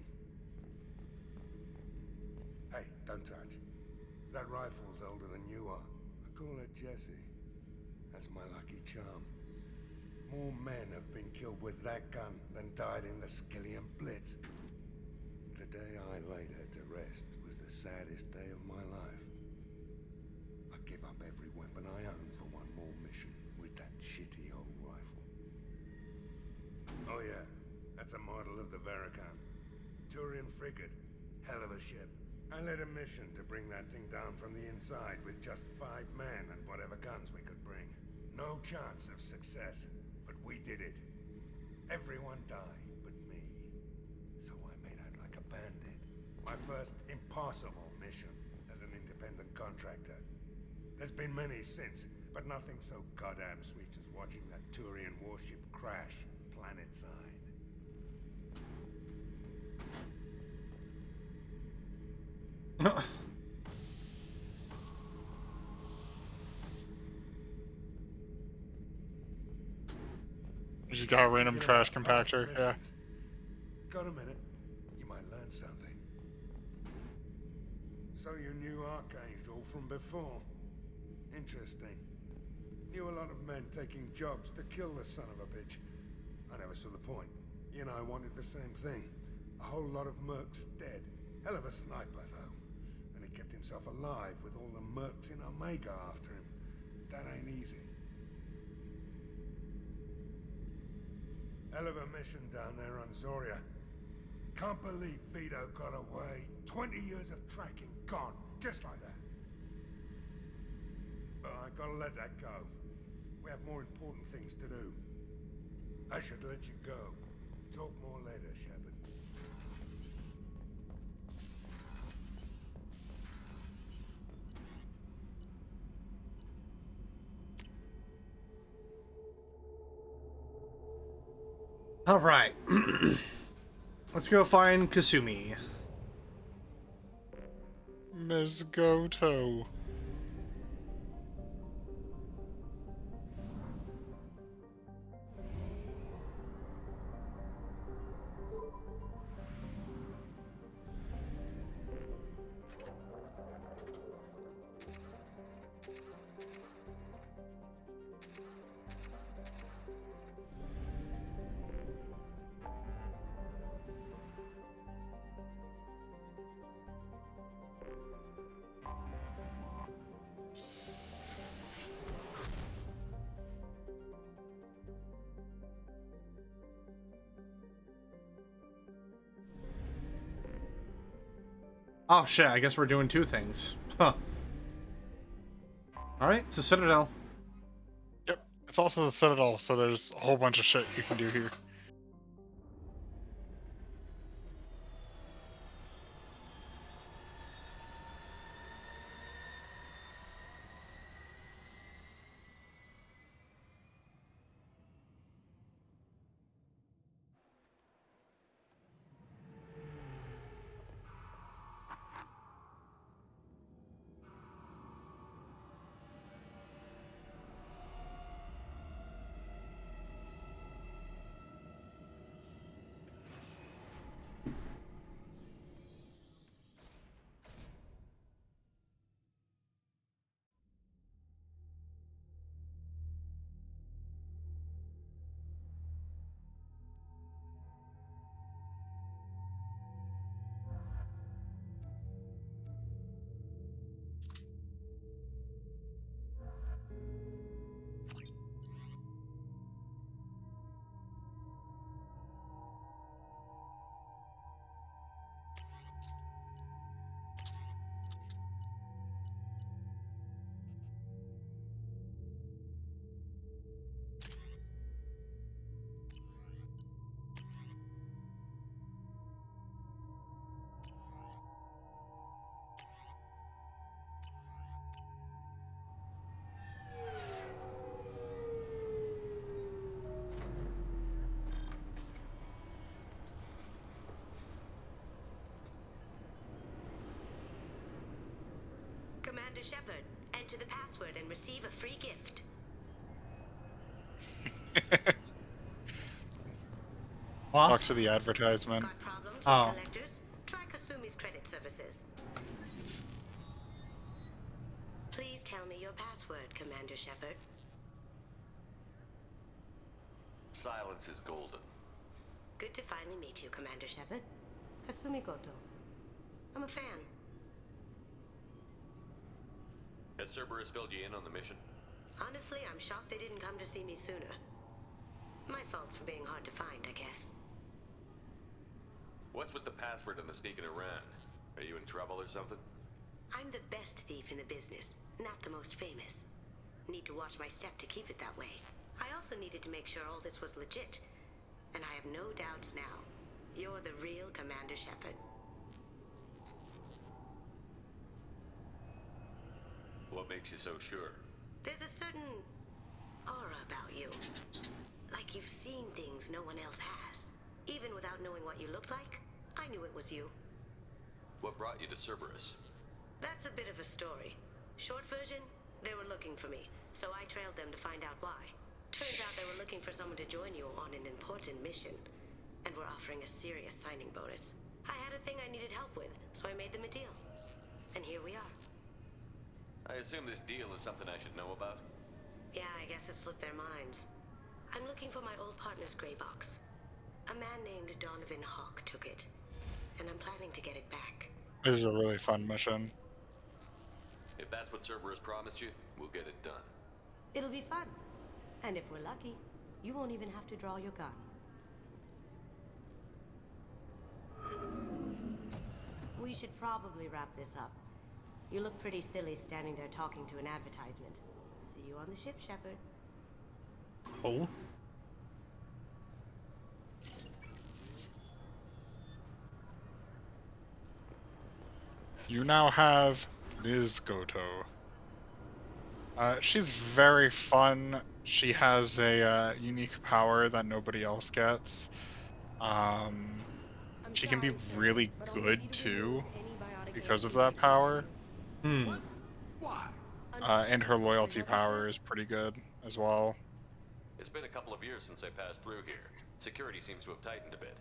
Hey, don't touch. That rifle's older than you are. I call her Jessie. That's my lucky charm. More men have been killed with that gun than died in the Skillian Blitz. The day I laid her to rest was the saddest day of my life. I give up every weapon I own for one more mission with that shitty old rifle. Oh yeah, that's a model of the Verican. Turian frigate. Hell of a ship. I led a mission to bring that thing down from the inside with just 5 men and whatever guns we could bring. No chance of success, but we did it. Everyone died but me. So I made out like a bandit. My first impossible mission as an independent contractor. There's been many since, but nothing so goddamn sweet as watching that Turian warship crash planetside. You got a random trash compactor, yeah. Got a minute? You might learn something. So you knew Archangel from before? Interesting. Knew a lot of men taking jobs to kill the son of a bitch. I never saw the point. You know, I wanted the same thing. A whole lot of mercs dead. Hell of a sniper, though. And he kept himself alive with all the mercs in Omega after him. That ain't easy. Hell of a mission down there on Zoria. Can't believe Vito got away. 20 years of tracking gone, just like that. But I gotta let that go. We have more important things to do. I should let you go. Talk more later, Shepard. All right. Let's go find Kasumi. Ms. Goto. Oh shit, I guess we're doing 2 things. Huh. Alright, it's a Citadel. Yep, it's also the Citadel, so there's a whole bunch of shit you can do here. Commander Shepard, enter the password and receive a free gift. Talk to the advertisement. Got problems with collectors? Try Kasumi's credit services. Please tell me your password, Commander Shepard. Silence is golden. Good to finally meet you, Commander Shepard. Kasumi Koto. I'm a fan. Has Cerberus filled you in on the mission? Honestly, I'm shocked they didn't come to see me sooner. My fault for being hard to find, I guess. What's with the password and the sneaking around? Are you in trouble or something? I'm the best thief in the business, not the most famous. Need to watch my step to keep it that way. I also needed to make sure all this was legit. And I have no doubts now. You're the real Commander Shepard. What makes you so sure? There's a certain aura about you. Like you've seen things no one else has. Even without knowing what you looked like, I knew it was you. What brought you to Cerberus? That's a bit of a story. Short version, they were looking for me, so I trailed them to find out why. Turns out they were looking for someone to join you on an important mission, and were offering a serious signing bonus. I had a thing I needed help with, so I made them a deal. And here we are. I assume this deal is something I should know about? Yeah, I guess it slipped their minds. I'm looking for my old partner's gray box. A man named Donovan Hawk took it, and I'm planning to get it back. This is a really fun mission. If that's what Cerberus promised you, we'll get it done. It'll be fun. And if we're lucky, you won't even have to draw your gun. We should probably wrap this up. You look pretty silly standing there talking to an advertisement. See you on the ship, Shepard. Oh. You now have Ms. Goto. She's very fun. She has a unique power that nobody else gets. She can be really good too because of that power. And her loyalty power is pretty good as well. It's been a couple of years since I passed through here. Security seems to have tightened a bit.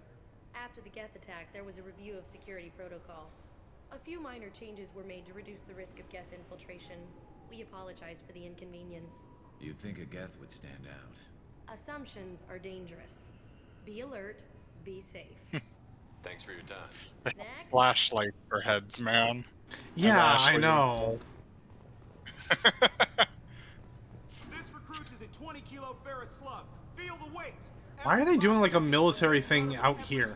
After the Geth attack, there was a review of security protocol. A few minor changes were made to reduce the risk of Geth infiltration. We apologize for the inconvenience. You'd think a Geth would stand out. Assumptions are dangerous. Be alert, be safe. Thanks for your time. Next. Flashlight for heads, man. Yeah, I Ashley know. This recruits is a 20-kilo ferrous slug. Feel the weight. Why are they doing like a military thing out here?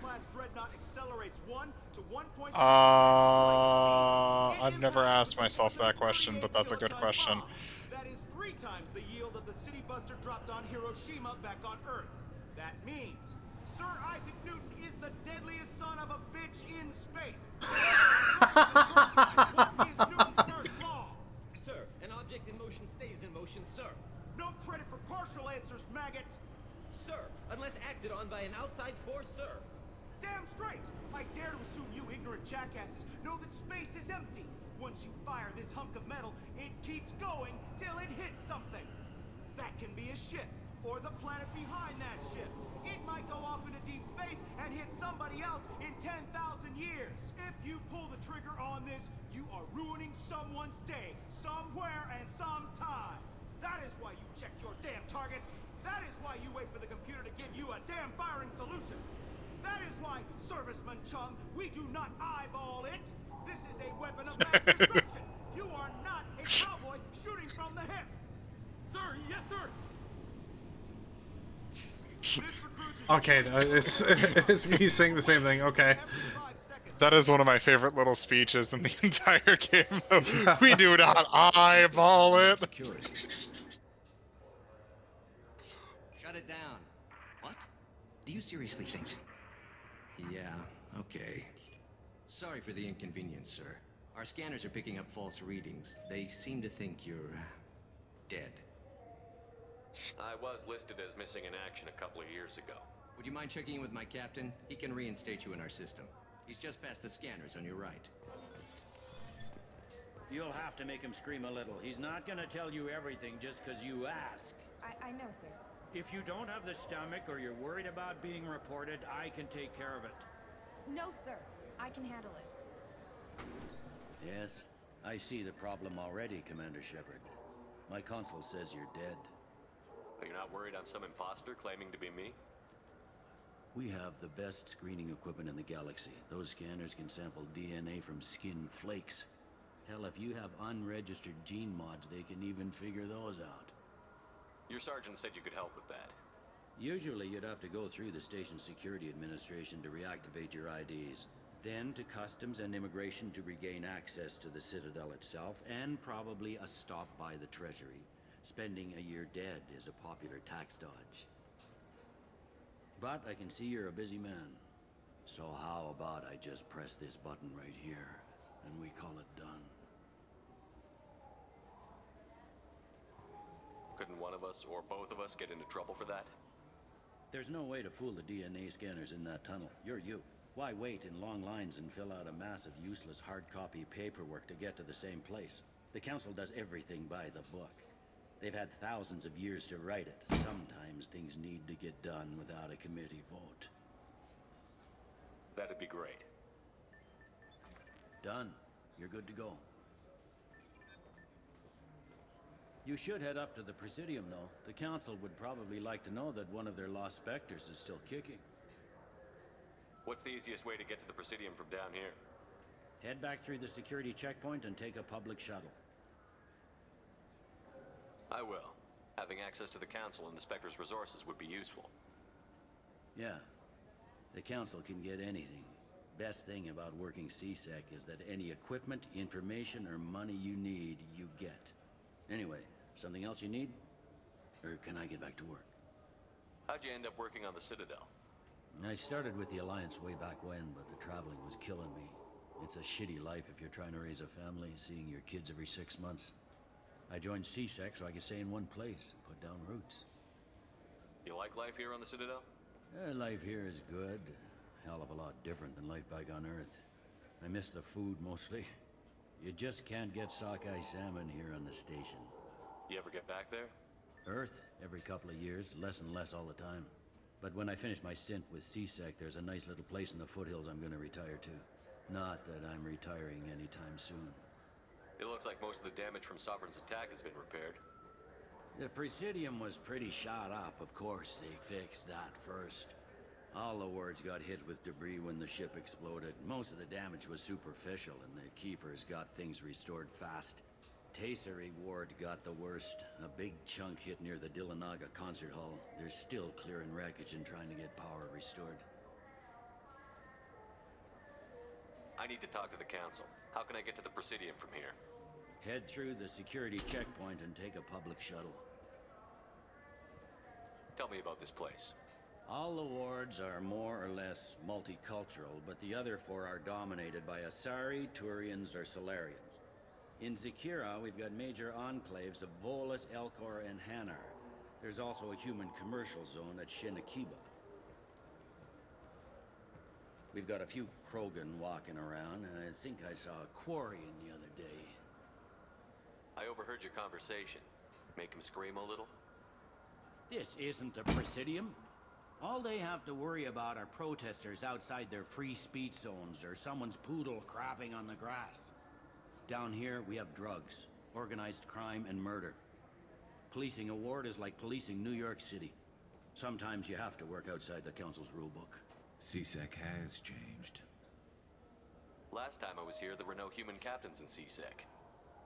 I've never asked myself that question, but that's a good question. That is 3 times the yield of the city buster dropped on Hiroshima back on Earth. That means Sir Isaac Newton is the deadliest son of a bitch in space. What is Newton's first law? Sir, an object in motion stays in motion, sir. No credit for partial answers, maggot. Sir, unless acted on by an outside force, sir. Damn straight! I dare to assume you ignorant jackasses know that space is empty. Once you fire this hunk of metal, it keeps going till it hits something. That can be a ship, or the planet behind that ship. It might go off into deep space and hit somebody else in 10,000 years. If you pull the trigger on this, you are ruining someone's day, somewhere and sometime. That is why you check your damn targets. That is why you wait for the computer to give you a damn firing solution. That is why, Serviceman Chung, we do not eyeball it. This is a weapon of mass destruction. You are not a cowboy shooting from the hip. Sir, yes, sir. Okay, he's saying the same thing. Okay. That is one of my favorite little speeches in the entire game. We do not eyeball it. Shut it down. What? Do you seriously think? Yeah, okay. Sorry for the inconvenience, sir. Our scanners are picking up false readings. They seem to think you're dead. I was listed as missing in action a couple of years ago. Would you mind checking in with my captain? He can reinstate you in our system. He's just past the scanners on your right. You'll have to make him scream a little. He's not gonna tell you everything just because you ask. I know, sir. If you don't have the stomach or you're worried about being reported, I can take care of it. No, sir. I can handle it. Yes, I see the problem already, Commander Shepard. My console says you're dead. You're not worried I'm some imposter claiming to be me? We have the best screening equipment in the galaxy. Those scanners can sample DNA from skin flakes. Hell, if you have unregistered gene mods, they can even figure those out. Your sergeant said you could help with that. Usually you'd have to go through the station security administration to reactivate your IDs, then to customs and immigration to regain access to the Citadel itself, and probably a stop by the Treasury. Spending a year dead is a popular tax dodge. But I can see you're a busy man. So how about I just press this button right here, and we call it done? Couldn't one of us, or both of us, get into trouble for that? There's no way to fool the DNA scanners in that tunnel. You're you. Why wait in long lines and fill out a massive, useless hard copy paperwork to get to the same place? The Council does everything by the book. They've had thousands of years to write it. Sometimes things need to get done without a committee vote. That'd be great. Done. You're good to go. You should head up to the Presidium, though. The Council would probably like to know that one of their lost specters is still kicking. What's the easiest way to get to the Presidium from down here? Head back through the security checkpoint and take a public shuttle. I will. Having access to the Council and the Spectre's resources would be useful. Yeah. The Council can get anything. Best thing about working CSEC is that any equipment, information, or money you need, you get. Anyway, something else you need? Or can I get back to work? How'd you end up working on the Citadel? I started with the Alliance way back when, but the traveling was killing me. It's a shitty life if you're trying to raise a family, seeing your kids every 6 months. I joined CSEC so I could stay in one place and put down roots. You like life here on the Citadel? Life here is good. Hell of a lot different than life back on Earth. I miss the food mostly. You just can't get sockeye salmon here on the station. You ever get back there? Earth, every couple of years, less and less all the time. But when I finish my stint with CSEC, there's a nice little place in the foothills I'm gonna retire to. Not that I'm retiring anytime soon. It looks like most of the damage from Sovereign's attack has been repaired. The Presidium was pretty shot up, of course. They fixed that first. All the wards got hit with debris when the ship exploded. Most of the damage was superficial, and the Keepers got things restored fast. Tasery Ward got the worst. A big chunk hit near the Dillanaga concert hall. They're still clearing wreckage and trying to get power restored. I need to talk to the Council. How can I get to the Presidium from here? Head through the security checkpoint and take a public shuttle. Tell me about this place. All the wards are more or less multicultural, but the other 4 are dominated by Asari, Turians, or Solarians. In Zakira, we've got major enclaves of Volus, Elcor, and Hanar. There's also a human commercial zone at Shinakiba. We've got a few Krogan walking around, and I think I saw a Quarian the other day. I overheard your conversation. Make him scream a little? This isn't a Presidium. All they have to worry about are protesters outside their free speech zones or someone's poodle crapping on the grass. Down here, we have drugs, organized crime, and murder. Policing a ward is like policing New York City. Sometimes you have to work outside the Council's rulebook. CSEC has changed. Last time I was here, there were no human captains in CSEC.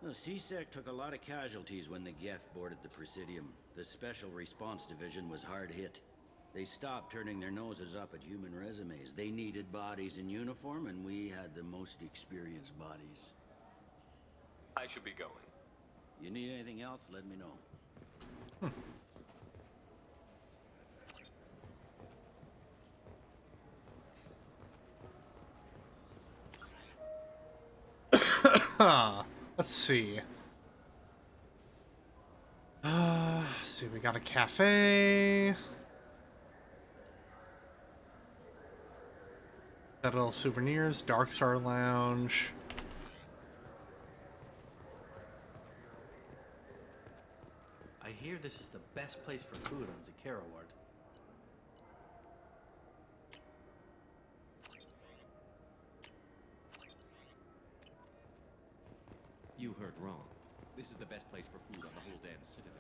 The CSEC took a lot of casualties when the Geth boarded the Presidium. The Special Response Division was hard hit. They stopped turning their noses up at human resumes. They needed bodies in uniform, and we had the most experienced bodies. I should be going. You need anything else, let me know. Let's see. Let's see, we got a cafe. Got little souvenirs, Dark Star Lounge. I hear this is the best place for food on Zakira Ward. You heard wrong. This is the best place for food on the whole damn Citadel.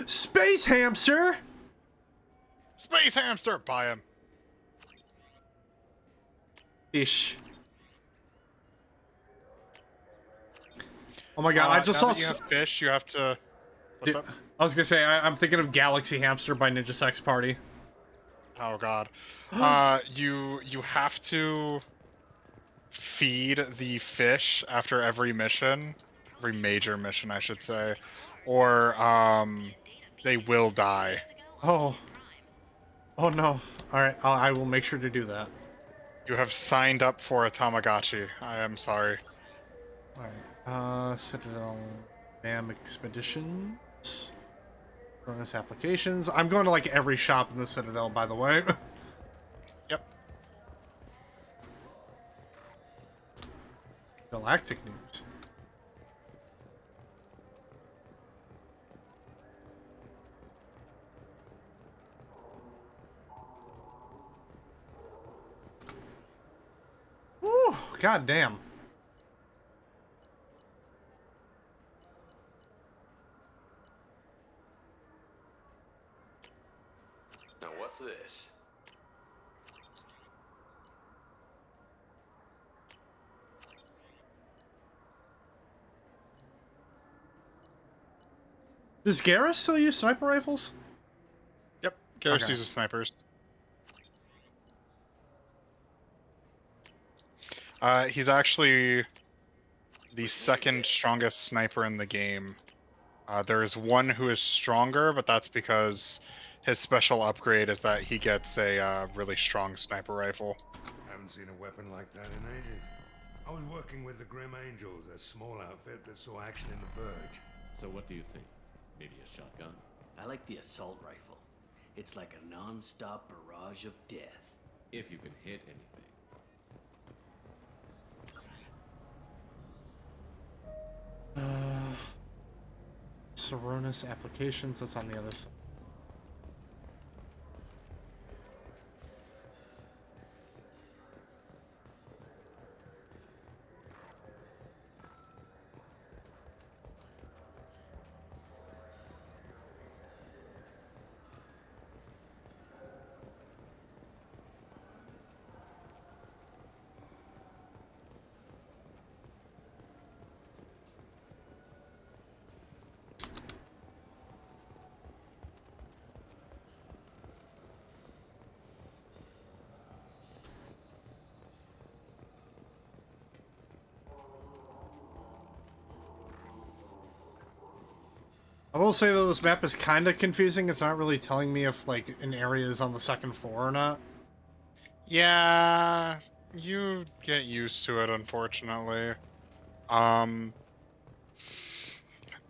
Space hamster. Space hamster, buy him. Ish. Oh my god, I just now saw. that you have fish, you have to. What's up? I was gonna say I'm thinking of Galaxy Hamster by Ninja Sex Party. Oh god. You have to feed the fish after every mission, every major mission, I should say, or they will die. Oh. Oh no. All right, I will make sure to do that. You have signed up for a Tamagotchi. I am sorry. All right. Citadel, BAM expeditions, bonus applications. I'm going to like every shop in the Citadel, by the way. Yep. Galactic news. Whew, god damn. Now what's this? Does Garrus still use sniper rifles? Yep. Garrus Okay. uses snipers. He's actually the second strongest sniper in the game. There is one who is stronger, but that's because his special upgrade is that he gets a really strong sniper rifle. Haven't seen a weapon like that in ages. I was working with the Grim Angels, a small outfit that saw action in the Verge. So what do you think? Maybe a shotgun? I like the assault rifle. It's like a non-stop barrage of death. If you can hit anything. Saronis applications, that's on the other side. I will say though, this map is kind of confusing. It's not really telling me if like an area is on the second floor or not. Yeah, you get used to it, unfortunately. I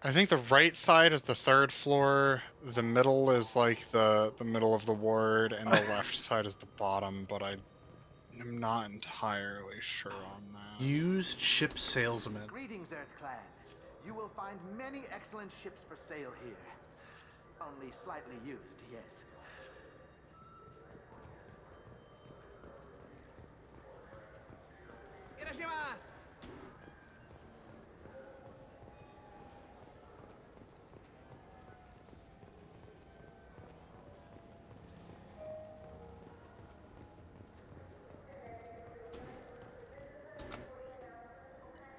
think the right side is the third floor, the middle is like the middle of the ward, and the left side is the bottom, but I am not entirely sure on that. Used ship salesman. Greetings, Earth Clan. You will find many excellent ships for sale here. Only slightly used, yes. Irashimasu!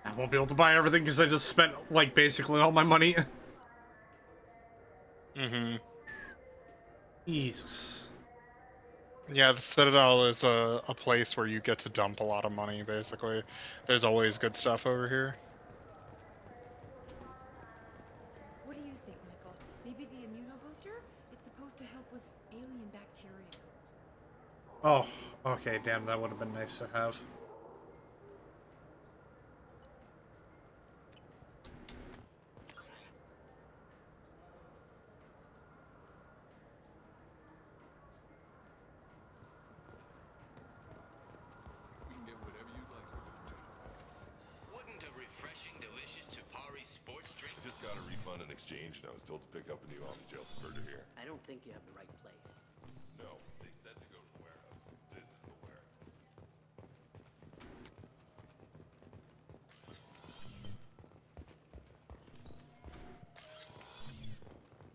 I won't be able to buy everything because I just spent like basically all my money. Mm-hmm. Jesus. Yeah, the Citadel is a place where you get to dump a lot of money, basically. There's always good stuff over here. What do you think, Michael? Maybe the immunobooster? It's supposed to help with alien bacteria. Oh, okay, damn, that would have been nice to have. Wouldn't a refreshing, delicious Chapari sports drink? Just got a refund and exchange, and I was told to pick up a new off-the-shelf converter here. I don't think you have the right place. No, they said to go to the warehouse. This is the warehouse.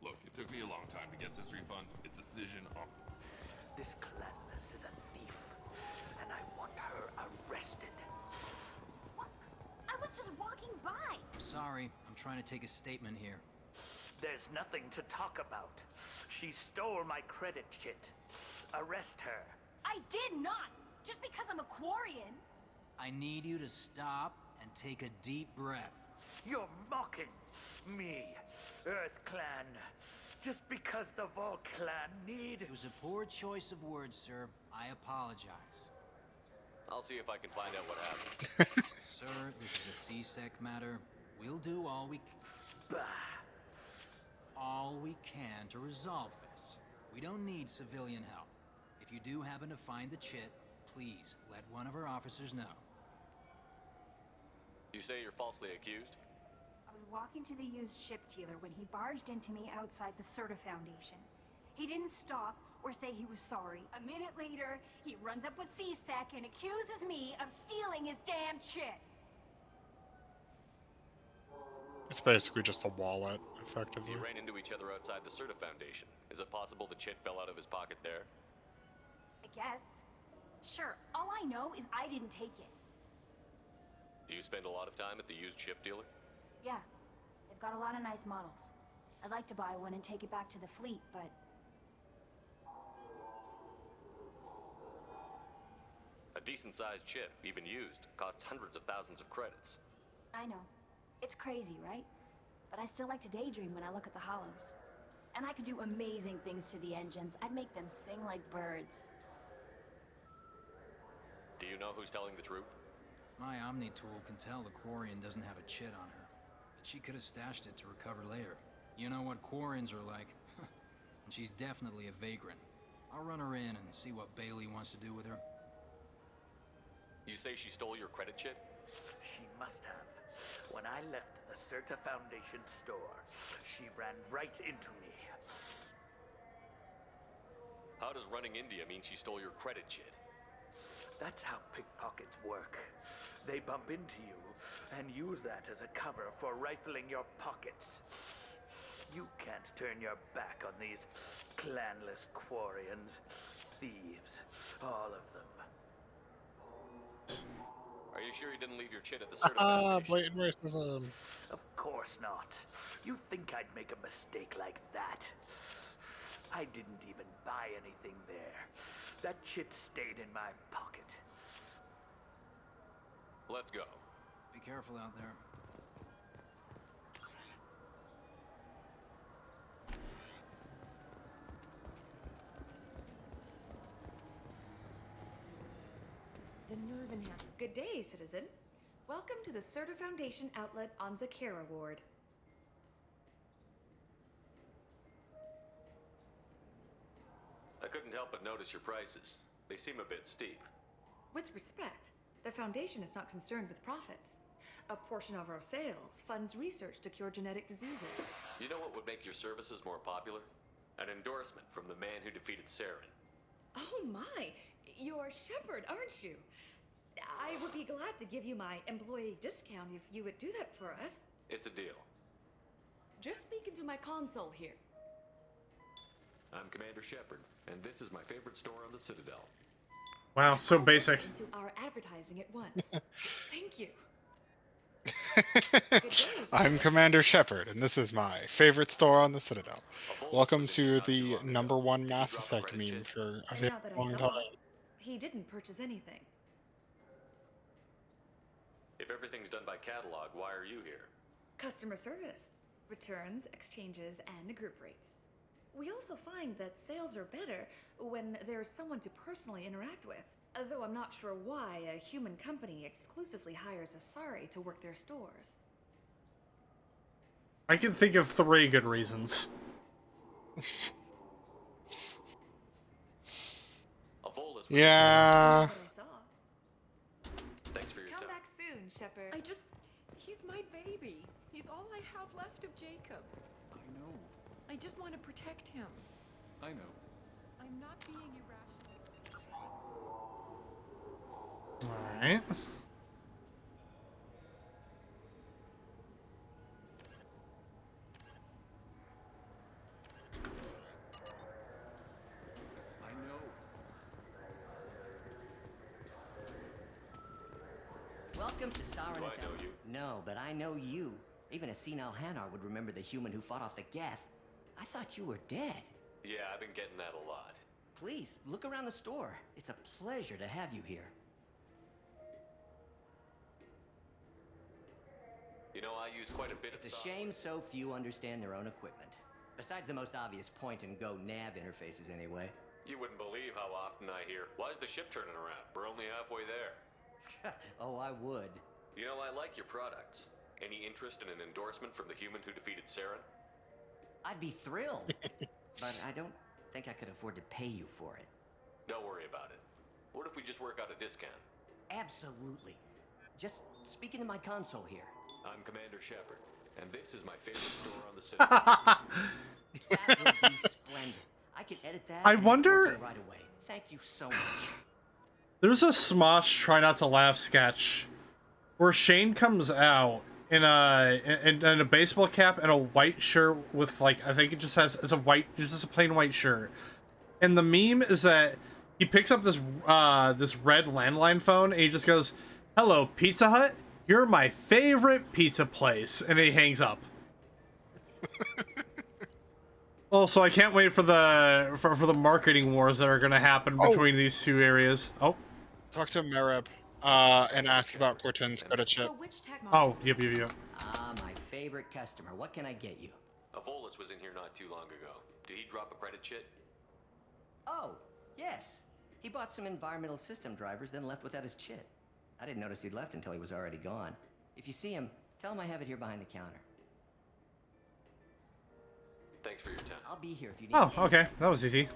Look, it took me long time to get this refund. Its decision on... This Clanless is a thief, and I want her arrested. I was just walking by. Sorry, I'm trying to take a statement here. There's nothing to talk about. She stole my credit chit. Arrest her. I did not. Just because I'm a Quarian. I need you to stop and take a deep breath. You're mocking me, Earth Clan. Just because the Vol Clan need... It was a poor choice of words, sir. I apologize. I'll see if I can find out what happened. Sir, this is a C-Sec matter. We'll do all we can to resolve this. We don't need civilian help. If you do happen to find the chit, please let one of our officers know. You say you're falsely accused? I was walking to the used ship dealer when he barged into me outside the Serta Foundation. He didn't stop or say he was sorry. A minute later, he runs up with C-Sec and accuses me of stealing his damn chit. It's basically just a wallet, effectively. You ran into each other outside the Serta Foundation. Is it possible the chit fell out of his pocket there? I guess. Sure, all I know is I didn't take it. Do you spend a lot of time at the used ship dealer? Yeah, they've got a lot of nice models. I'd like to buy one and take it back to the fleet, but... A decent-sized chip, even used, costs hundreds of thousands of credits. I know. It's crazy, right? But I still like to daydream when I look at the hollows. And I could do amazing things to the engines. I'd make them sing like birds. Do you know who's telling the truth? My Omni tool can tell the Quarian doesn't have a chit on her. But she could have stashed it to recover later. You know what Quarians are like. And she's definitely a vagrant. I'll run her in and see what Bailey wants to do with her. You say she stole your credit chit? She must have. When I left the Serta Foundation store, she ran right into me. How does running India mean she stole your credit chit? That's how pickpockets work. They bump into you and use that as a cover for rifling your pockets. You can't turn your back on these clanless Quarians. Thieves, all of them. Are you sure you didn't leave your chit at the Serta Foundation? Blatant racism. Of course not. You think I'd make a mistake like that? I didn't even buy anything there. That chit stayed in my pocket. Let's go. Be careful out there. The nerve in him. Good day, citizen. Welcome to the Serta Foundation outlet on Zakera Ward. I couldn't help but notice your prices. They seem a bit steep. With respect, the Foundation is not concerned with profits. A portion of our sales funds research to cure genetic diseases. You know what would make your services more popular? An endorsement from the man who defeated Saren. Oh my! You're Shepard, aren't you? I would be glad to give you my employee discount if you would do that for us. It's a deal. Just speak into my console here. I'm Commander Shepard, and this is my favorite store on the Citadel. Wow, so basic. Into our advertising at once. Thank you. I'm Commander Shepard, and this is my favorite store on the Citadel. Welcome to the #1 Mass Effect meme for a And very now that I long saw time. it, he didn't purchase anything. If everything's done by catalog, why are you here? Customer service, returns, exchanges, and group rates. We also find that sales are better when there's someone to personally interact with. Though I'm not sure why a human company exclusively hires Asari to work their stores. I can think of 3 good reasons. Yeah. What I saw. Thanks for your Come time. back soon, Shepard. He's my baby. He's all I have left of Jacob. I know. I just want to protect him. I know. I'm not being irrational. Alright. Welcome to Siren. Do I know you? No, but I know you. Even a senile Hanar would remember the human who fought off the Geth. I thought you were dead. Yeah, I've been getting that a lot. Please, look around the store. It's a pleasure to have you here. You know, I use quite a bit It's of a software. shame so few understand their own equipment. Besides the most obvious point-and-go nav interfaces, anyway. You wouldn't believe how often I hear, "Why's the ship turning around? We're only halfway there." Oh, I would. You know, I like your products. Any interest in an endorsement from the human who defeated Saren? I'd be thrilled. But I don't think I could afford to pay you for it. Don't worry about it. What if we just work out a discount? Absolutely. Just speak into my console here. I'm Commander Shepard, and this is my favorite store on the city. That would be splendid. I can edit that. I and wonder- report you right away. Thank you so much. There's a Smosh Try Not to Laugh sketch where Shane comes out in a baseball cap and a white shirt with, like, I think it just has, it's just a plain white shirt. And the meme is that he picks up this this red landline phone and he just goes, "Hello, Pizza Hut. You're my favorite pizza place," and he hangs up. Also, I can't wait for the marketing wars that are going to happen between these two areas. Oh. Talk to Merib and ask about Corton's credit chip. Oh, yep. Ah, my favorite customer. What can I get you? Avolis was in here not too long ago. Did he drop a credit chit? Oh, yes. He bought some environmental system drivers, then left without his chit. I didn't notice he'd left until he was already gone. If you see him, tell him I have it here behind the counter. Thanks for your time. I'll be here if you need Oh, anything. okay. That was easy.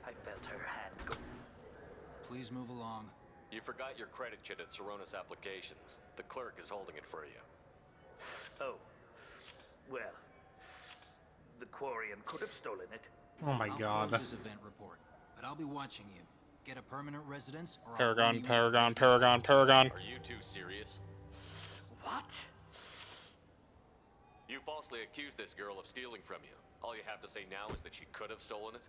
I felt her hand go. Please move along. You forgot your credit chit at Saronis Applications. The clerk is holding it for you. Oh. Well. The Quarian could have stolen it. Oh my I'll god. close this event report, but I'll be watching you. Get a permanent residence or I'll Paragon, run you in for Paragon, vacancy. Paragon, Paragon. Are you two serious? What? You falsely accused this girl of stealing from you. All you have to say now is that she could have stolen it?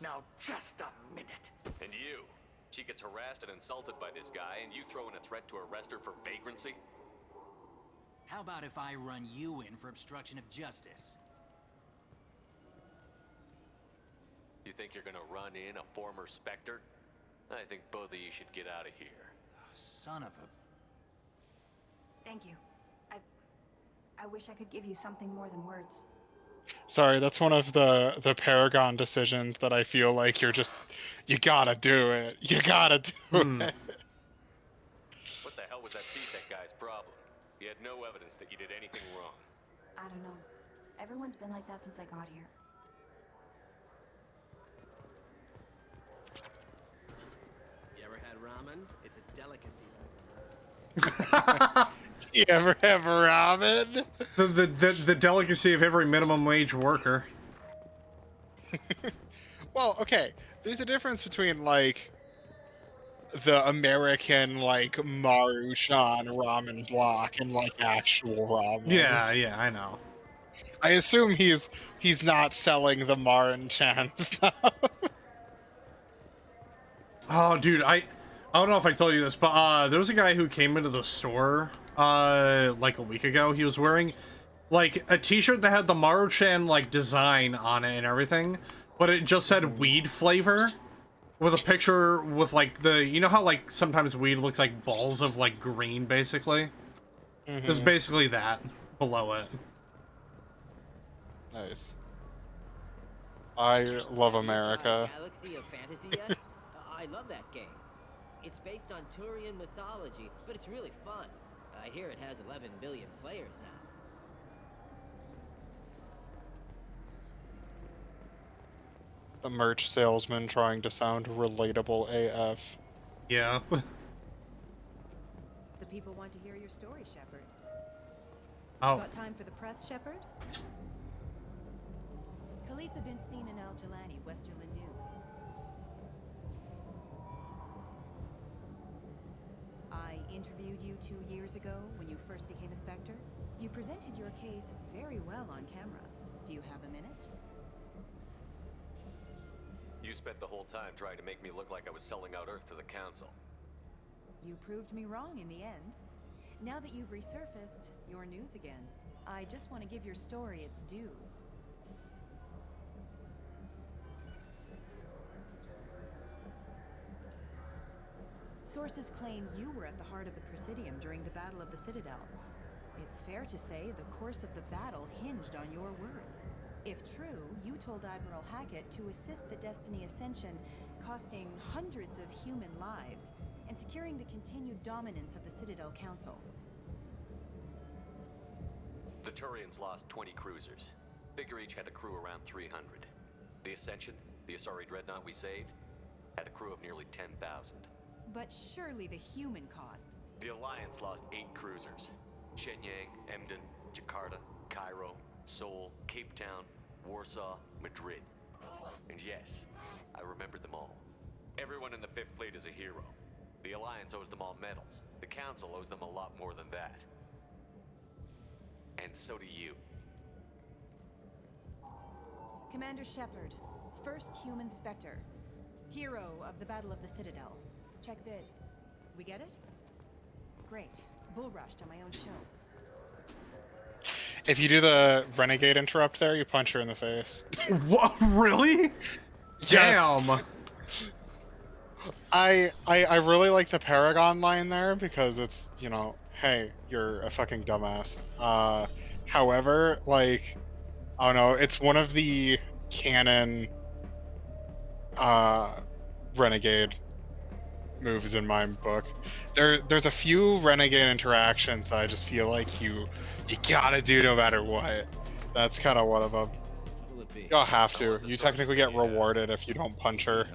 Now, just a minute. And you? She gets harassed and insulted by this guy, and you throw in a threat to arrest her for vagrancy? How about if I run you in for obstruction of justice? You think you're gonna run in a former Spectre? I think both of you should get out of here. Son of a... Thank you. I wish I could give you something more than words. Sorry, that's one of the Paragon decisions that I feel like you gotta do it. You gotta do it. What the hell was that CSEC guy's problem? He had no evidence that you did anything wrong. I don't know. Everyone's been like that since I got here. You ever had ramen? It's a delicacy. You ever have ramen? The delicacy of every minimum wage worker. Well, okay. There's a difference between, like, the American, like, Maruchan ramen block and, like, actual ramen. Yeah, I know. I assume he's not selling the Maruchan stuff. Oh, dude, I don't know if I told you this, but there was a guy who came into the store like a week ago. He was wearing like a t-shirt that had the Maruchan like design on it and everything, but it just said weed flavor with a picture with like you know how like sometimes weed looks like balls of like green basically? It's basically that below it. Nice. I love America. Galaxy of Fantasia? I love that game. It's based on Turian mythology, but it's really fun. I hear it has 11 billion players now. The merch salesman trying to sound relatable AF. Yeah. The people want to hear your story, Shepard. Oh. Got time for the press, Shepard? Khaleesa been seen in Al Jalani, Westerland News. I interviewed you 2 years ago when you first became a Spectre. You presented your case very well on camera. Do you have a minute? You spent the whole time trying to make me look like I was selling out Earth to the Council. You proved me wrong in the end. Now that you've resurfaced, you're news again. I just want to give your story its due. Sources claim you were at the heart of the Presidium during the Battle of the Citadel. It's fair to say the course of the battle hinged on your words. If true, you told Admiral Hackett to assist the Destiny Ascension, costing hundreds of human lives, and securing the continued dominance of the Citadel Council. The Turians lost 20 cruisers. Figure each had a crew around 300. The Ascension, the Asari dreadnought we saved, had a crew of nearly 10,000. But surely the human cost. The Alliance lost 8 cruisers. Shenyang, Emden, Jakarta, Cairo, Seoul, Cape Town, Warsaw, Madrid. And yes, I remembered them all. Everyone in the Fifth Fleet is a hero. The Alliance owes them all medals. The Council owes them a lot more than that. And so do you. Commander Shepard, first human Spectre. Hero of the Battle of the Citadel. Check vid. We get it? Great. Bull rushed on my own show. If you do the renegade interrupt there, you punch her in the face. What? Really? Yes. Damn. I really like the Paragon line there because it's, you know, hey, you're a fucking dumbass. However, like, I don't know, it's one of the canon renegade moves in my book. There's a few renegade interactions that I just feel like you gotta do no matter what. That's kind of one of them. You don't have to. You technically get rewarded if you don't punch her.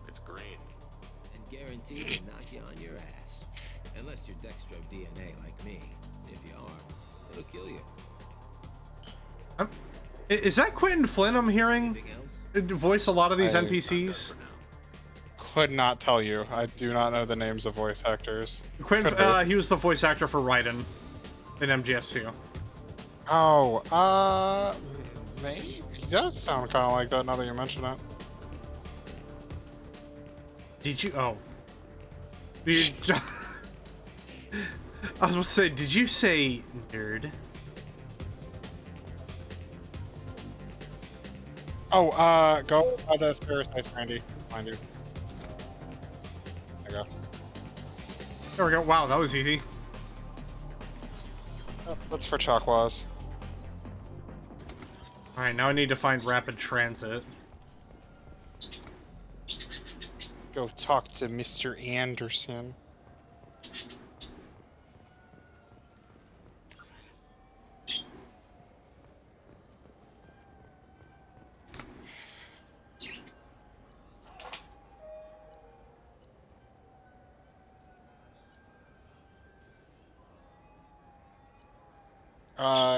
It's green. And guaranteed to knock you on your ass. Unless you're Dextro DNA like me. If you are, it'll kill you. Is that Quentin Flynn I'm hearing voice a lot of these NPCs? Could not tell you. I do not know the names of voice actors. Quentin, he was the voice actor for Raiden in MGS2. Oh, maybe he does sound kind of like that now that you mention it. Did you? Oh, I was about to say, did you say nerd? Oh, go by the stairs, nice Brandy. Find you. There you go. There we go. Wow, that was easy. That's for Chakwas. Alright, now I need to find rapid transit. Go talk to Mr. Anderson.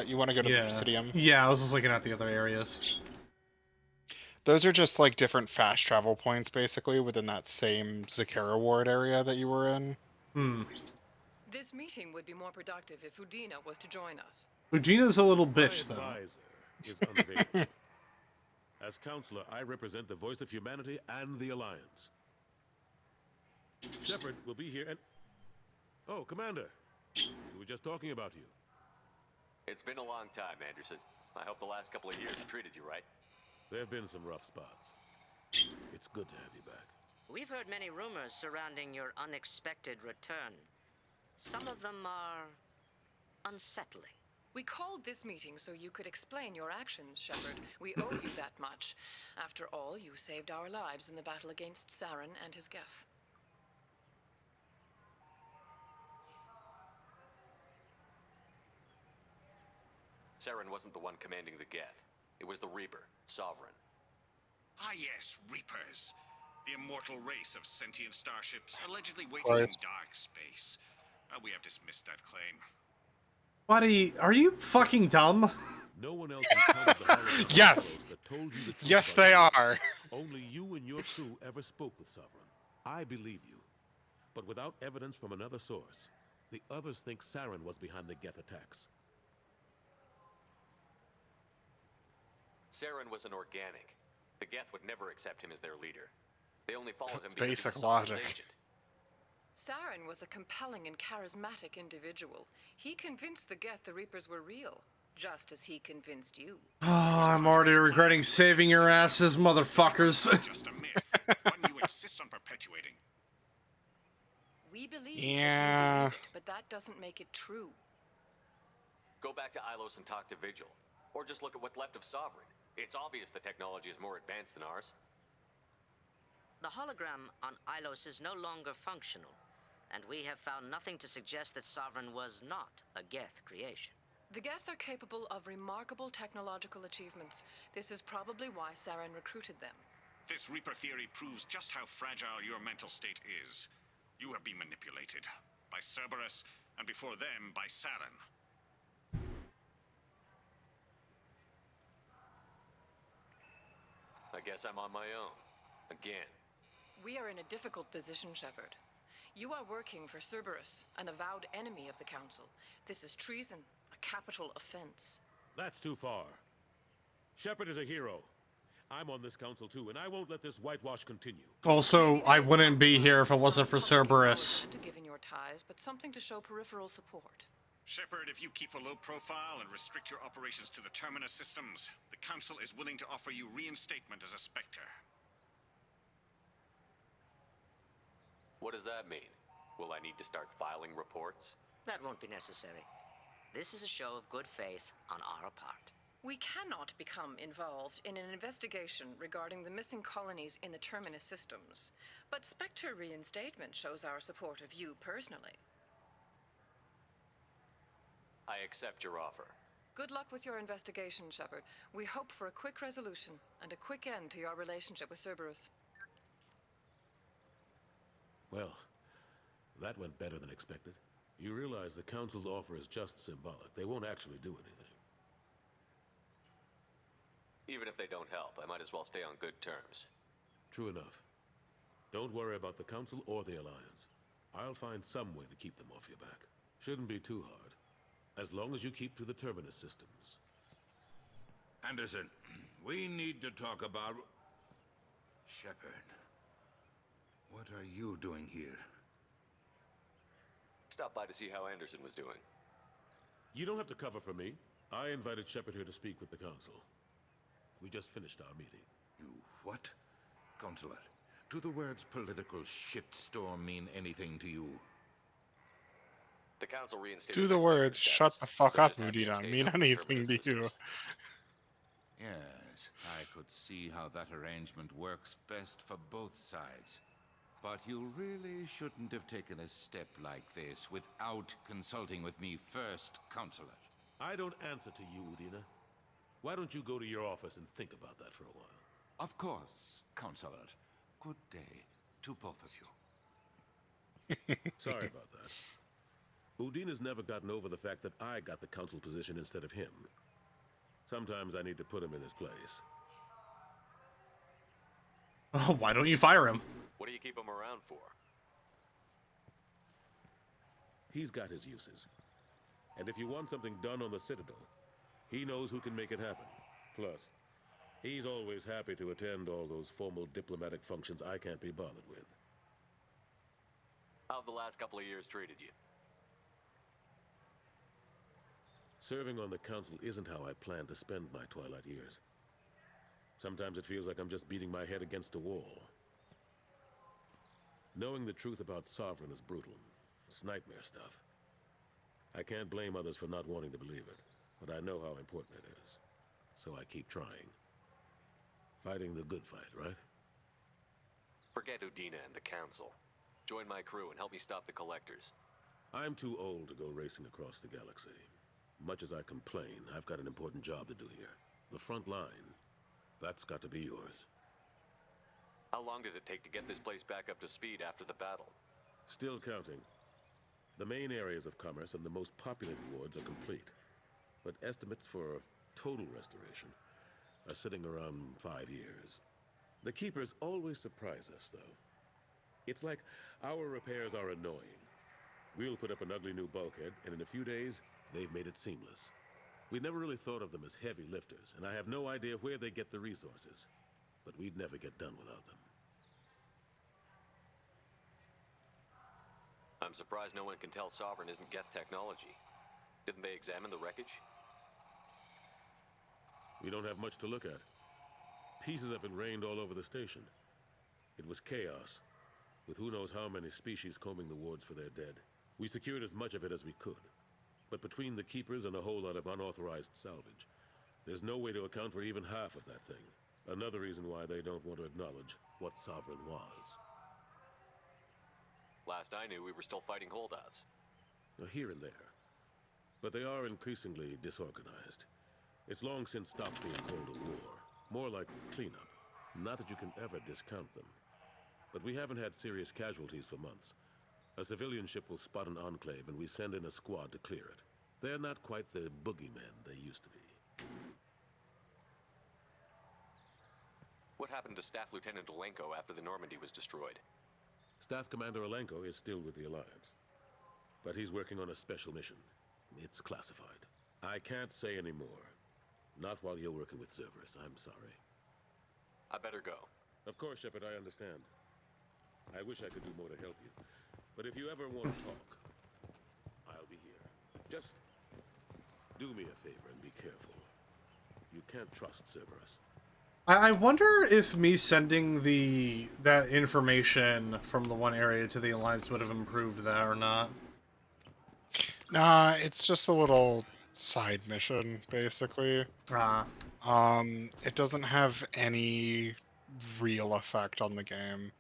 You want to go to the Presidium? Yeah, I was just looking at the other areas. Those are just like different fast travel points, basically, within that same Zakara Ward area that you were in. This meeting would be more productive if Udina was to join us. Udina's a little bitch, though. My advisor is unavailable. As counselor, I represent the voice of humanity and the Alliance. Shepard will be here and... Oh, Commander. We were just talking about you. It's been a long time, Anderson. I hope the last couple of years have treated you right. There have been some rough spots. It's good to have you back. We've heard many rumors surrounding your unexpected return. Some of them are unsettling. We called this meeting so you could explain your actions, Shepard. We owe you that much. After all, you saved our lives in the battle against Saren and his Geth. Saren wasn't the one commanding the Geth. It was the Reaper, Sovereign. Ah yes, Reapers. The immortal race of sentient starships allegedly waiting in dark space. We have dismissed that claim. Buddy, are you fucking dumb? No one else encountered the Holocaust Yes! that told you the truth Yes, about they it. are. Only you and your crew ever spoke with Sovereign. I believe you. but without evidence from another source. The others think Saren was behind the Geth attacks. Saren was an organic. The Geth would never accept him as their leader. They only followed him because he Basic was Sovereign's logic. agent. Saren was a compelling and charismatic individual. He convinced the Geth the Reapers were real, just as he convinced you. Oh, I'm already regretting saving your asses, motherfuckers. Just a myth, one you insist on perpetuating. We believe Yeah. that you believe it, but that doesn't make it true. Go back to Ilos and talk to Vigil. Or just look at what's left of Sovereign. It's obvious the technology is more advanced than ours. The hologram on Ilos is no longer functional, and we have found nothing to suggest that Sovereign was not a Geth creation. The Geth are capable of remarkable technological achievements. This is probably why Saren recruited them. This Reaper theory proves just how fragile your mental state is. You have been manipulated by Cerberus, and before them, by Saren. I guess I'm on my own. Again. We are in a difficult position, Shepard. You are working for Cerberus, an avowed enemy of the Council. This is treason, a capital offense. That's too far. Shepard is a hero. I'm on this council too, and I won't let this whitewash continue. Also, I wouldn't be here if it wasn't for Cerberus. Given your ties, but something to show peripheral support. Shepard, if you keep a low profile and restrict your operations to the Terminus systems, the Council is willing to offer you reinstatement as a Spectre. What does that mean? Will I need to start filing reports? That won't be necessary. This is a show of good faith on our part. We cannot become involved in an investigation regarding the missing colonies in the Terminus systems, but Spectre reinstatement shows our support of you personally. I accept your offer. Good luck with your investigation, Shepard. We hope for a quick resolution and a quick end to your relationship with Cerberus. Well, that went better than expected. You realize the Council's offer is just symbolic. They won't actually do anything. Even if they don't help, I might as well stay on good terms. True enough. Don't worry about the Council or the Alliance. I'll find some way to keep them off your back. Shouldn't be too hard. As long as you keep to the Terminus systems. Anderson, we need to talk about... Shepard. What are you doing here? Stop by to see how Anderson was doing. You don't have to cover for me. I invited Shepard here to speak with the Council. We just finished our meeting. You what? Consular, do the words political shitstorm mean anything to you? The Council reinstated... Do the words, shut the fuck up, Moody, don't mean anything to you. Yes, I could see how that arrangement works best for both sides. But you really shouldn't have taken a step like this without consulting with me first, Consular. I don't answer to you, Udina. Why don't you go to your office and think about that for a while? Of course, Consular. Good day to both of you. Sorry about that. Udina's never gotten over the fact that I got the Council position instead of him. Sometimes I need to put him in his place. Oh, why don't you fire him? What do you keep him around for? He's got his uses. And if you want something done on the Citadel, he knows who can make it happen. Plus, he's always happy to attend all those formal diplomatic functions I can't be bothered with. How have the last couple of years treated you? Serving on the Council isn't how I plan to spend my twilight years. Sometimes it feels like I'm just beating my head against a wall. Knowing the truth about Sovereign is brutal. It's nightmare stuff. I can't blame others for not wanting to believe it, but I know how important it is. So I keep trying. Fighting the good fight, right? Forget Udina and the Council. Join my crew and help me stop the Collectors. I'm too old to go racing across the galaxy. Much as I complain, I've got an important job to do here. The front line. That's got to be yours. How long did it take to get this place back up to speed after the battle? Still counting. The main areas of commerce and the most populated wards are complete. But estimates for total restoration are sitting around 5 years. The Keepers always surprise us, though. It's like our repairs are annoying. We'll put up an ugly new bulkhead, and in a few days, they've made it seamless. We never really thought of them as heavy lifters, and I have no idea where they get the resources. But we'd never get done without them. I'm surprised no one can tell Sovereign isn't Geth technology. Didn't they examine the wreckage? We don't have much to look at. Pieces have been rained all over the station. It was chaos, with who knows how many species combing the wards for their dead. We secured as much of it as we could. But between the Keepers and a whole lot of unauthorized salvage, there's no way to account for even half of that thing. Another reason why they don't want to acknowledge what Sovereign was. Last I knew, we were still fighting holdouts. Here and there. But they are increasingly disorganized. It's long since stopped being called a war. More like cleanup. Not that you can ever discount them. But we haven't had serious casualties for months. A civilian ship will spot an enclave and we send in a squad to clear it. They're not quite the boogeymen they used to be. What happened to Staff Lieutenant Olenko after the Normandy was destroyed? Staff Commander Olenko is still with the Alliance. But he's working on a special mission. It's classified. I can't say any more. Not while you're working with Cerberus, I'm sorry. I better go. Of course, Shepard, I understand. I wish I could do more to help you. But if you ever want to talk, I'll be here. Just do me a favor and be careful. You can't trust Cerberus. I wonder if me sending that information from the one area to the Alliance would have improved that or not. Nah, it's just a little side mission, basically. It doesn't have any real effect on the game.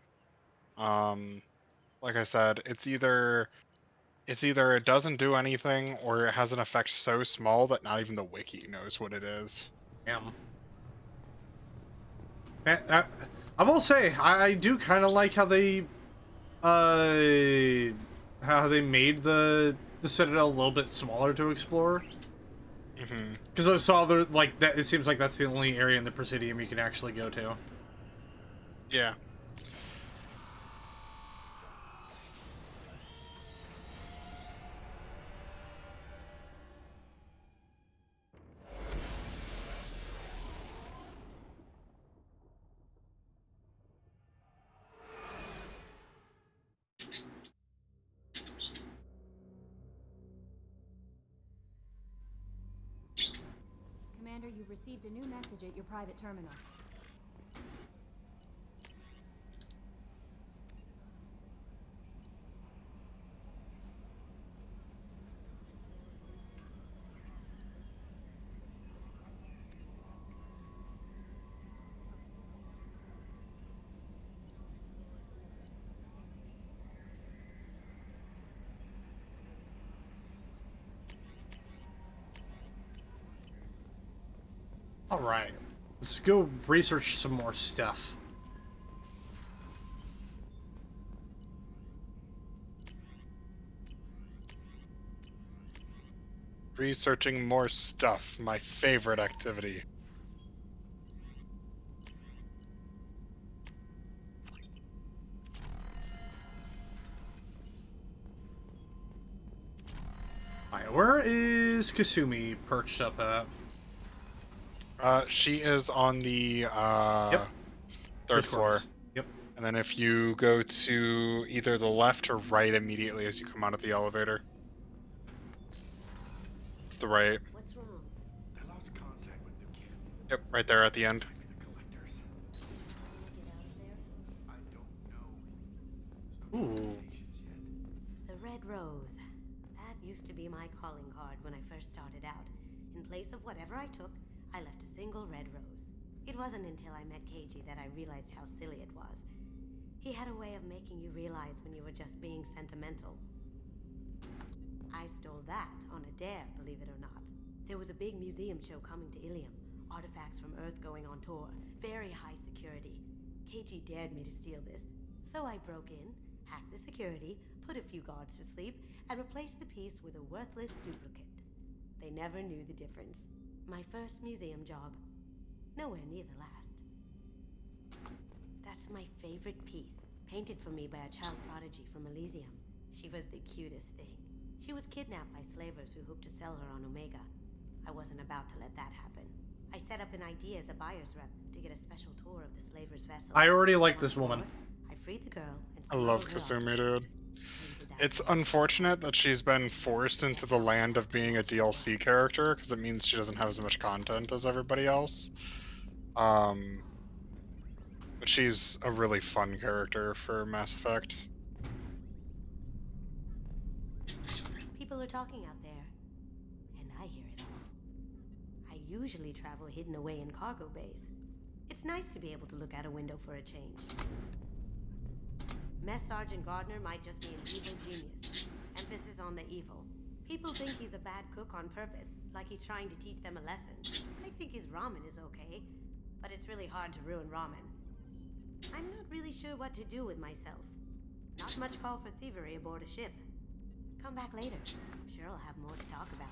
Like I said, it's either it doesn't do anything, or it has an effect so small that not even the wiki knows what it is. Damn. I will say, I do kind of like how they made the Citadel a little bit smaller to explore. Because I saw there, like, that it seems like that's the only area in the Presidium you can actually go to. Yeah. Commander, you've received a new message at your private terminal. Alright. Let's go research some more stuff. Researching more stuff, my favorite activity. Alright, where is Kasumi perched up at? She is on the third floor. Yep. And then if you go to either the left or right immediately as you come out of the elevator. It's the right. What's wrong? I lost contact with New Kid. Yep, right there at the end. Ooh. The Red Rose. That used to be my calling card when I first started out. In place of whatever I took, I left a single red rose. It wasn't until I met Keiji that I realized how silly it was. He had a way of making you realize when you were just being sentimental. I stole that on a dare, believe it or not. There was a big museum show coming to Ilium. Artifacts from Earth going on tour. Very high security. Keiji dared me to steal this. So I broke in, hacked the security, put a few guards to sleep, and replaced the piece with a worthless duplicate. They never knew the difference. My first museum job. Nowhere near the last. That's my favorite piece. painted for me by a child prodigy from Elysium. She was the cutest thing. She was kidnapped by slavers who hoped to sell her on Omega. I wasn't about to let that happen. I set up an idea as a buyer's rep to get a special tour of the slavers' vessel. I already like this woman. I freed the girl and I love Kasumi, dude. It's unfortunate that she's been forced into the land of being a DLC character, because it means she doesn't have as much content as everybody else. But she's a really fun character for Mass Effect. People are talking out there, and I hear it all. I usually travel hidden away in cargo bays. It's nice to be able to look out a window for a change. Mess Sergeant Gardner might just be an evil genius. Emphasis on the evil. People think he's a bad cook on purpose, like he's trying to teach them a lesson. I think his ramen is okay, but it's really hard to ruin ramen. I'm not really sure what to do with myself. Not much call for thievery aboard a ship. Come back later. I'm sure I'll have more to talk about.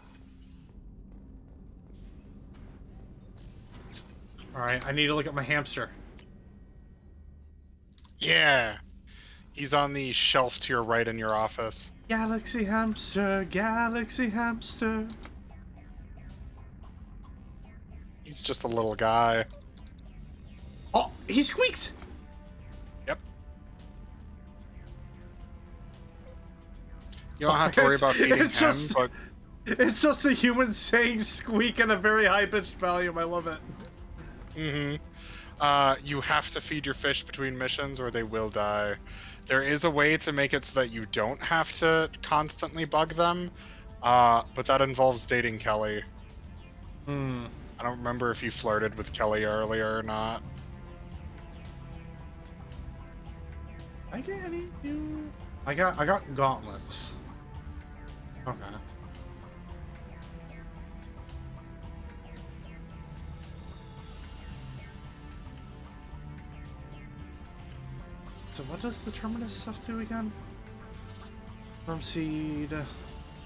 Alright, I need to look at my hamster. Yeah! He's on the shelf to your right in your office. Galaxy hamster, galaxy hamster. He's just a little guy. Oh, he squeaked! Yep. You don't have to worry about feeding him, but... It's just a human saying squeak in a very high-pitched volume. I love it. Mm-hmm. You have to feed your fish between missions or they will die. There is a way to make it so that you don't have to constantly bug them, but that involves dating Kelly. Hmm. I don't remember if you flirted with Kelly earlier or not. I get any new... I got gauntlets. Okay. So what does the Terminus stuff do again? From seed,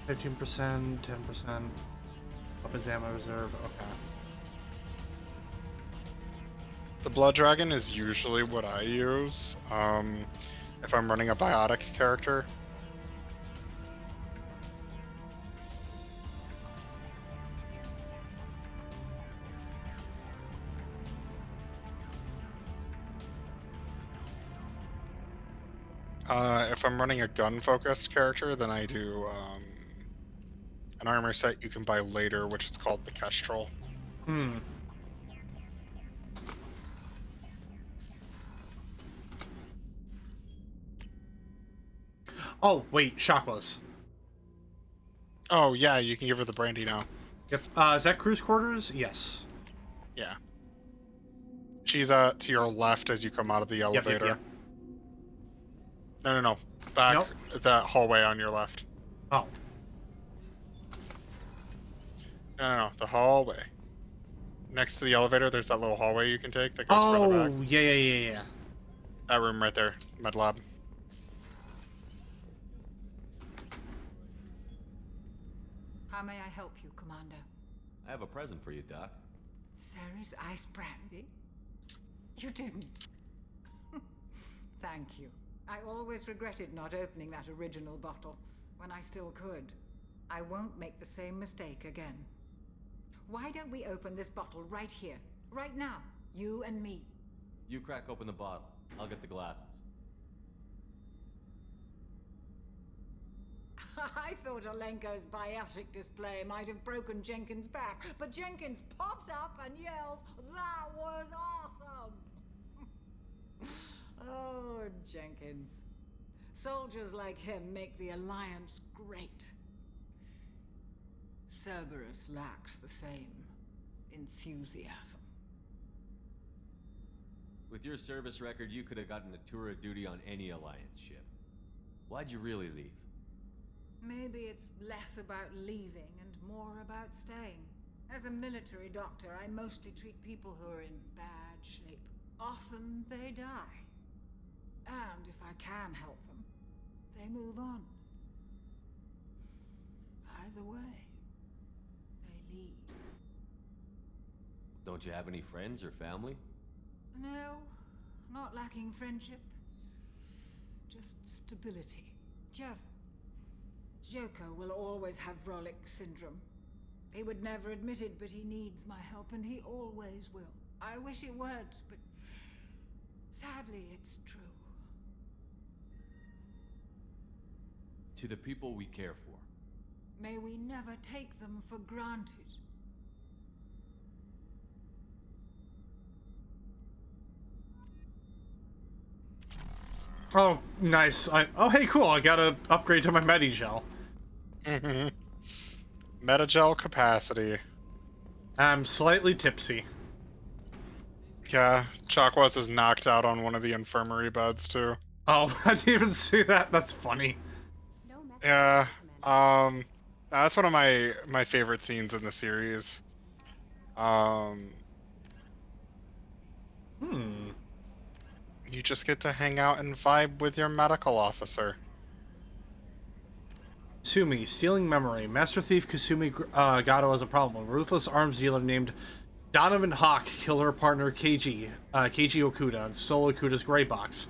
15%, 10%, weapons ammo reserve, okay. The Blood Dragon is usually what I use, if I'm running a biotic character. If I'm running a gun-focused character, then I do an armor set you can buy later, which is called the Kestrel. Hmm. Oh, wait, Shakwa's. Oh, yeah, you can give her the brandy now. Yep. Is that cruise quarters? Yes. Yeah. She's to your left as you come out of the elevator. Yep. No. Back that hallway on your left. Oh. No. The hallway. Next to the elevator, there's that little hallway you can take that goes further back. Oh, yeah. That room right there, med lab. How may I help you, Commander? I have a present for you, Doc. Sarah's ice brandy? You didn't. Thank you. I always regretted not opening that original bottle when I still could. I won't make the same mistake again. Why don't we open this bottle right here, right now, you and me? You crack open the bottle. I'll get the glasses. I thought Alenko's biotic display might have broken Jenkins' back, but Jenkins pops up and yells, "That was awesome!" Oh, Jenkins. Soldiers like him make the Alliance great. Cerberus lacks the same enthusiasm. With your service record, you could have gotten a tour of duty on any Alliance ship. Why'd you really leave? Maybe it's less about leaving and more about staying. As a military doctor, I mostly treat people who are in bad shape. Often they die. And if I can help them, they move on. Either way, they leave. Don't you have any friends or family? No, not lacking friendship. enhanced stability. Jeff, Joker will always have Rolik syndrome. He would never admit it, but he needs my help, and he always will. I wish it weren't, but sadly, it's true. To the people we care for. May we never take them for granted. Oh, nice. Oh, hey, cool. I got to upgrade to my Medigel. Mm-hmm. Metagel capacity. I'm slightly tipsy. Yeah, Chakwas is knocked out on one of the infirmary beds, too. Oh, I didn't even see that. That's funny. Yeah, that's one of my favorite scenes in the series. You just get to hang out and vibe with your medical officer. Kasumi, stealing memory. Master thief Kasumi Gato has a problem. A ruthless arms dealer named Donovan Hawk killed her partner Keiji Okuda and stole Okuda's gray box,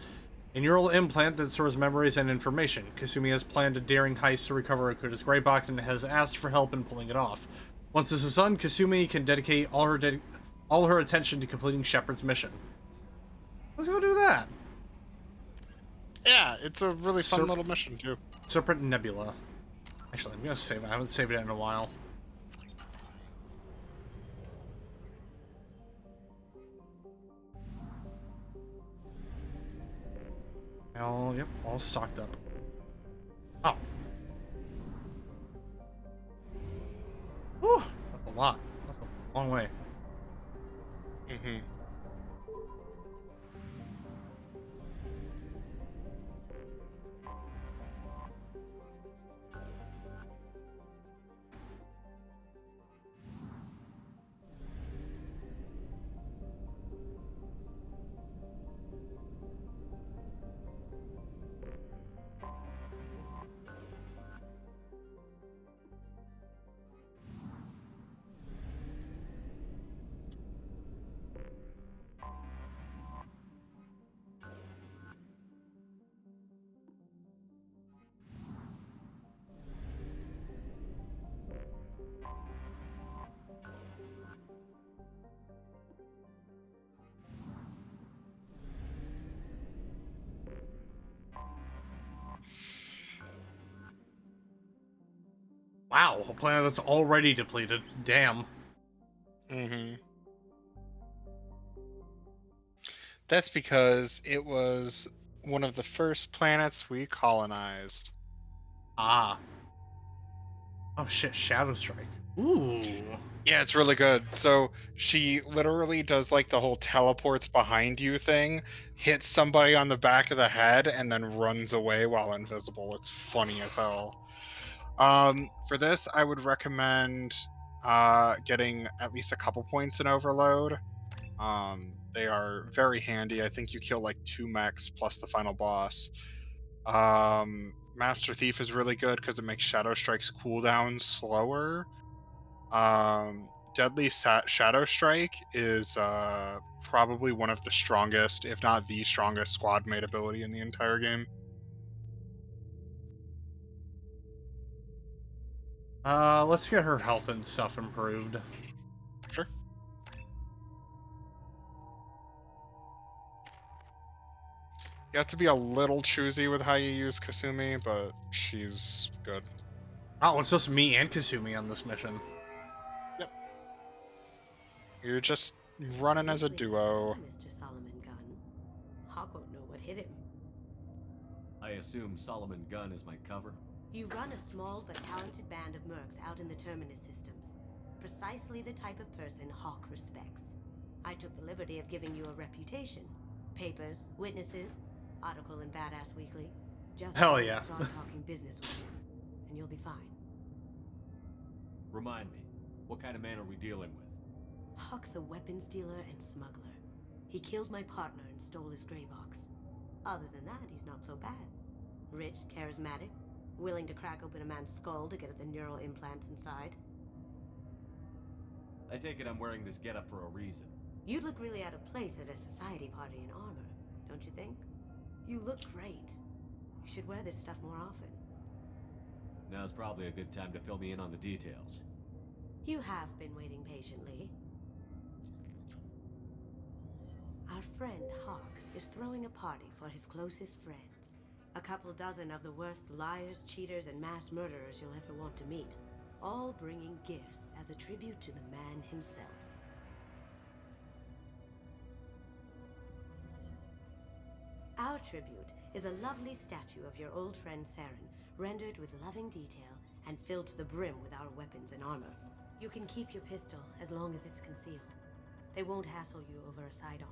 a neural implant that stores memories and information. Kasumi has planned a daring heist to recover Okuda's gray box and has asked for help in pulling it off. Once this is done, Kasumi can dedicate all her attention to completing Shepard's mission. Let's go do that. Yeah, it's a really fun little mission too. Serpent Nebula. Actually, I'm gonna save it. I haven't saved it in a while. Yep, all stocked up. Oh. Whew, that's a lot. That's a long way. Mm-hmm. Wow, a planet that's already depleted. Damn. Mm-hmm. That's because it was one of the first planets we colonized. Ah. Oh shit, Shadow Strike. Ooh. Yeah, it's really good. So she literally does like the whole teleports behind you thing, hits somebody on the back of the head, and then runs away while invisible. It's funny as hell. For this, I would recommend getting at least a couple points in Overload. They are very handy. I think you kill like 2 mechs plus the final boss. Master Thief is really good because it makes Shadow Strike's cooldown slower. Deadly Shadow Strike is probably one of the strongest, if not the strongest, squad mate ability in the entire game. Let's get her health and stuff improved. Sure. You have to be a little choosy with how you use Kasumi, but she's good. Oh, it's just me and Kasumi on this mission. Yep. You're just running as a duo. Mr. Solomon Gunn. Hawk won't know what hit him. I assume Solomon Gunn is my cover? You run a small but talented band of mercs out in the Terminus systems. Precisely the type of person Hawk respects. I took the liberty of giving you a reputation. Papers, witnesses, article in Badass Weekly. Just hell yeah. Start talking business with you, and you'll be fine. Remind me, what kind of man are we dealing with? Hawk's a weapons dealer and smuggler. He killed my partner and stole his gray box. Other than that, he's not so bad. Rich, charismatic, willing to crack open a man's skull to get at the neural implants inside. I take it I'm wearing this getup for a reason. You'd look really out of place at a society party in armor, don't you think? You look great. You should wear this stuff more often. Now's probably a good time to fill me in on the details. You have been waiting patiently. Our friend Hawk is throwing a party for his closest friends. A couple dozen of the worst liars, cheaters, and mass murderers you'll ever want to meet. All bringing gifts as a tribute to the man himself. Our tribute is a lovely statue of your old friend Saren, rendered with loving detail and filled to the brim with our weapons and armor. You can keep your pistol as long as it's concealed. They won't hassle you over a sidearm.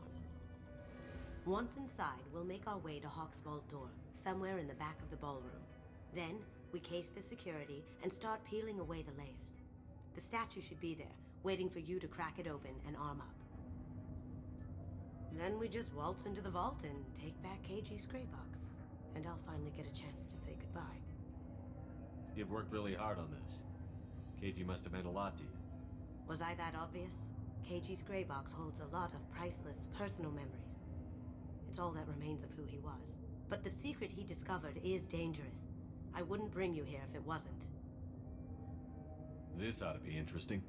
Once inside, we'll make our way to Hawk's vault door, somewhere in the back of the ballroom. Then, we case the security and start peeling away the layers. The statue should be there, waiting for you to crack it open and arm up. Then we just waltz into the vault and take back KG's gray box. And I'll finally get a chance to say goodbye. You've worked really hard on this. KG must have meant a lot to you. Was I that obvious? KG's gray box holds a lot of priceless personal memories. It's all that remains of who he was. But the secret he discovered is dangerous. I wouldn't bring you here if it wasn't. This ought to be interesting.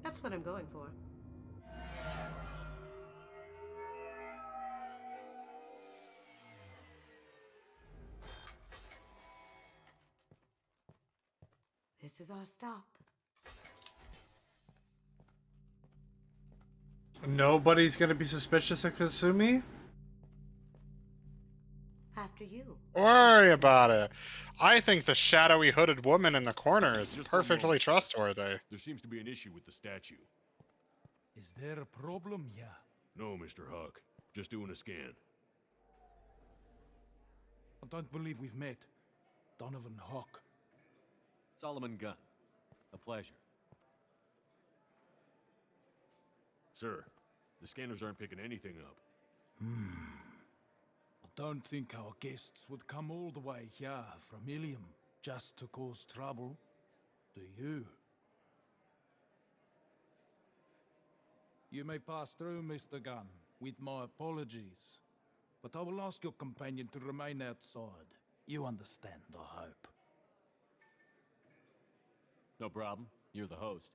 That's what I'm going for. This is our stop. Nobody's gonna be suspicious of Kasumi? After you. Worry about it. I think the shadowy hooded woman in the corner is perfectly trustworthy. There seems to be an issue with the statue. Is there a problem here? No, Mr. Hawk. Just doing a scan. I don't believe we've met. Donovan Hawk. Solomon Gunn. A pleasure. Sir, the scanners aren't picking anything up. I don't think our guests would come all the way here from Ilium just to cause trouble. Do you? You may pass through, Mr. Gunn, with my apologies. But I will ask your companion to remain outside. You understand, I hope. No problem. You're the host.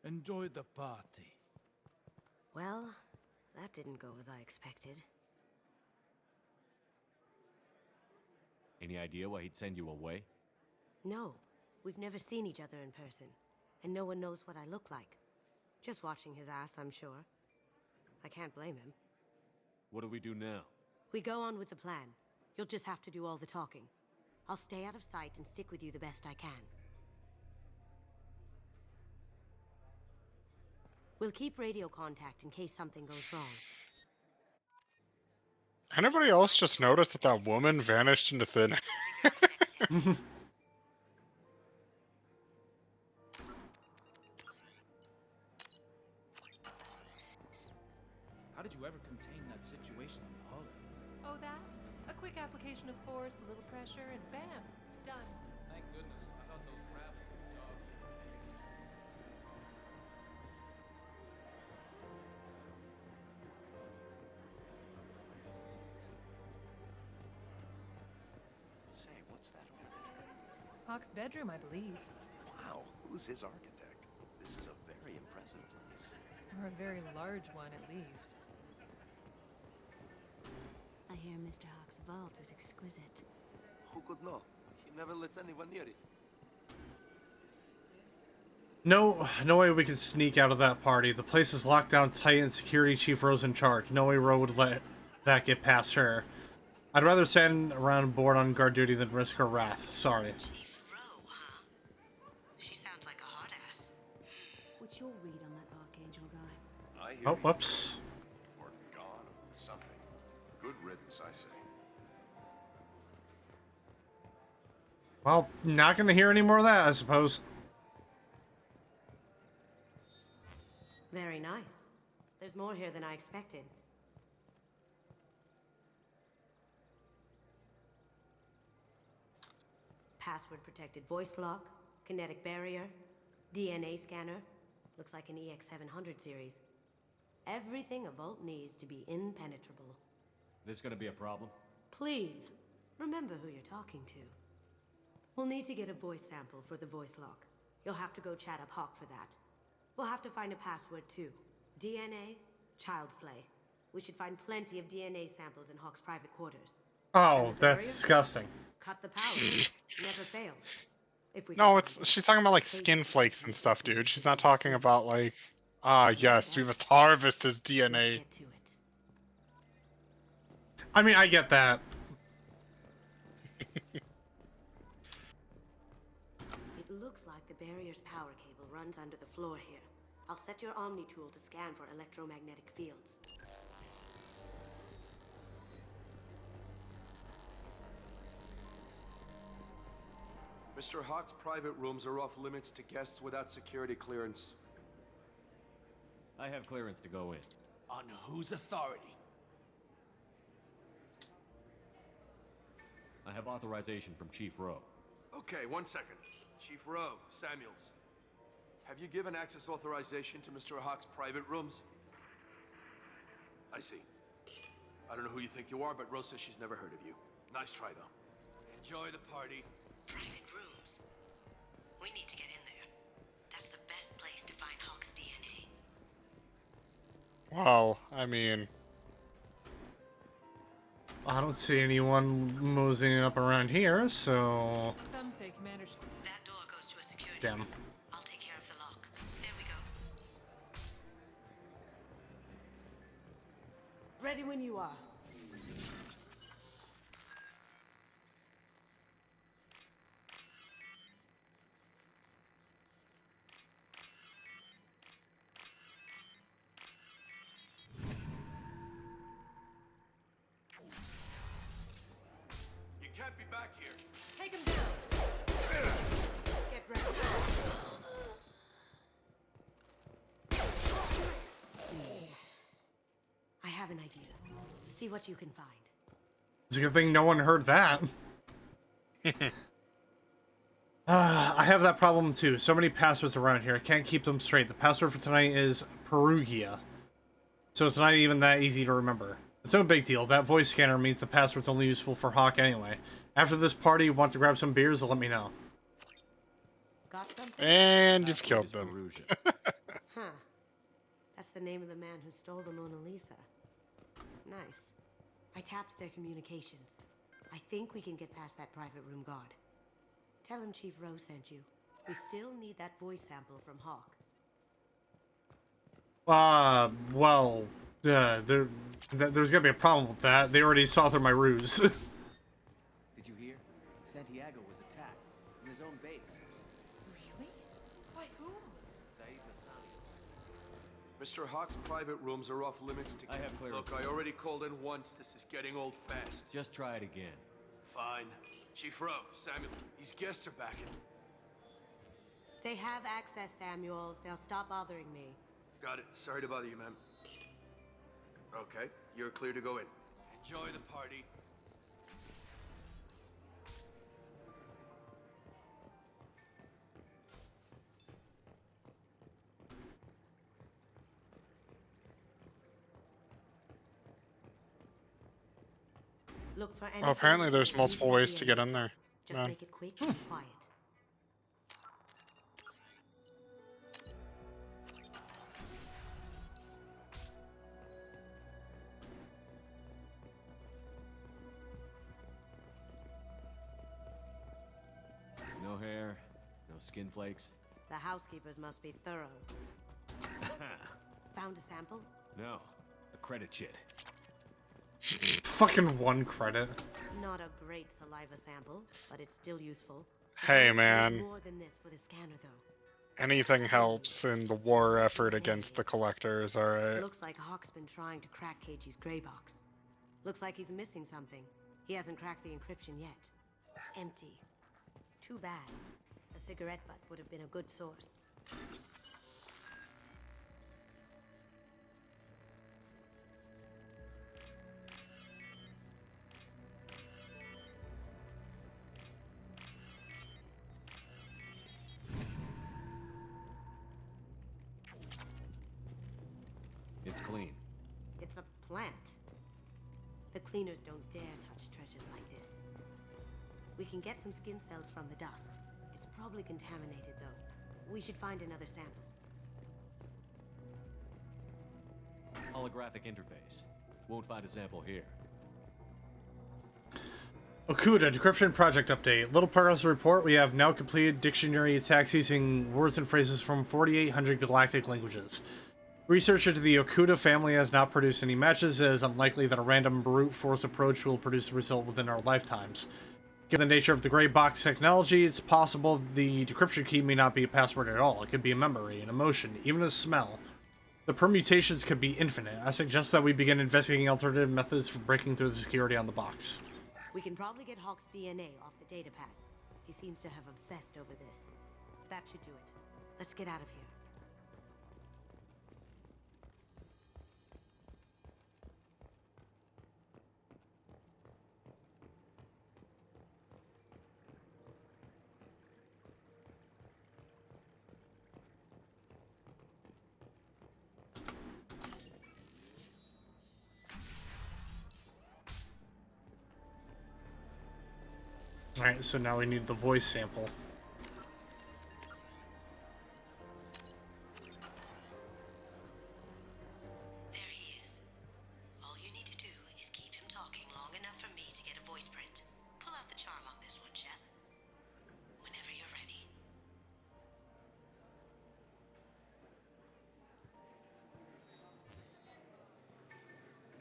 Enjoy the party. Well, that didn't go as I expected. Any idea why he'd send you away? No, we've never seen each other in person, and no one knows what I look like. Just watching his ass, I'm sure. I can't blame him. What do we do now? We go on with the plan. You'll just have to do all the talking. I'll stay out of sight and stick with you the best I can. We'll keep radio contact in case something goes wrong. Anybody else just noticed that that woman vanished into thin air? How did you ever contain that situation in the hall? Oh, that? A quick application of force, a little pressure, and bam, done. Thank goodness. I thought those grapples would dog. Say, what's that over there? Hawk's bedroom, I believe. Wow, who's his architect? This is a very impressive place. Or a very large one, at least. I hear Mr. Hawk's vault is exquisite. Who could know? He never lets anyone near it. No way we can sneak out of that party. The place is locked down tight and security chief Rose in charge. No way Ro would let that get past her. I'd rather stand around bored on guard duty than risk her wrath. Sorry. Chief Ro, huh? She sounds like a hard ass. What's your read on that Archangel guy? I hear Oh, whoops. or gone or something. Good riddance, I say. Well, not gonna hear any more of that, I suppose. Very nice. There's more here than I expected. Password-protected voice lock, kinetic barrier, DNA scanner. Looks like an EX700 series. Everything a vault needs to be impenetrable. This gonna be a problem? Please, Remember who you're talking to. We'll need to get a voice sample for the voice lock. You'll have to go chat up Hawk for that. We'll have to find a password too. DNA, child's play. We should find plenty of DNA samples in Hawk's private quarters. Oh, that's disgusting. Cut the power. Never fails. If we No, she's talking about like skin flakes and stuff, dude. She's not talking about like, yes, we must harvest his DNA. I mean, I get that. It looks like the barrier's power cable runs under the floor here. I'll set your Omni tool to scan for electromagnetic fields. Mr. Hawk's private rooms are off limits to guests without security clearance. I have clearance to go in. On whose authority? I have authorization from Chief Rowe. Okay, 1 second. Chief Rowe, Samuels. Have you given access authorization to Mr. Hawk's private rooms? I see. I don't know who you think you are, but Rose says she's never heard of you. Nice try, though. Enjoy the party. Private rooms. We need to get in there. That's the best place to find Hawk's DNA. Well, I mean, I don't see anyone moseying up around here, so... Some say Commander... That door goes to a security Damn. room. I'll take care of the lock. There we go. Ready when you are. You can't be back here. Take him down. Get ready. I have an idea. See what you can find. It's a good thing no one heard that. I have that problem too. So many passwords around here. I can't keep them straight. The password for tonight is Perugia. So it's not even that easy to remember. It's no big deal. That voice scanner means the password's only useful for Hawk anyway. After this party, you want to grab some beers, let me know. Got something? and you've killed them. Huh. That's the name of the man who stole the Mona Lisa. Nice. I tapped their communications. I think we can get past that private room guard. Tell him Chief Rowe sent you. We still need that voice sample from Hawk. Well, there's gonna be a problem with that. They already saw through my ruse. Did you hear? Santiago was attacked in his own base. Really? By whom? Zaeed Mr. Hawk's private rooms are off limits to... I have clearance. Look, I already called in once. This is getting old fast. Just try it again. Fine. Chief Rowe, Samuel, these guests are back in. They have access, Samuels. They'll stop bothering me. Got it. Sorry to bother you, ma'am. Okay, you're clear to go in. Enjoy the party. Look for Well, apparently there's multiple ways to get in there. Just Man. make it quick and quiet. No hair, no skin flakes. The housekeepers must be thorough. Found a sample? No, a credit chit. Fucking 1 credit. Not a great saliva sample, but it's still useful. Hey, We man. need more than this for the scanner, though. Anything helps in the war effort against the collectors, alright? Looks like Hawk's been trying to crack Keiji's gray box. Looks like he's missing something. He hasn't cracked the encryption yet. Empty. Too bad. A cigarette butt would have been a good source. It's clean. It's a plant. The cleaners don't dare touch treasures like this. We can get some skin cells from the dust. It's probably contaminated, though. We should find another sample. Holographic interface. Won't find a sample here. Okuda, decryption project update. Little progress report. We have now completed dictionary attacks using words and phrases from 4,800 galactic languages. Research into the Okuda family has not produced any matches. It is unlikely that a random brute force approach will produce a result within our lifetimes. Given the nature of the gray box technology, it's possible the decryption key may not be a password at all. It could be a memory, an emotion, even a smell. The permutations could be infinite. I suggest that we begin investigating alternative methods for breaking through the security on the box. We can probably get Hawk's DNA off the data pad. He seems to have obsessed over this. That should do it. Let's get out of here. Alright, so now we need the voice sample. There he is. All you need to do is keep him talking long enough for me to get a voice print. Pull out the charm on this one, chap. Whenever you're ready.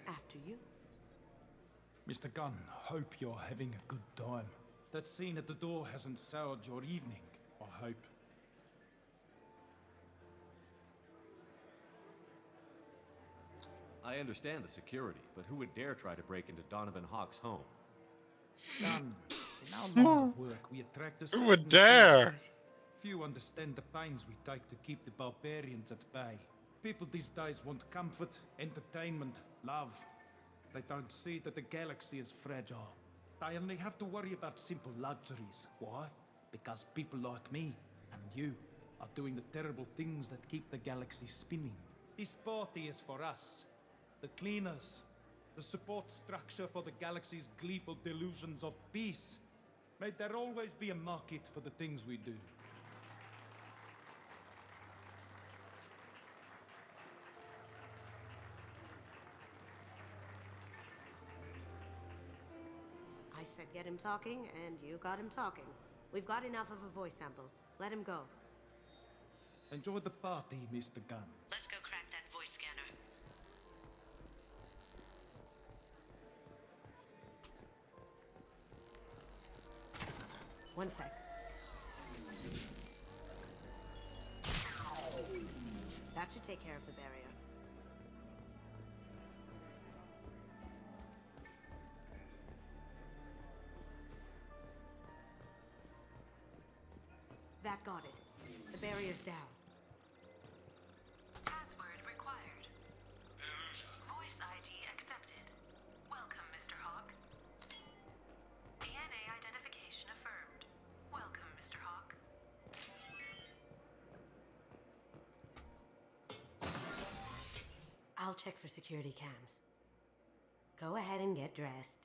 After you. Mr. Gunn, hope you're having a good time. That scene at the door hasn't soured your evening, I hope. I understand the security, but who would dare try to break into Donovan Hawk's home? Gunn, in our line of work, we attract a Who would certain dare? people. Few understand the pains we take to keep the barbarians at bay. People these days want comfort, entertainment, love. They don't see that the galaxy is fragile. They only have to worry about simple luxuries. Why? Because people like me and you are doing the terrible things that keep the galaxy spinning. This party is for us, the cleaners, the support structure for the galaxy's gleeful delusions of peace. May there always be a market for the things we do. I said get him talking, and you got him talking. We've got enough of a voice sample. Let him go. Enjoy the party, Mr. Gunn. Let's go crack that voice scanner. One sec. That should take care of the barrier. That got it. The barrier's down. Password required. Voice ID accepted. Welcome, Mr. Hawk. DNA identification affirmed. Welcome, Mr. Hawk. I'll check for security cams. Go ahead and get dressed.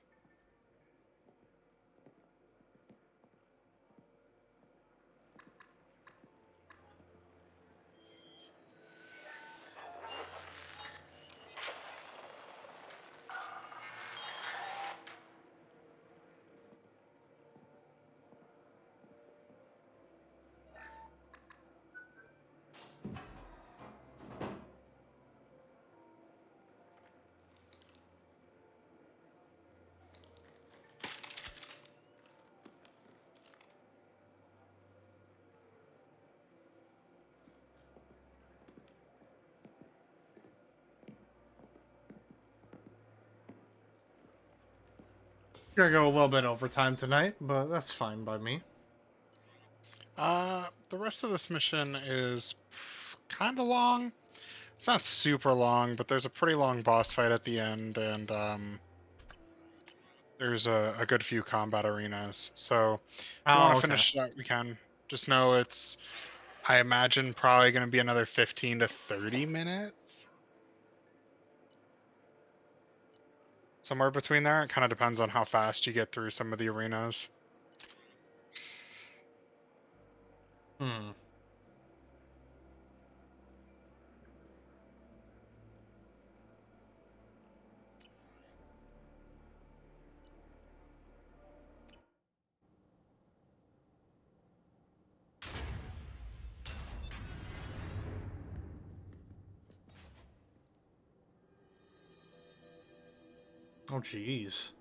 Gonna go a little bit overtime tonight, but that's fine by me. The rest of this mission is kind of long. It's not super long, but there's a pretty long boss fight at the end, and there's a good few combat arenas. So if you want to finish that, we can. Just know it's, I imagine, probably going to be another 15 to 30 minutes. Somewhere between there. It kind of depends on how fast you get through some of the arenas. Hmm. Oh, jeez.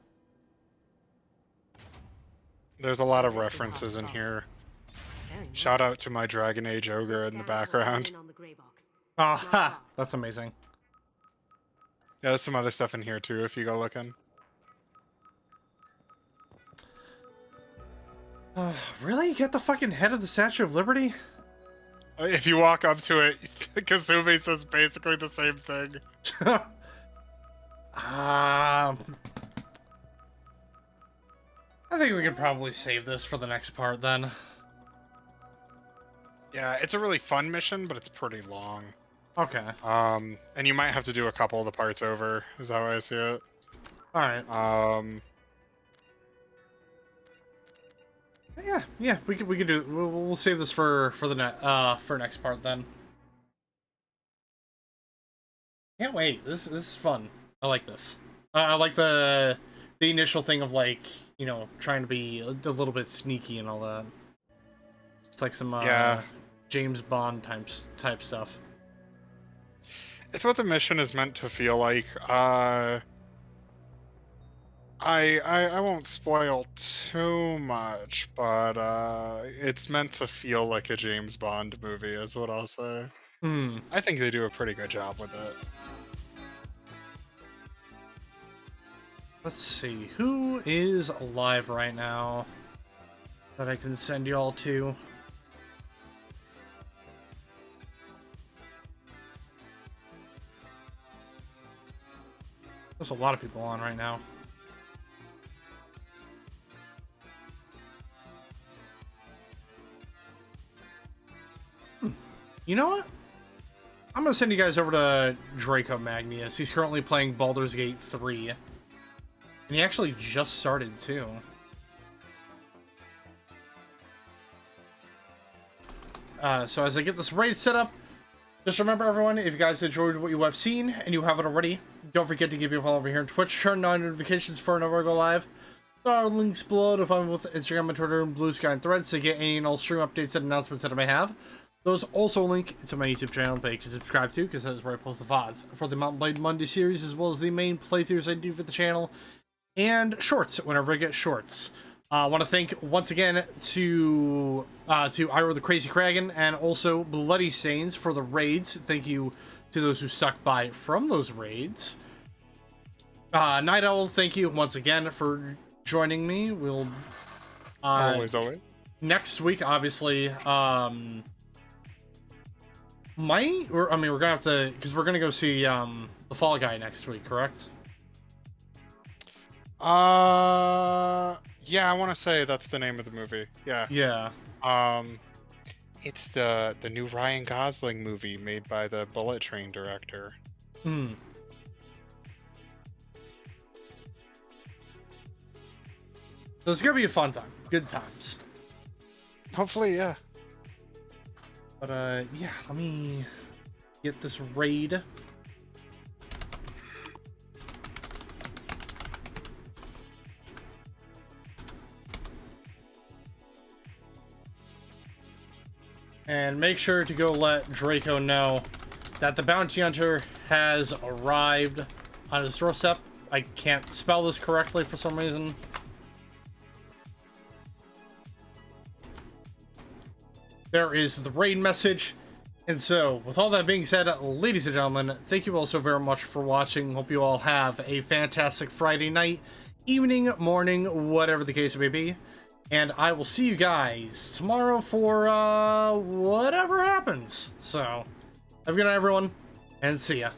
There's a lot of references in here. Shout out to my Dragon Age ogre in the background. Oh, ha! That's amazing. Yeah, there's some other stuff in here too if you go looking. Really? You got the fucking head of the Statue of Liberty? If you walk up to it, Kazumi says basically the same thing. I think we could probably save this for the next part then. Yeah, it's a really fun mission, but it's pretty long. Okay. And you might have to do a couple of the parts over, is how I see it. Alright. Yeah, we could do. We'll save this for the for next part then. Can't wait. This is fun. I like this. I like the initial thing of like, you know, trying to be a little bit sneaky and all that. It's like some James Bond type stuff. It's what the mission is meant to feel like. I won't spoil too much, but it's meant to feel like a James Bond movie, is what I'll say. I think they do a pretty good job with it. Let's see, who is alive right now that I can send you all to? There's a lot of people on right now. You know what? I'm gonna send you guys over to Draco Magnius. He's currently playing Baldur's Gate 3. And he actually just started too. So as I get this raid set up, just remember everyone, if you guys enjoyed what you have seen and you haven't already, don't forget to give me a follow over here on Twitch, turn on notifications for whenever I go live. There are links below to find me with Instagram and Twitter and Blue Sky and Threads to get any and all stream updates and announcements that I may have. Those also link to my YouTube channel that you can subscribe to, because that is where I post the VODs for the Mountain Blade Monday series, as well as the main playthroughs I do for the channel, and shorts whenever I get shorts. I want to thank once again to Ira the Crazy Kraken and also Bloody Stains for the raids. Thank you to those who stuck by from those raids. Night Owl, thank you once again for joining me. We'll always. Next week, obviously. We're gonna have to, because we're gonna go see the Fall Guy next week, correct? Yeah, I want to say that's the name of the movie. Yeah. Yeah. It's the new Ryan Gosling movie made by the Bullet Train director. So it's gonna be a fun time. Good times. Hopefully, yeah. But yeah, let me get this raid. And make sure to go let Draco know that the bounty hunter has arrived on his doorstep. I can't spell this correctly for some reason. There is the raid message. And so, with all that being said, ladies and gentlemen, thank you all so very much for watching. Hope you all have a fantastic Friday night, evening, morning, whatever the case may be. And I will see you guys tomorrow for whatever happens. So, have a good night, everyone, and see ya.